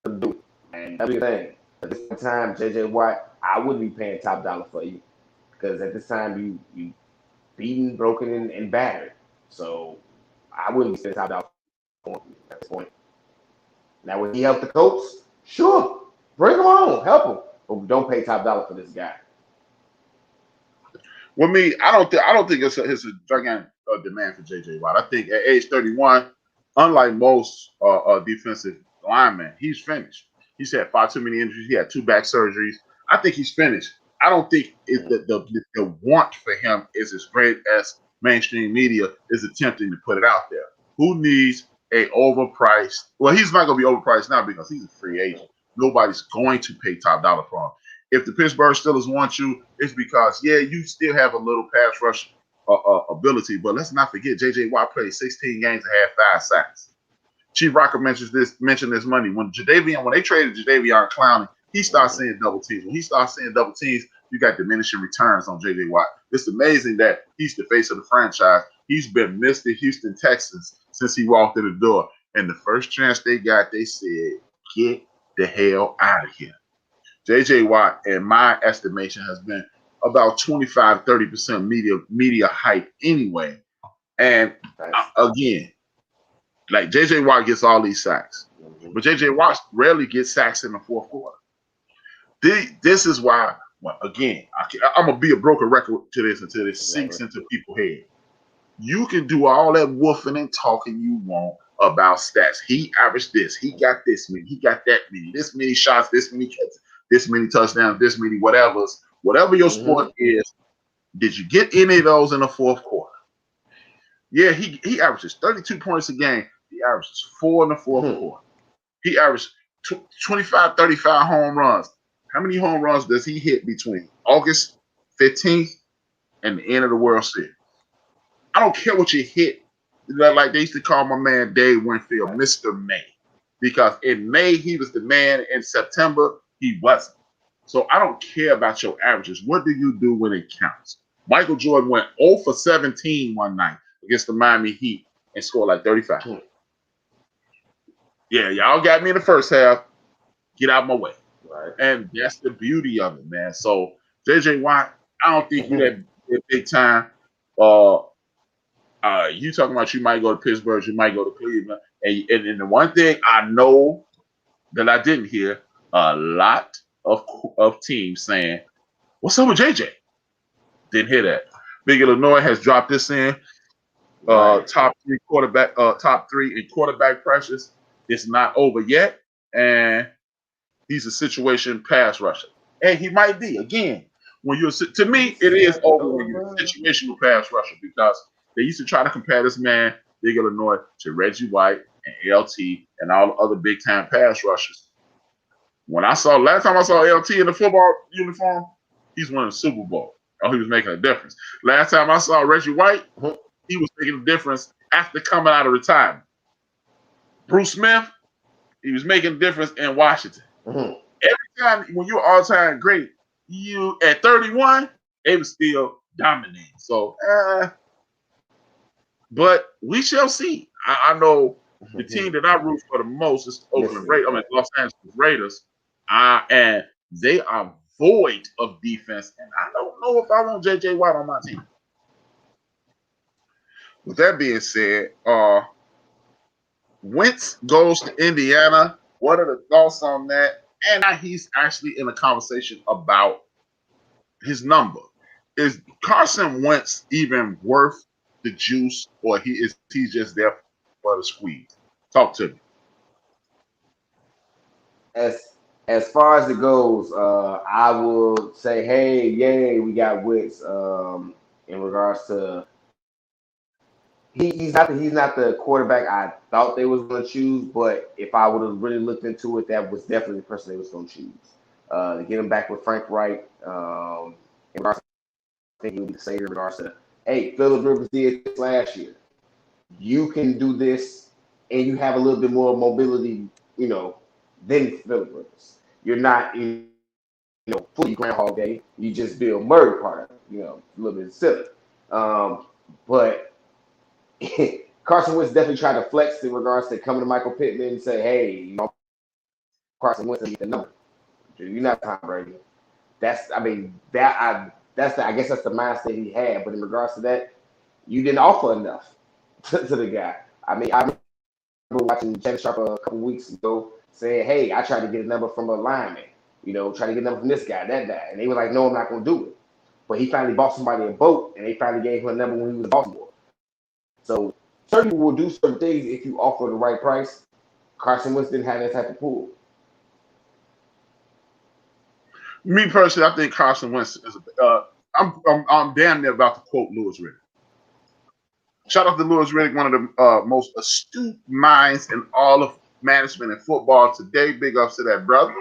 Speaker 2: him do it. And that's the thing. At this time, J.J. Watt, I wouldn't be paying top dollar for you because at this time you beaten, broken, and battered. So I wouldn't be spending top dollar for him at this point. Now, would he help the Colts? Sure, bring him on, help him, but don't pay top dollar for this guy.
Speaker 1: Well, me, I don't think it's a gigantic demand for J.J. Watt. I think at age 31, unlike most defensive linemen, he's finished. He's had far too many injuries. He had 2 back surgeries. I think he's finished. I don't think the want for him is as great as mainstream media is attempting to put it out there. Who needs a overpriced? Well, he's not going to be overpriced now because he's a free agent. Nobody's going to pay top dollar for him. If the Pittsburgh Steelers want you, it's because, yeah, you still have a little pass rush ability, but let's not forget J.J. Watt played 16 games and had 5 sacks. Chief Rocker mentioned this money. When they traded Jadeveon Clowney, he started seeing double teams. When he starts seeing double teams, you got diminishing returns on J.J. Watt. It's amazing that he's the face of the franchise. He's been Mr. Houston Texans since he walked in the door. And the first chance they got, they said, get the hell out of here. J.J. Watt, in my estimation, has been about 25-30% media hype anyway. And again, like J.J. Watt gets all these sacks, but J.J. Watt rarely gets sacks in the fourth quarter. This is why, again, I'm going to be a broken record to this until this sinks into people's head. You can do all that woofing and talking you want about stats. He averaged this. He got this many. He got that many. This many shots, this many catches, this many touchdowns, this many whatever your sport is. Did you get any of those in the fourth quarter? Yeah, he averages 32 points a game. He averages 4 in the fourth quarter. He averaged 25, 35 home runs. How many home runs does he hit between August 15th and the end of the World Series? I don't care what you hit. Like they used to call my man Dave Winfield Mr. May. Because in May, he was the man. In September, he wasn't. So I don't care about your averages. What do you do when it counts? Michael Jordan went 0 for 17 one night against the Miami Heat and scored like 35. Yeah, y'all got me in the first half. Get out of my way. Right. And that's the beauty of it, man. So J.J. Watt, I don't think you that big time. You talking about you might go to Pittsburgh, you might go to Cleveland. And the one thing I know that I didn't hear, a lot of teams saying, what's up with JJ? Didn't hear that. Big Illinois has dropped this in. Top 3 in quarterback pressures. It's not over yet. And he's a situation pass rusher. And he might be. Again, when you're to me, it is over when you're a situational pass rusher because they used to try to compare this man, Big Illinois, to Reggie White and LT and all the other big time pass rushers. Last time I saw LT in the football uniform, he's winning the Super Bowl. Oh, he was making a difference. Last time I saw Reggie White, he was making a difference after coming out of retirement. Bruce Smith, he was making a difference in Washington. Every time when you're all-time great, you at 31, they were still dominating. So, but we shall see. I know the team that I root for the most is Oakland Raiders. Los Angeles Raiders, and they are void of defense. And I don't know if I want J.J. Watt on my team. With that being said, Wentz goes to Indiana. What are the thoughts on that? And now he's actually in a conversation about his number. Is Carson Wentz even worth the juice, or he's just there for the squeeze? Talk to me.
Speaker 2: As far as it goes, I will say, hey, yay, we got Wentz. In regards to he's not the quarterback I thought they was going to choose, but if I would have really looked into it, that was definitely the person they was going to choose. To get him back with Frank Wright, in regards to, I think he would be the savior in regards to hey, Phillip Rivers did this last year. You can do this, and you have a little bit more mobility, than Phillip Rivers. You're not, fully Groundhog Day. You just Bill Murray part of it, a little bit silly. But Carson Wentz definitely tried to flex in regards to coming to Michael Pittman and say, hey, Carson Wentz is the number. You're not Tom Brady. I guess that's the mindset he had. But in regards to that, you didn't offer enough to the guy. I remember watching Jen Sharp a couple weeks ago saying, hey, I tried to get a number from a lineman, try to get a number from this guy, that guy. And they were like, no, I'm not going to do it. But he finally bought somebody a boat, and they finally gave him a number when he was in Baltimore. So certain people will do certain things if you offer the right price. Carson Wentz didn't have that type of pool.
Speaker 1: Me personally, I think Carson Wentz is I'm damn near about to quote Louis Riddick. Shout out to Louis Riddick, one of the most astute minds in all of management and football today. Big ups to that brother.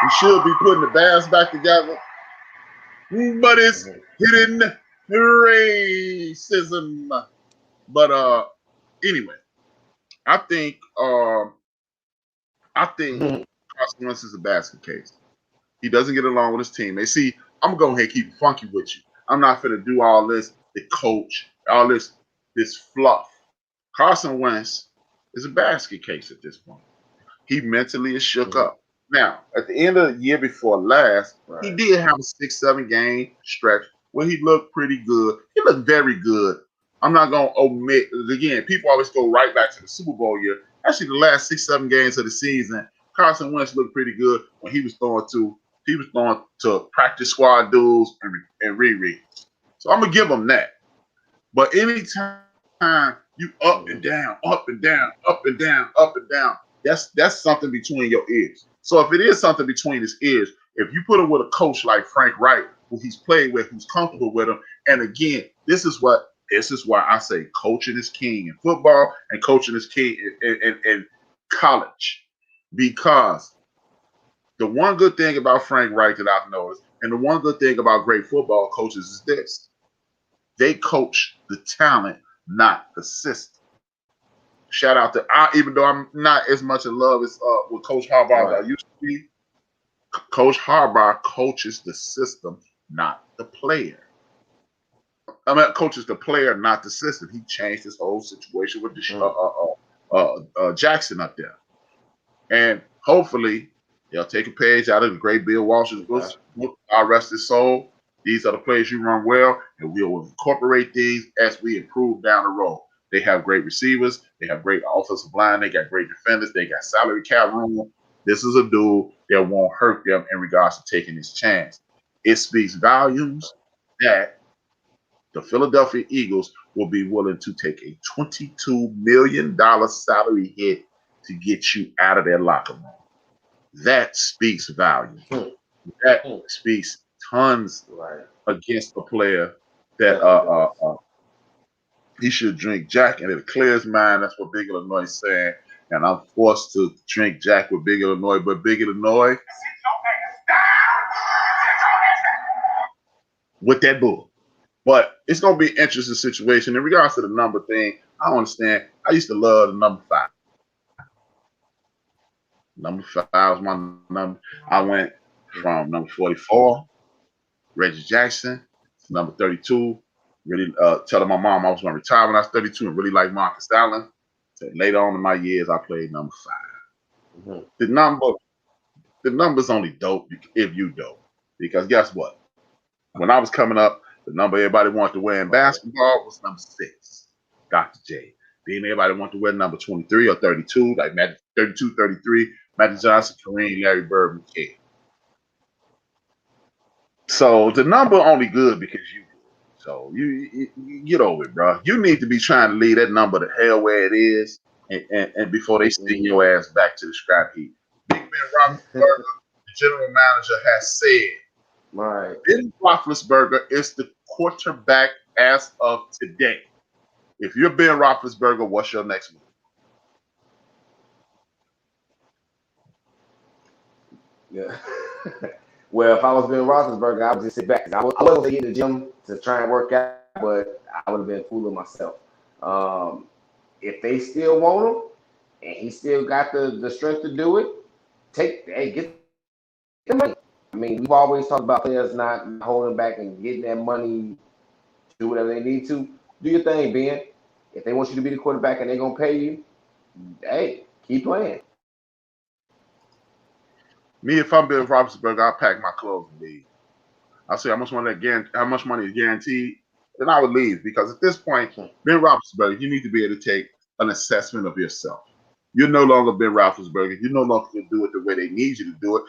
Speaker 1: We should be putting the Bears back together, but it's hidden racism. But anyway, I think Carson Wentz is a basket case. He doesn't get along with his teammates. See, I'm gonna go ahead and keep it funky with you. I'm not gonna do all this, the coach, all this fluff. Carson Wentz is a basket case at this point. He mentally is shook up. Now, at the end of the year before last, he did have a 6-7 game stretch where he looked pretty good. He looked very good. I'm not gonna omit again. People always go right back to the Super Bowl year. Actually, the last 6-7 games of the season, Carson Wentz looked pretty good when he was throwing to practice squad duels and rereads. So I'm gonna give him that. But anytime you up and down, up and down, up and down, up and down, that's something between your ears. So if it is something between his ears, if you put him with a coach like Frank Reich, who he's played with, who's comfortable with him, and again, this is why I say coaching is king in football and coaching is king in college. Because the one good thing about Frank Reich that I've noticed, and the one good thing about great football coaches is this: they coach the talent, not the system. Shout out to even though I'm not as much in love as with Coach Harbaugh as I used to be, Coach Harbaugh coaches the system, not the player. Coaches the player, not the system. He changed this whole situation with Jackson up there. And hopefully they'll take a page out of the great Bill Walsh's book, I Rest His Soul. These are the plays you run well, and we will incorporate these as we improve down the road. They have great receivers. They have great offensive line. They got great defenders. They got salary cap room. This is a dude that won't hurt them in regards to taking his chance. It speaks volumes that the Philadelphia Eagles will be willing to take a $22 million salary hit to get you out of their locker room. That speaks volume. That speaks tons against a player that he should drink Jack and it clears mind. That's what Big Illinois is saying. And I'm forced to drink Jack with Big Illinois, but Big Illinois with that bull. But it's going to be an interesting situation. In regards to the number thing, I don't understand. I used to love the number 5. Number 5 was my number. I went from number 44, Reggie Jackson, to number 32. Really telling my mom I was going to retire when I was 32 and really like Marcus Allen. So later on in my years, I played number 5. The number's only dope if you dope. Because guess what? When I was coming up, the number everybody wanted to wear in basketball was number 6, Dr. J. Then everybody wanted to wear number 23 or 32, like Magic 32, 33, Magic Johnson, Kareem, Larry Bird, and Kid. So the number only good because you. So you get over it, bro. You need to be trying to leave that number the hell where it is, and before they send your ass back to the scrap heap. Big Ben Roethlisberger, the general manager, has said, Ben Roethlisberger is the quarterback as of today. If you're Ben Roethlisberger, what's your next move?
Speaker 2: Yeah. Well, if I was Ben Roethlisberger, I would just sit back. I wasn't going to get in the gym to try and work out, but I would have been fooling myself. If they still want him and he still got the strength to do it, get the money. I mean, we've always talked about players not holding back and getting that money to do whatever they need to. Do your thing, Ben. If they want you to be the quarterback and they're going to pay you, hey, keep playing.
Speaker 1: Me, if I'm Bill Roethlisberger, I'll pack my clothes and leave. I'll say how much money is guaranteed, then I would leave, because at this point, Ben Roethlisberger, you need to be able to take an assessment of yourself. You're no longer Ben Roethlisberger. You no longer can do it the way they need you to do it,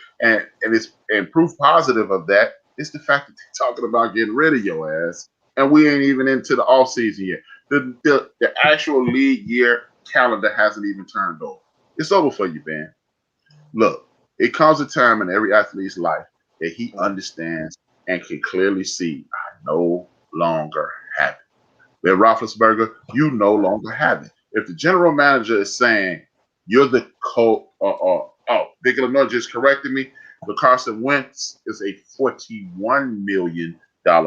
Speaker 1: and proof positive of that is the fact that they're talking about getting rid of your ass, and we ain't even into the off season yet. The actual league year calendar hasn't even turned over. It's over for you, Ben. Look. It comes a time in every athlete's life that he understands and can clearly see, I no longer have it. Ben Roethlisberger, you no longer have it. If the general manager is saying you're the Big Illinois just corrected me, but Carson Wentz is a $41 million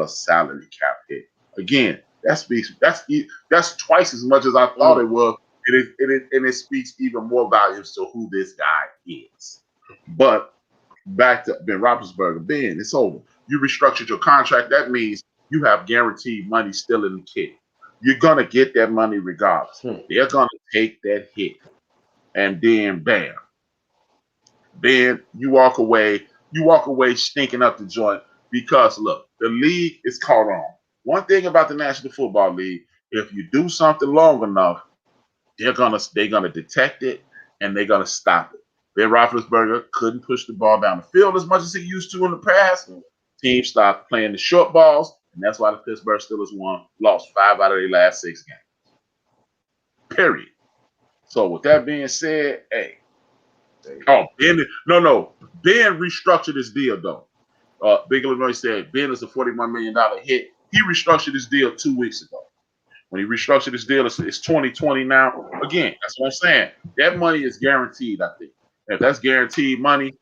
Speaker 1: salary cap hit. Again, that's twice as much as I thought it was. It speaks even more volumes to who this guy is. But back to Ben Roethlisberger, Ben, it's over. You restructured your contract. That means you have guaranteed money still in the kit. You're going to get that money regardless. They're going to take that hit. And then, bam. Ben, you walk away stinking up the joint because, look, the league is caught on. One thing about the National Football League, if you do something long enough, they're gonna detect it and they're going to stop it. Ben Roethlisberger couldn't push the ball down the field as much as he used to in the past. Teams stopped playing the short balls, and that's why the Pittsburgh Steelers lost 5 out of their last 6 games. Period. So with that being said, Ben restructured his deal though. Big Illinois said Ben is a $41 million hit. He restructured his deal 2 weeks ago. When he restructured his deal, it's 2020 now. Again, that's what I'm saying. That money is guaranteed, I think. If that's guaranteed money,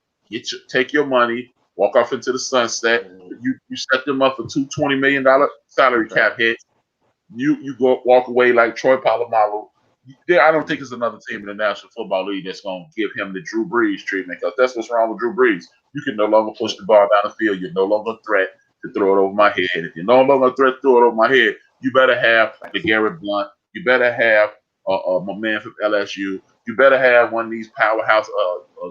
Speaker 1: take your money, walk off into the sunset. You set them up for $2 $20 million salary cap hits. You go walk away like Troy Polamalu. I don't think there's another team in the National Football League that's going to give him the Drew Brees treatment, because that's what's wrong with Drew Brees. You can no longer push the ball down the field. You're no longer a threat to throw it over my head. If you're no longer a threat to throw it over my head, you better have the Garrett Blunt. You better have my man from LSU. You better have one of these powerhouse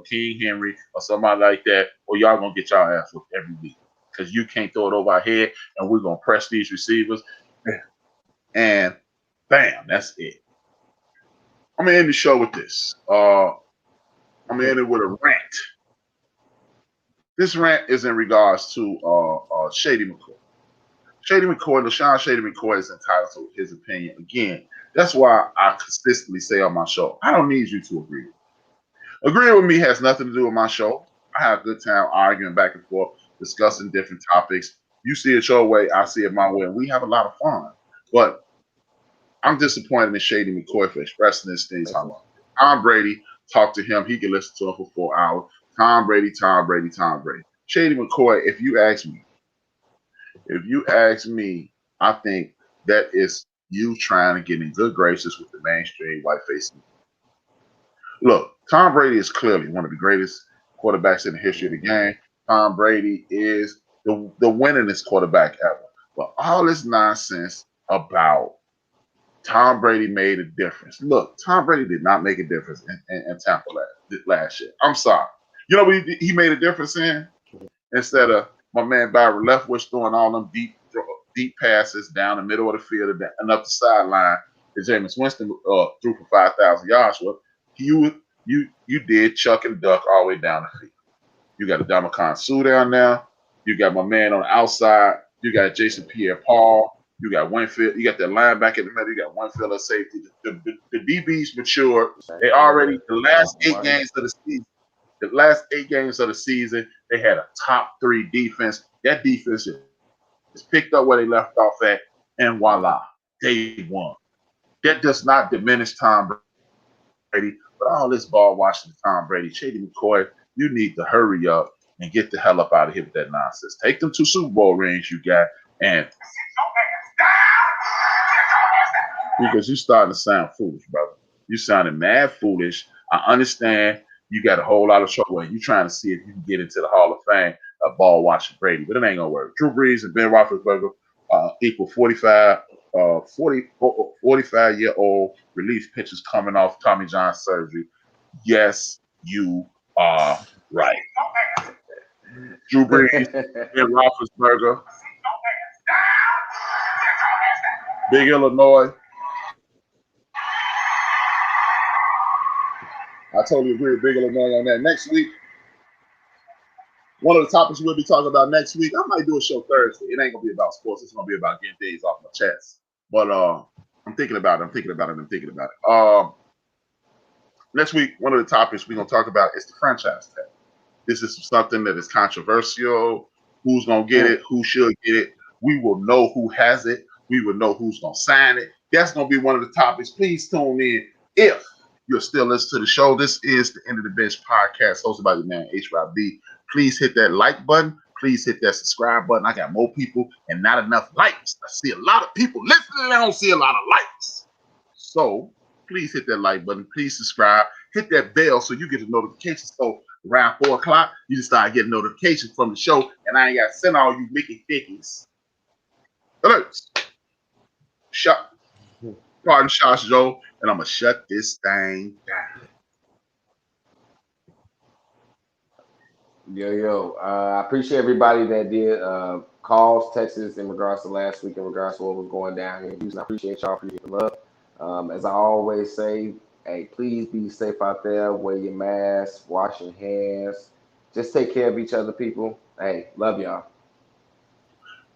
Speaker 1: King Henry or somebody like that, or y'all going to get y'all ass whooped every week, because you can't throw it over our head, and we're going to press these receivers. And bam, that's it. I'm going to end the show with this. I'm going to end it with a rant. This rant is in regards to Shady McCoy. LaShawn Shady McCoy is entitled to his opinion. Again, that's why I consistently say on my show, I don't need you to agree with me. Agreeing with me has nothing to do with my show. I have a good time arguing back and forth, discussing different topics. You see it your way, I see it my way, and we have a lot of fun. But I'm disappointed in Shady McCoy for expressing this thing. Tom Brady, talk to him. He can listen to him for 4 hours. Tom Brady. Shady McCoy, if you ask me, I think that is you trying to get in good graces with the mainstream white face. Look, Tom Brady is clearly one of the greatest quarterbacks in the history of the game. Tom Brady is the winningest quarterback ever. But all this nonsense about Tom Brady made a difference. Look, Tom Brady did not make a difference in Tampa last year. I'm sorry. You know what he made a difference in? Instead of my man Byron Leftwich throwing all them deep passes down the middle of the field and up the sideline that Jameis Winston threw for 5,000 yards with, you did chuck and duck all the way down the field. You got a Ndamukong Suh down there. You got my man on the outside. You got Jason Pierre-Paul. You got Winfield. You got that linebacker in the middle. You got Winfield at safety. The DBs matured. They already the last 8 games of the season, they had a top 3 defense. That defense is picked up where they left off at, and voila, they won. That does not diminish Tom Brady, but all this ball watching Tom Brady, Shady McCoy, you need to hurry up and get the hell up out of here with that nonsense. Take them to Super Bowl rings you got, and because you starting to sound foolish, brother. You sounding mad foolish. I understand you got a whole lot of trouble and you trying to see if you can get into the Hall of Fame of ball watching Brady, but it ain't gonna work. Drew Brees and Ben Roethlisberger equal 45-year-old relief pitchers coming off Tommy John surgery. Yes, you are right. Drew Brees, Ben Roethlisberger, Big Illinois. I totally agree with Big Illinois on that. Next week, one of the topics we'll be talking about next week, I might do a show Thursday. It ain't going to be about sports. It's going to be about getting days off my chest. But I'm thinking about it. Next week, one of the topics we're going to talk about is the franchise tag. This is something that is controversial. Who's going to get it? Who should get it? We will know who has it. We will know who's going to sign it. That's going to be one of the topics. Please tune in if you're still listening to the show. This is the End of the Bench podcast hosted by your man, HRap B. Please hit that like button. Please hit that subscribe button. I got more people and not enough likes. I see a lot of people listening and I don't see a lot of likes. So please hit that like button. Please subscribe. Hit that bell so you get the notifications. So around 4 o'clock, you just start getting notifications from the show and I ain't got to send all you Mickey Dickies alerts. Pardon Shots Joe, and I'm going to shut this thing down.
Speaker 2: Yo, I appreciate everybody that did calls, texts in regards to last week, in regards to what was going down here in Houston. I appreciate y'all for your love. As I always say, hey, please be safe out there. Wear your mask, wash your hands. Just take care of each other, people. Hey, love y'all.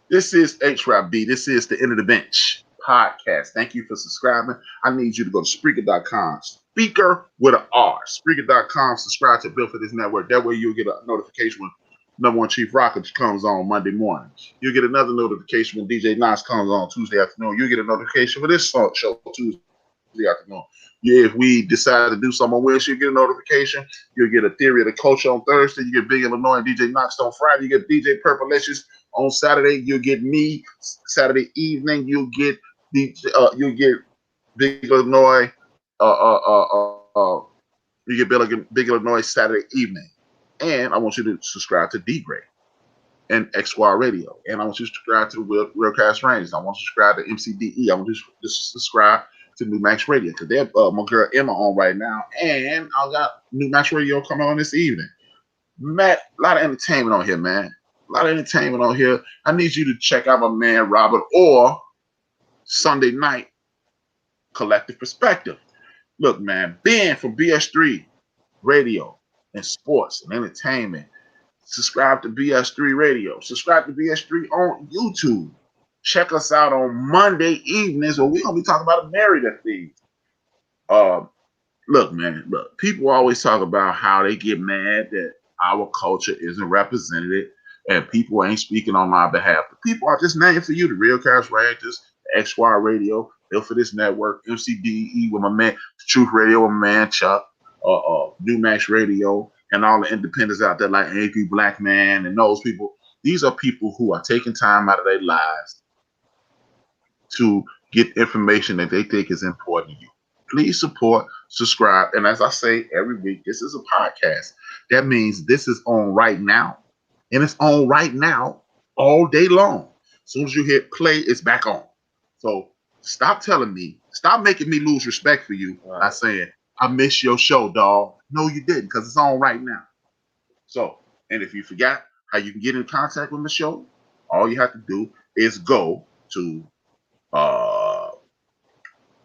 Speaker 1: This is HRap B. This is the End of the Bench podcast. Thank you for subscribing. I need you to go to Spreaker.com. Speaker with an R. Spreaker.com. Subscribe to Built for This Network. That way you'll get a notification when Number One Chief Rocket comes on Monday morning. You'll get another notification when DJ Knox comes on Tuesday afternoon. You'll get a notification for this show Tuesday afternoon. Yeah, if we decide to do something on Wednesday, you'll get a notification. You'll get a Theory of the Coach on Thursday. You get Big Illinois and DJ Knox on Friday. You get DJ Purplelicious on Saturday. You'll get me Saturday evening. You'll get Big Illinois. You get Big Illinois Saturday evening. And I want you to subscribe to D-Grade and XY Radio. And I want you to subscribe to the Realcast Rangers. I want you to subscribe to MCDE. I want you to subscribe to New Max Radio because they're my girl Emma on right now. And I got New Max Radio coming on this evening. Matt, a lot of entertainment on here, man. A lot of entertainment on here. I need you to check out my man Robert or Sunday Night Collective Perspective. Look, man, Ben from BS3 Radio and Sports and Entertainment. Subscribe to BS3 Radio. Subscribe to BS3 on YouTube. Check us out on Monday evenings where we're going to be talking about a married thing. Look, man, people always talk about how they get mad that our culture isn't represented and people ain't speaking on my behalf. The people I just named for you, the Realcast Rangers, the XY Radio, Built for This Network, MCDE with my man, Truth Radio with my man Chuck, New Max Radio, and all the independents out there like Angry Black Man and those people. These are people who are taking time out of their lives to get information that they think is important to you. Please support, subscribe, and as I say every week, this is a podcast. That means this is on right now, and it's on right now all day long. As soon as you hit play, it's back on. So stop making me lose respect for you by saying, I miss your show, dog. No, you didn't, because it's on right now. So, and if you forgot how you can get in contact with the show, all you have to do is go to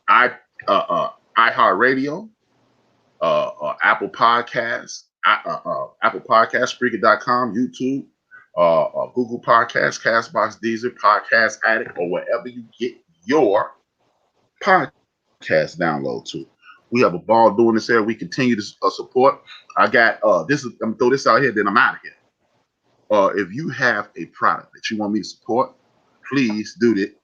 Speaker 1: iHeartRadio, Apple Podcasts, Spreaker.com, YouTube, Google Podcasts, Castbox, Deezer, Podcast Addict, or wherever you get your podcast download to. We have a ball doing this here. We continue to support. I got this. I'm gonna throw this out here, then I'm out of here. If you have a product that you want me to support, please do that.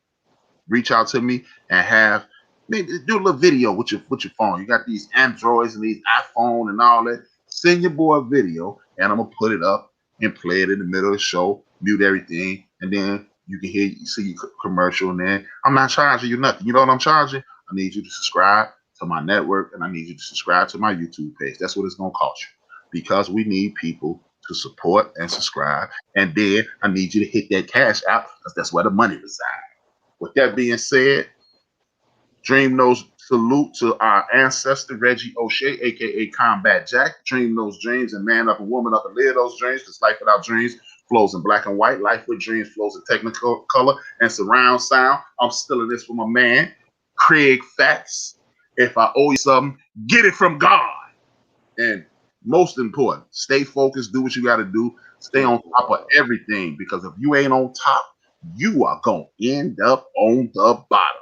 Speaker 1: Reach out to me and maybe do a little video with your phone. You got these Androids and these iPhone and all that. Send your boy a video, and I'm gonna put it up and play it in the middle of the show, mute everything, and then you can see your commercial, and then I'm not charging you nothing. You know what I'm charging? I need you to subscribe to my network, and I need you to subscribe to my YouTube page. That's what it's gonna cost you, because we need people to support and subscribe, and then I need you to hit that cash out, because that's where the money resides. With that being said, Dream knows salute to our ancestor Reggie O'Shea, aka Combat Jack. Dream those dreams and man up and woman up and live those dreams, because life without dreams flows in black and white. Life with dreams flows in technical color and surround sound. I'm still in this for my man, Craig Facts. If I owe you something, get it from God. And most important, stay focused, do what you got to do, stay on top of everything, because if you ain't on top, you are going to end up on the bottom.